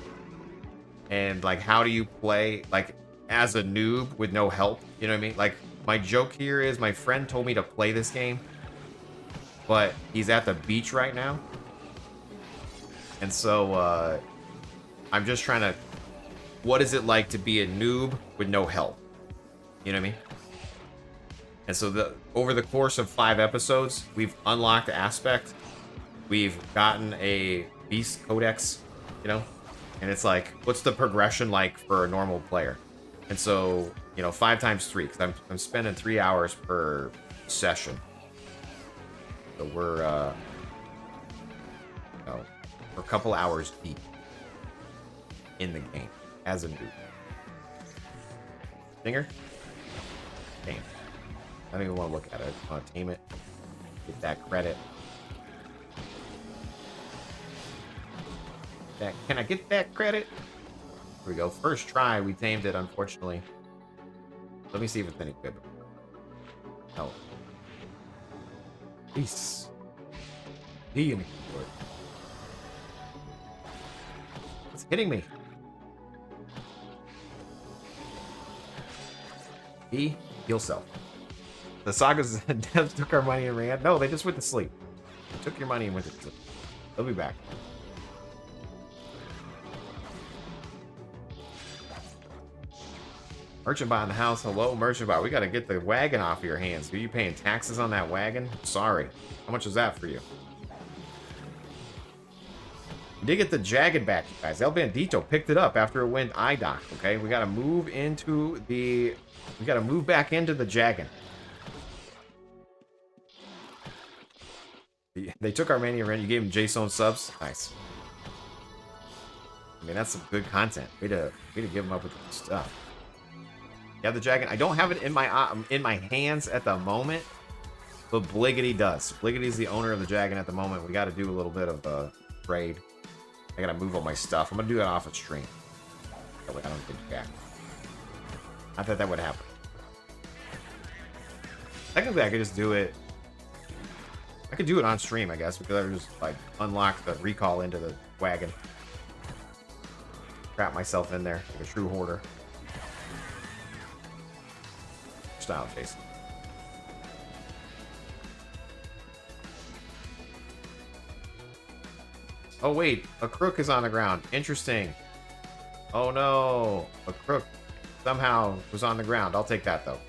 and like how do you play like as a noob with no help? You know what I mean? Like my joke here is my friend told me to play this game, but he's at the beach right now, and so I'm just trying to. What is it like to be a noob with no help? You know what I mean? And so over the course of 5 episodes, we've unlocked Aspect. We've gotten a Beast Codex, you know? And it's like, what's the progression like for a normal player? And so, you know, 5 times 3, because I'm spending 3 hours per session. So we're, you know, we're a couple hours deep in the game as a noob. Stinger? Damn. I don't even want to look at it. I want to tame it. Get that credit. Can I get that credit? Here we go. First try, we tamed it, unfortunately. Let me see if it's any good. Oh. Peace. D in the keyboard. It's hitting me. E. Heal self. The Saga's devs took our money and ran. No, they just went to sleep. They took your money and went to sleep. They'll be back. Merchant bot in the house. Hello, merchant bot. We gotta get the wagon off your hands. Are you paying taxes on that wagon? Sorry. How much is that for you? You did get the Jagged back, you guys. El Bandito picked it up after it went IDOC, okay? We gotta move into the... We gotta move back into the Jagged. They took our mania rent. You gave them JSON subs. Nice. I mean, that's some good content. Way to give them up with the stuff. Yeah, the Jagged. I don't have it in my hands at the moment, but Bliggity does. Bliggity's the owner of the Jagged at the moment. We got to do a little bit of trade. I gotta move all my stuff. I'm gonna do that off of stream. That way I don't get jacked. I thought that would happen. Technically, I could just do it. I could do it on stream, I guess, because I would just like unlock the recall into the wagon. Trap myself in there like a true hoarder. Style, Jason. Oh wait, a crook is on the ground. Interesting. Oh no, a crook somehow was on the ground. I'll take that though.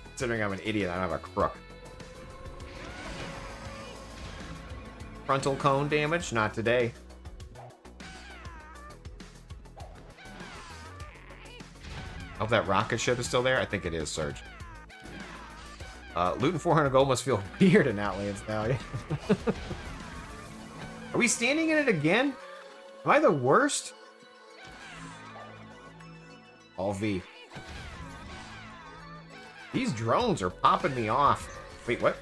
Considering I'm an idiot, I don't have a crook. Frontal cone damage? Not today. Hope that rocket ship is still there. I think it is, Surge. Looting 400 gold must feel weird in Outlands now. Are we standing in it again? Am I the worst? All V. These drones are popping me off. Wait, what?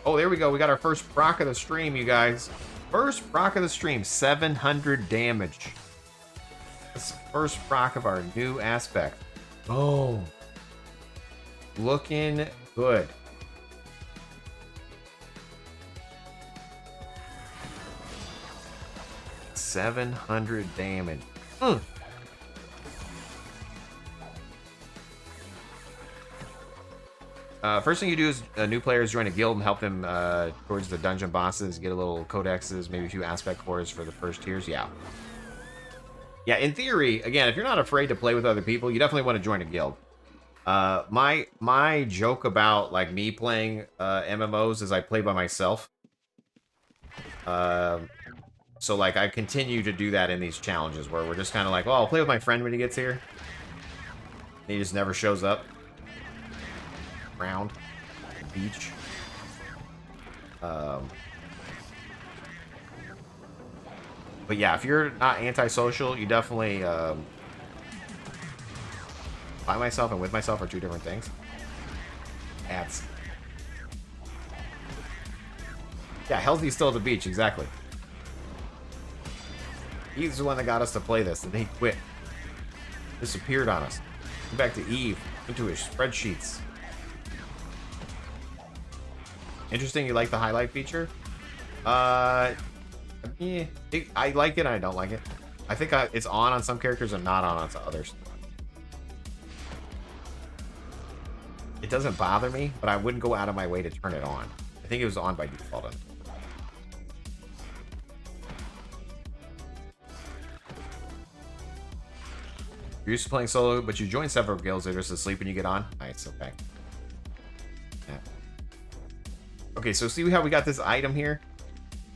Oh, there we go. We got our first proc of the stream, you guys. First proc of the stream. 700 damage. This first proc of our new aspect. Oh. Looking good. $700 damage. First thing you do is new players join a guild and help them towards the dungeon bosses, get a little codexes, maybe a few aspect cores for the first tiers. Yeah. Yeah, in theory, again, if you're not afraid to play with other people, you definitely want to join a guild. My joke about like me playing MMOs is I play by myself. So like I continue to do that in these challenges where we're just kind of like, well, I'll play with my friend when he gets here. And he just never shows up. Round. Beach. Um, but yeah, if you're not antisocial, you definitely by myself and with myself are two different things. Ants. Yeah, Healthy's still at the beach, exactly. He's the one that got us to play this, and then he quit. Disappeared on us. Went back to Eve, into his spreadsheets. Interesting, you like the highlight feature? Yeah, I like it and I don't like it. I think it's on some characters and not on some others. It doesn't bother me, but I wouldn't go out of my way to turn it on. I think it was on by default. You're used to playing solo, but you join several guilds. They're just asleep when you get on. Nice, okay. Yeah. Okay, so see how we got this item here?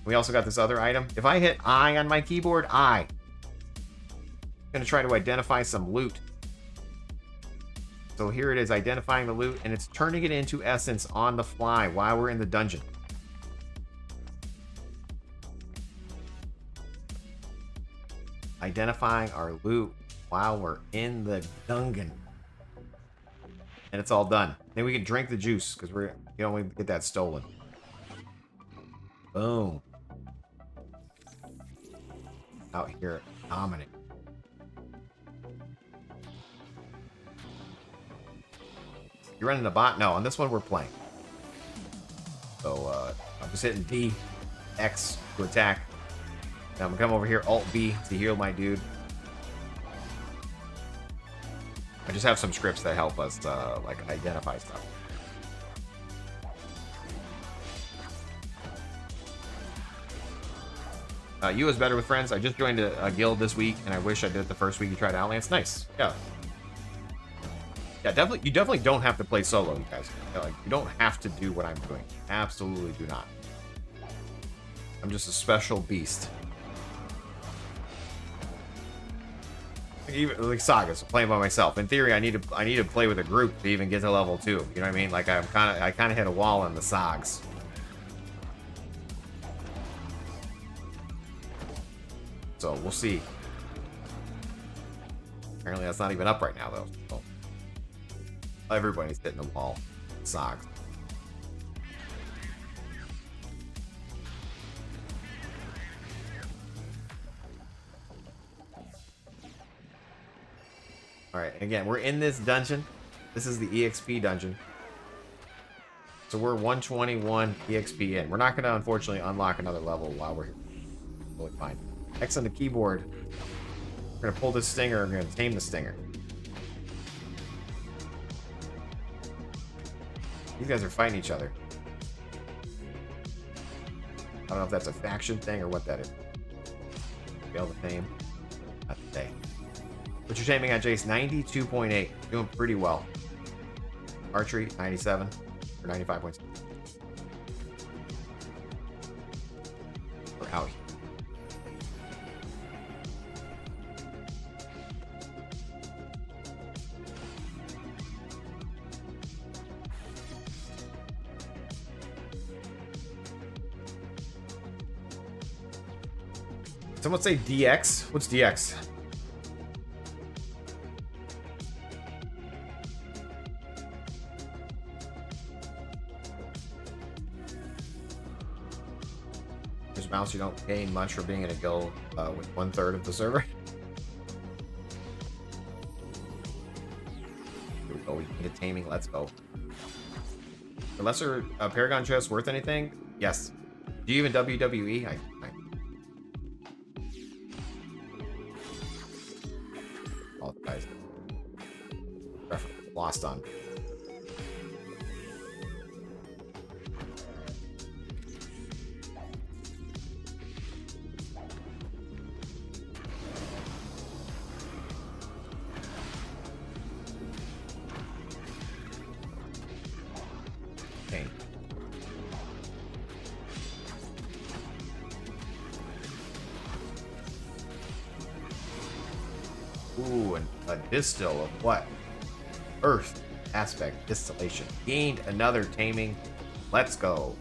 We also got this other item. If I hit I on my keyboard, I'm gonna try to identify some loot. So here it is, identifying the loot, and it's turning it into essence on the fly while we're in the dungeon. Identifying our loot while we're in the dungeon. And it's all done. Then we can drink the juice, because you don't want to get that stolen. Boom. Out here, dominant. You running the bot? No, on this one we're playing. So I'm just hitting D, X to attack. Now I'm gonna come over here, Alt B to heal my dude. I just have some scripts that help us like identify stuff. You is better with friends. I just joined a guild this week, and I wish I did it the first week you tried Outlands. Nice. Yeah. Yeah, definitely. You definitely don't have to play solo, you guys. Like, you don't have to do what I'm doing. Absolutely do not. I'm just a special beast. Even like sagas, playing by myself. In theory, I need to play with a group to even get to level 2. You know what I mean? Like I kind of hit a wall in the sagas. So we'll see. Apparently that's not even up right now though. So everybody's hitting the wall. Sagas. Alright, again, we're in this dungeon. This is the EXP dungeon. So we're 121 EXP in. We're not going to, unfortunately, unlock another level while we're here. Totally fine. X on the keyboard. We're going to pull this stinger. We're going to tame the stinger. These guys are fighting each other. I don't know if that's a faction thing or what that is. Fail to tame. Not today. What you're taming at, Jace? 92.8. Doing pretty well. Archery, 97. Or 95.6. We're out here. Someone say DX? What's DX? Mouse, you don't gain much for being in a guild with 1/3 of the server. Here we go. We can get taming. Let's go. The lesser paragon chest worth anything? Yes. Do you even WWE? Oh, guys. Lost on. Ooh, and a distill of what? Earth aspect distillation. Gained another taming. Let's go.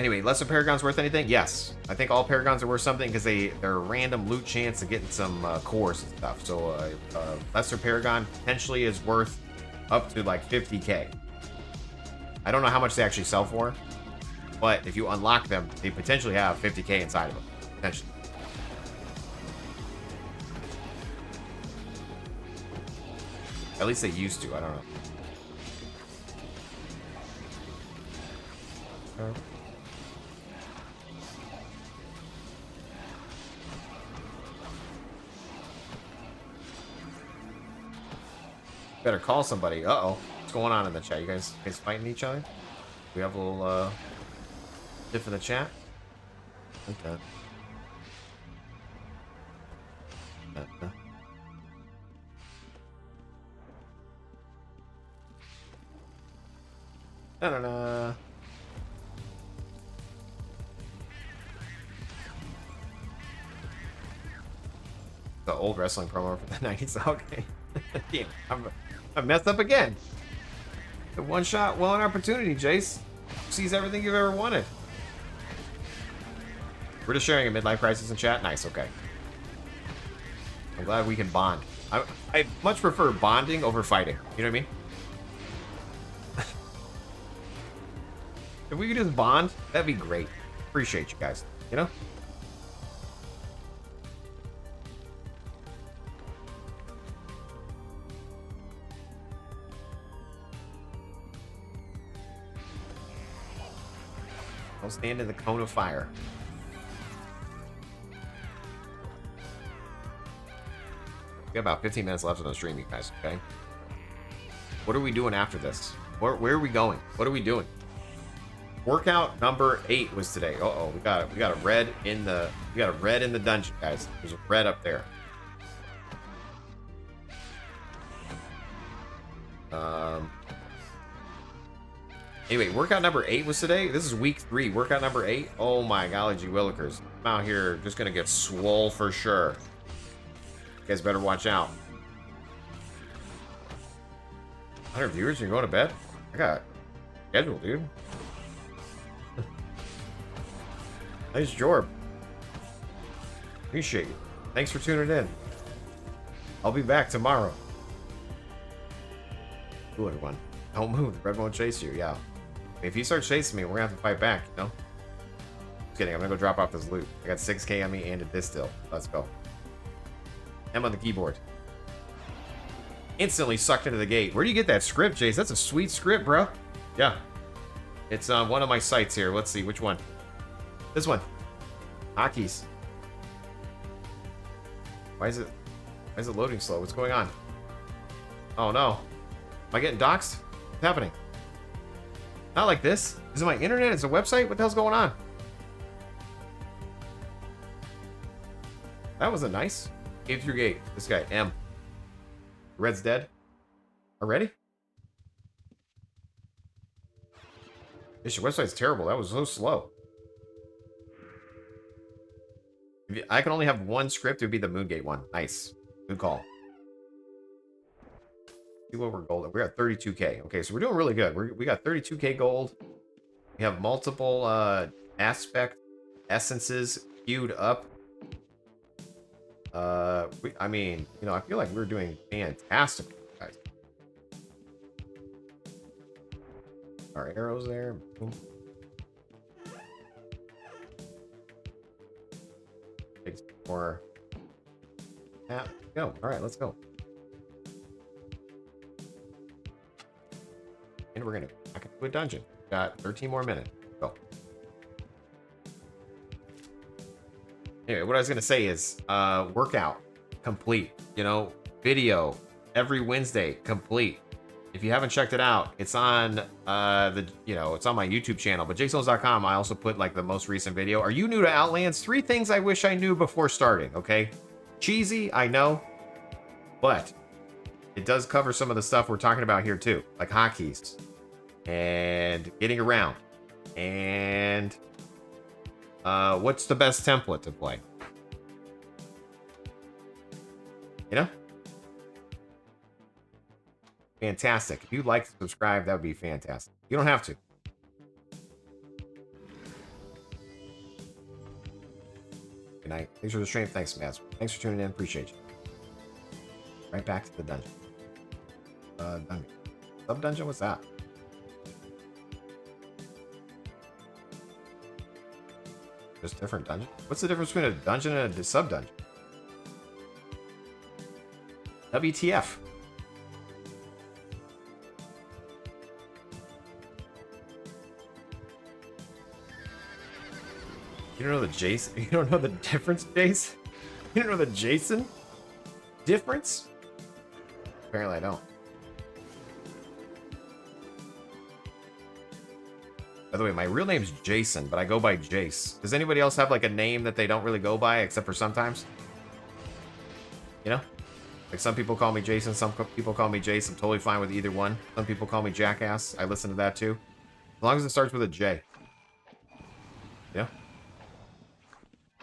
Anyway, lesser paragons worth anything? Yes. I think all paragons are worth something because they're a random loot chance of getting some cores and stuff. So lesser paragon potentially is worth up to like 50k. I don't know how much they actually sell for, but if you unlock them, they potentially have 50k inside of them. Potentially. At least they used to. I don't know. Better call somebody. Uh-oh. What's going on in the chat? You guys fighting each other? We have a little diff in the chat? Okay. Da-da-da. The old wrestling promo for the 90s. Okay. Damn, I messed up again. The one shot, one opportunity, Jace. Sees everything you've ever wanted. We're just sharing a midlife crisis in chat. Nice, okay. I'm glad we can bond. I much prefer bonding over fighting. You know what I mean? If we could just bond, that'd be great. Appreciate you guys. You know? I'll stand in the cone of fire. We got about 15 minutes left on the stream, you guys, okay? What are we doing after this? Where are we going? What are we doing? Workout number 8 was today. Uh-oh, we got a red in the dungeon, guys. There's a red up there. Anyway, workout number 8 was today. This is week 3. Workout number 8. Oh my golly, gee willikers. I'm out here just gonna get swole for sure. You guys better watch out. 100 viewers, you're going to bed? I got schedule, dude. Nice job. Appreciate you. Thanks for tuning in. I'll be back tomorrow. Ooh, everyone. Don't move. The red won't chase you. Yeah. If he starts chasing me, we're gonna have to fight back, you know? Just kidding. I'm gonna go drop off this loot. I got 6k on me and a distill. Let's go. M on the keyboard. Instantly sucked into the gate. Where do you get that script, Jace? That's a sweet script, bro. Yeah. It's on one of my sites here. Let's see. Which one? This one. Hotkeys. Why is it loading slow? What's going on? Oh no. Am I getting doxxed? What's happening? Not like this. Is it my internet? Is it a website? What the hell's going on? That wasn't nice. Came through gate. This guy, M. Red's dead. Already? This your website's terrible. That was so slow. I can only have one script. It would be the Moongate one. Nice. Good call. See what we're gold. We're at 32k. Okay, so we're doing really good. We got 32k gold. We have multiple aspect essences queued up. I mean, you know, I feel like we're doing fantastic, guys. Our arrows there. Boom. Takes more. Yeah, go. All right, let's go. And we're gonna back into a dungeon. Got 13 more minutes. Go. Anyway, what I was gonna say is, workout complete. You know, video every Wednesday complete. If you haven't checked it out, it's on it's on my YouTube channel. But JSONs.com, I also put like the most recent video. Are you new to Outlands? 3 things I wish I knew before starting. Okay, cheesy, I know, but it does cover some of the stuff we're talking about here too, like hotkeys and getting around and what's the best template to play. You know? Fantastic. If you'd like to subscribe, that would be fantastic. You don't have to. night. Thanks for the stream. Thanks, Mads. Thanks for tuning in. Appreciate you. Right back to the dungeon. Dungeon. Sub-dungeon? What's that? Just different dungeon? What's the difference between a dungeon and a sub-dungeon? WTF. You don't know the Jason? You don't know the difference, Jason? You don't know the Jason difference? Apparently I don't. By the way, my real name's Jason, but I go by Jace. Does anybody else have like a name that they don't really go by, except for sometimes? You know? Like some people call me Jason, some people call me Jace. I'm totally fine with either one. Some people call me Jackass. I listen to that too. As long as it starts with a J. Yeah?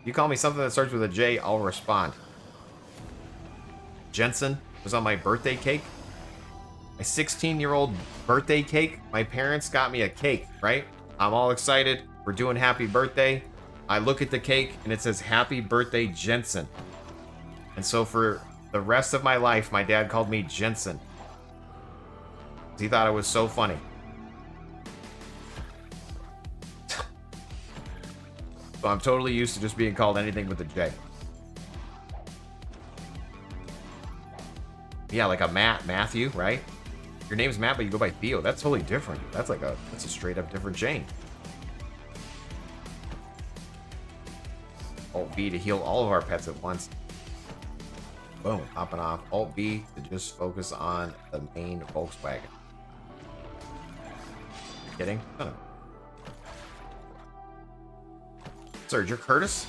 You call me something that starts with a J, I'll respond. Jensen was on my birthday cake. My 16-year-old birthday cake. My parents got me a cake, right? I'm all excited. We're doing happy birthday. I look at the cake and it says happy birthday, Jensen. And so for the rest of my life, my dad called me Jensen. He thought it was so funny. So I'm totally used to just being called anything with a J. Yeah, like a Matthew, right? Your name's Matt, but you go by Theo. That's totally different. That's a straight up different chain. Alt B to heal all of our pets at once. Boom, hopping off. Alt B to just focus on the main Volkswagen. You kidding? No. Sergeant Curtis?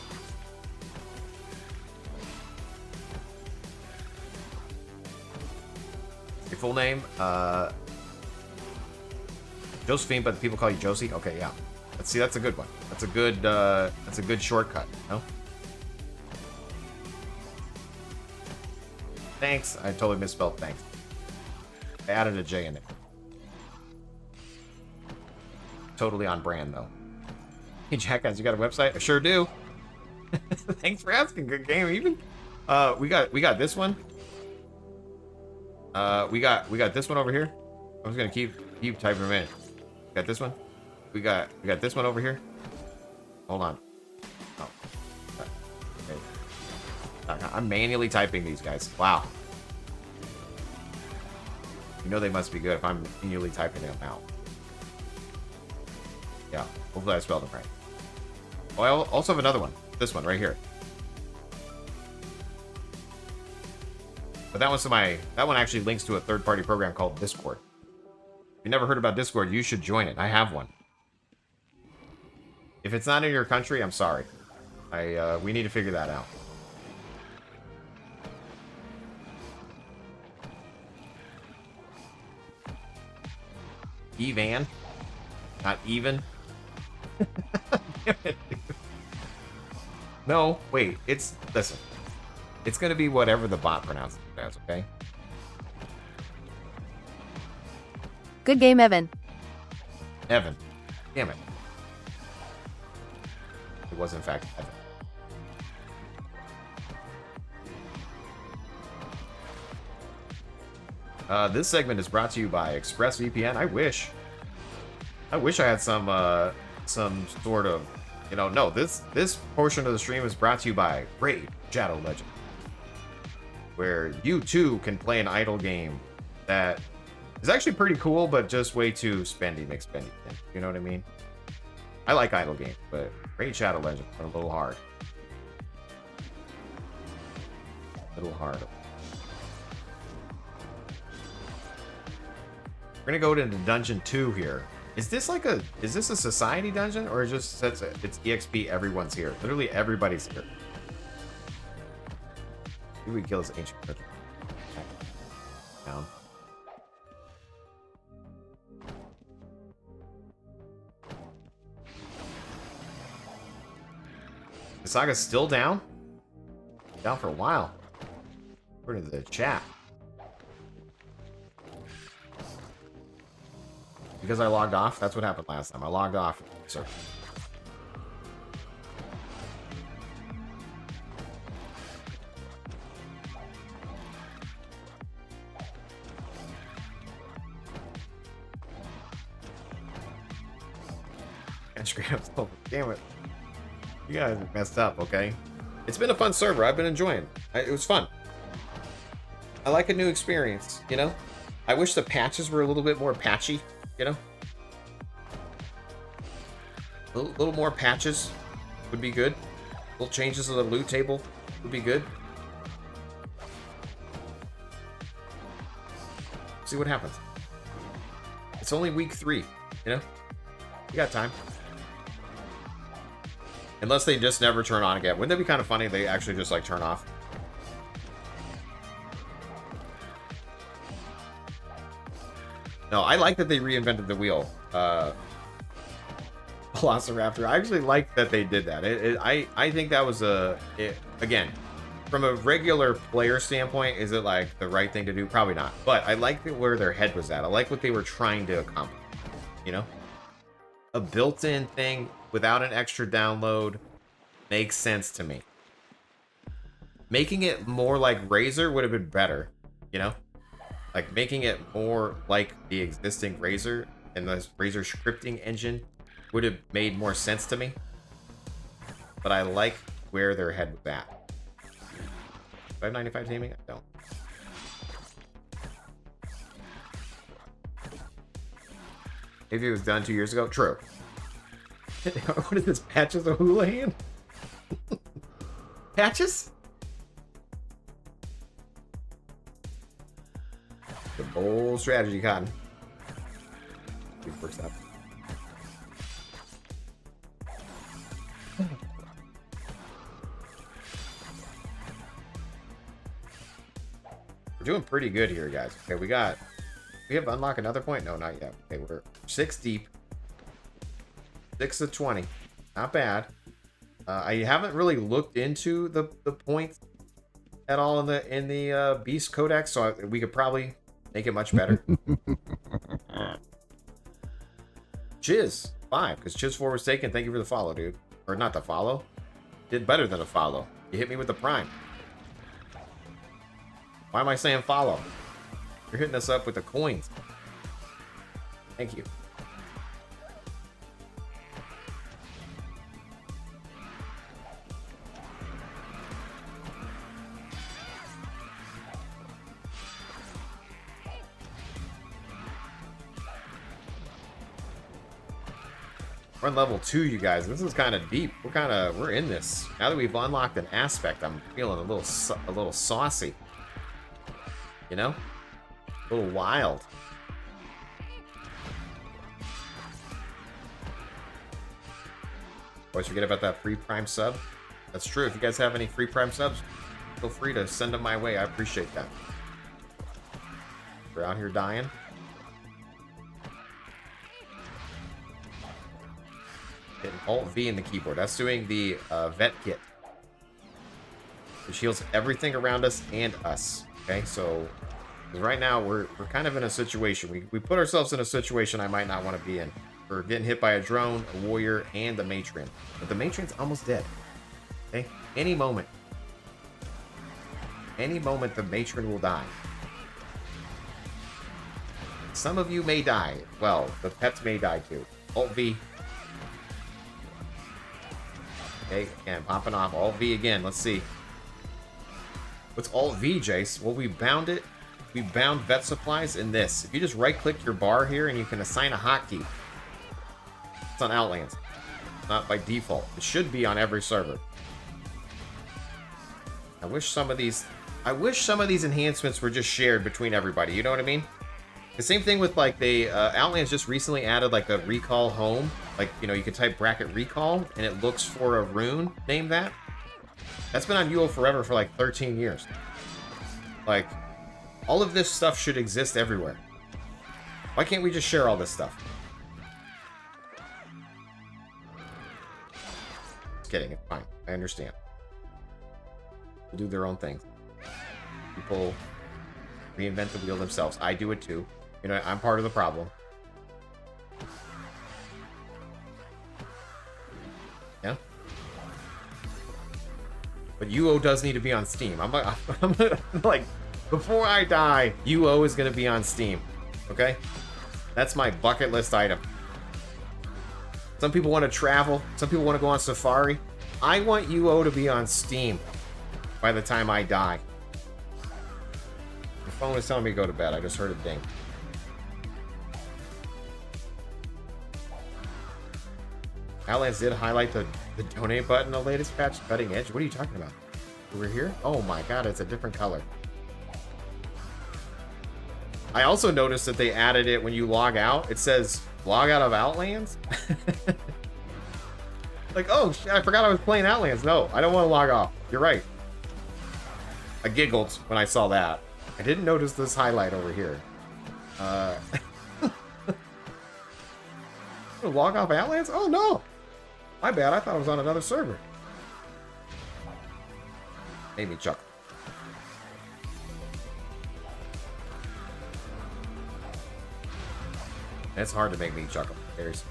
Your full name? Josephine, but people call you Josie? Okay, yeah. Let's see, that's a good one. That's a good shortcut, you know? Thanks. I totally misspelled thanks. I added a J in it. Totally on brand, though. Hey, Jackass, you got a website? I sure do. Thanks for asking. Good game, even. We got this one. We got this one over here. I'm just gonna keep typing a minute. Got this one. We got this one over here. Hold on. Oh. Okay. I'm manually typing these guys. Wow. You know they must be good if I'm manually typing them out. Yeah. Hopefully I spelled them right. Oh, I also have another one. This one right here. But that one actually links to a third-party program called Discord. If you never heard about Discord, you should join it. I have one. If it's not in your country, I'm sorry. We need to figure that out. Evan, not even. No, wait. Listen. It's gonna be whatever the bot pronounces it as, okay? Good game, Evan. Evan. Damn it. It was in fact Evan. This segment is brought to you by ExpressVPN. I wish I had some sort of, no, this portion of the stream is brought to you by Raid Shadow Legend, where you too can play an idle game that is actually pretty cool, but just way too spendy, McSpendy. You know what I mean? I like idle games, but Raid Shadow Legend are a little hard. We're gonna go into Dungeon 2 here. Is this a society dungeon, or is just it's EXP, everyone's here? Literally everybody's here. Maybe we kill this ancient creature. Down. The saga's still down? Down for a while. According to the chat. Because I logged off? That's what happened last time. I logged off. Sorry. I screwed up so damn it. You guys are messed up, okay? It's been a fun server. I've been enjoying it. It was fun. I like a new experience, you know? I wish the patches were a little bit more patchy, you know? A little more patches would be good. Little changes to the loot table would be good. See what happens. It's only week 3, you know? You got time. Unless they just never turn on again. Wouldn't that be kind of funny if they actually just, like, turn off? No, I like that they reinvented the wheel. Velociraptor. I actually like that they did that. I think that was again, from a regular player standpoint, is it like the right thing to do? Probably not. But I like where their head was at. I like what they were trying to accomplish. You know? A built-in thing without an extra download makes sense to me. Making it more like Razor would have been better. You know? Like making it more like the existing Razor and the Razor scripting engine would have made more sense to me. But I like where their head was at. 595 taming? I don't. Maybe it was done 2 years ago. True. What is this? Patches of Houlihan? Patches? The bold strategy, Cotton. It works out. We're doing pretty good here, guys. Okay, we have to unlock another point? No, not yet. Okay, we're 6 deep. 6 of 20. Not bad. I haven't really looked into the points at all in the Beast Codex, so we could probably make it much better. Chiz 5, because Chiz 4 was taken. Thank you for the follow, dude. Or not the follow. Did better than a follow. You hit me with the prime. Why am I saying follow? You're hitting us up with the coins. Thank you. We're on level 2, you guys. This is kind of deep. We're in this. Now that we've unlocked an aspect, I'm feeling a little saucy. You know? A little wild. Always forget about that free Prime sub. That's true. If you guys have any free Prime subs, feel free to send them my way. I appreciate that. We're out here dying. Hitting Alt-V in the keyboard. That's doing the vet kit. It shields everything around us and us. Okay, so right now we're kind of in a situation. We put ourselves in a situation I might not want to be in. We're getting hit by a drone, a warrior, and the matron. But the matron's almost dead. Okay, any moment the matron will die. Some of you may die. Well, the pets may die too. Alt-V. Okay, again, popping off. Alt-V again. Let's see. What's Alt-V, Jace? Well, we bound it. We bound vet supplies in this. If you just right-click your bar here and you can assign a hotkey. It's on Outlands. Not by default. It should be on every server. I wish some of these enhancements were just shared between everybody. You know what I mean? The same thing with like the Outlands just recently added like a recall home. Like, you know, you can type bracket recall and it looks for a rune named that. That's been on UO forever for like 13 years. Like, all of this stuff should exist everywhere. Why can't we just share all this stuff? Just kidding, it's fine. I understand. They'll do their own things. People reinvent the wheel themselves. I do it too. You know, I'm part of the problem. Yeah. But UO does need to be on Steam. I'm like, before I die, UO is going to be on Steam. Okay? That's my bucket list item. Some people want to travel. Some people want to go on Safari. I want UO to be on Steam by the time I die. The phone is telling me to go to bed. I just heard a ding. Outlands did highlight the donate button in the latest patch. Cutting edge. What are you talking about? Over here? Oh my god, it's a different color. I also noticed that they added it when you log out. It says log out of Outlands. Like, oh shit, I forgot I was playing Outlands. No, I don't want to log off. You're right. I giggled when I saw that. I didn't notice this highlight over here. Log off Outlands? Oh no! My bad, I thought I was on another server. Made me chuckle. It's hard to make me chuckle. There's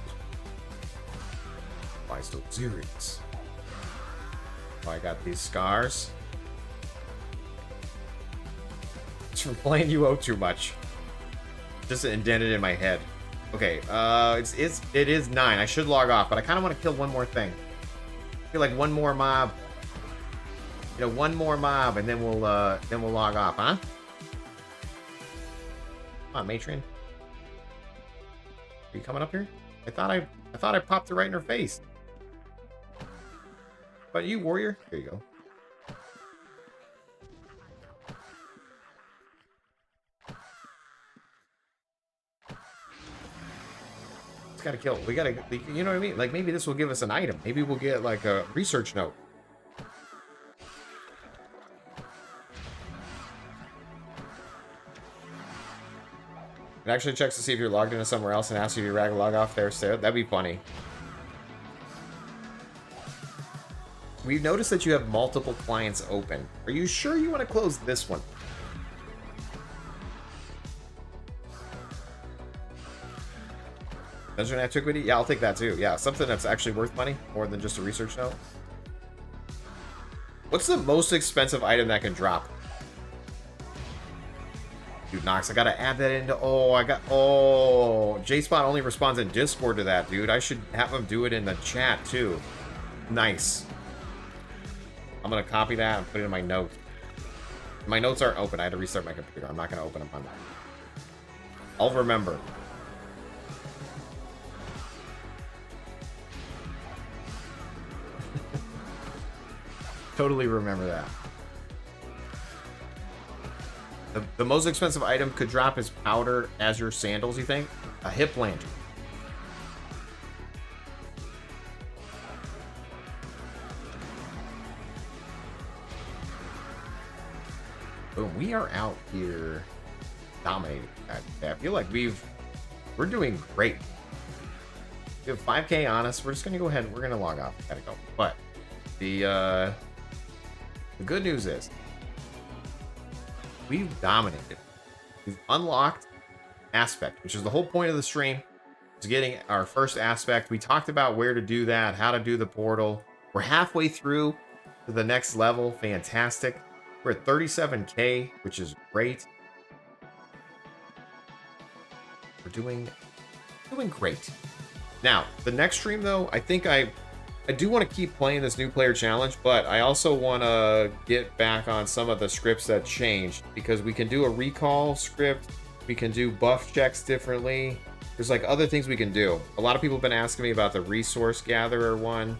why so serious? Oh, I got these scars. It's from playing UO too much. Just indented in my head. Okay, it is 9. I should log off, but I kind of want to kill one more thing. I feel like one more mob. You know, one more mob, and then we'll log off, huh? Come on, Matron. Are you coming up here? I thought I popped it right in her face. But you, warrior? Here you go. It's gotta kill. We gotta, you know what I mean? Like, maybe this will give us an item. Maybe we'll get, like, a research note. It actually checks to see if you're logged into somewhere else and asks you if you log off there, so that'd be funny. We've noticed that you have multiple clients open. Are you sure you want to close this one? Dungeon Antiquity? Yeah, I'll take that too. Yeah, something that's actually worth money, more than just a research note. What's the most expensive item that can drop? Dude, Nox, I gotta add that into... Oh, J-Spot only responds in Discord to that, dude. I should have him do it in the chat, too. Nice. I'm gonna copy that and put it in my notes. My notes aren't open. I had to restart my computer. I'm not gonna open them on that. I'll remember. Totally remember that. The most expensive item could drop is powder as your sandals, you think? A hip lantern. Boom, we are out here dominating. I feel like we're doing great. We have 5K on us. We're just gonna go ahead and we're gonna log off. Gotta go. But the good news is we've dominated. We've unlocked aspect, which is the whole point of the stream. Is getting our first aspect. We talked about where to do that, how to do the portal. We're halfway through to the next level. Fantastic. We're at 37K, which is great. We're doing great. Now, the next stream though, I think I do want to keep playing this new player challenge, but I also want to get back on some of the scripts that changed, because we can do a recall script, we can do buff checks differently. There's like other things we can do. A lot of people have been asking me about the resource gatherer one.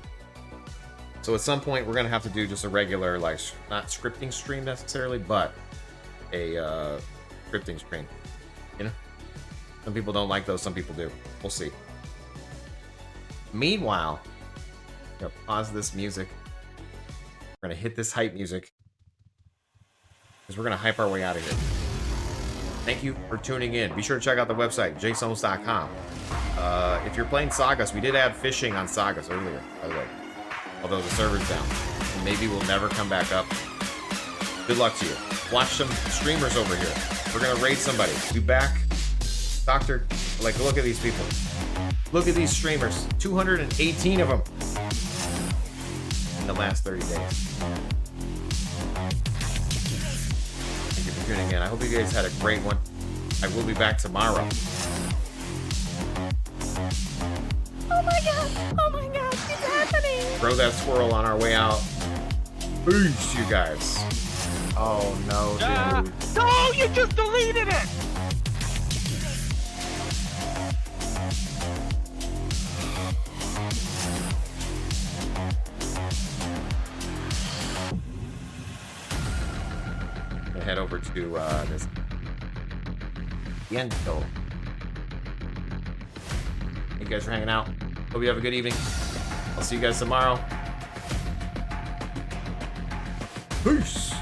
So at some point we're going to have to do just a regular, like, not scripting stream necessarily, but a scripting stream. You know? Some people don't like those, some people do. We'll see. Meanwhile, I'm gonna pause this music. We're gonna hit this hype music, because we're gonna hype our way out of here. Thank you for tuning in. Be sure to check out the website, jsones.com. If you're playing Sagas, we did add fishing on Sagas earlier, by the way. Although the server's down. And maybe we'll never come back up. Good luck to you. Watch some streamers over here. We're gonna raid somebody. Be back. Doctor, like, look at these people. Look at these streamers. 218 of them. In the last 30 days. Thank you for tuning in. I hope you guys had a great one. I will be back tomorrow. Oh my god! Oh my god, it's happening! Throw that squirrel on our way out. Peace, you guys. Oh no, dude. No, you just deleted it! Gonna head over to this Yento. Thank you guys for hanging out. Hope you have a good evening. I'll see you guys tomorrow. Peace.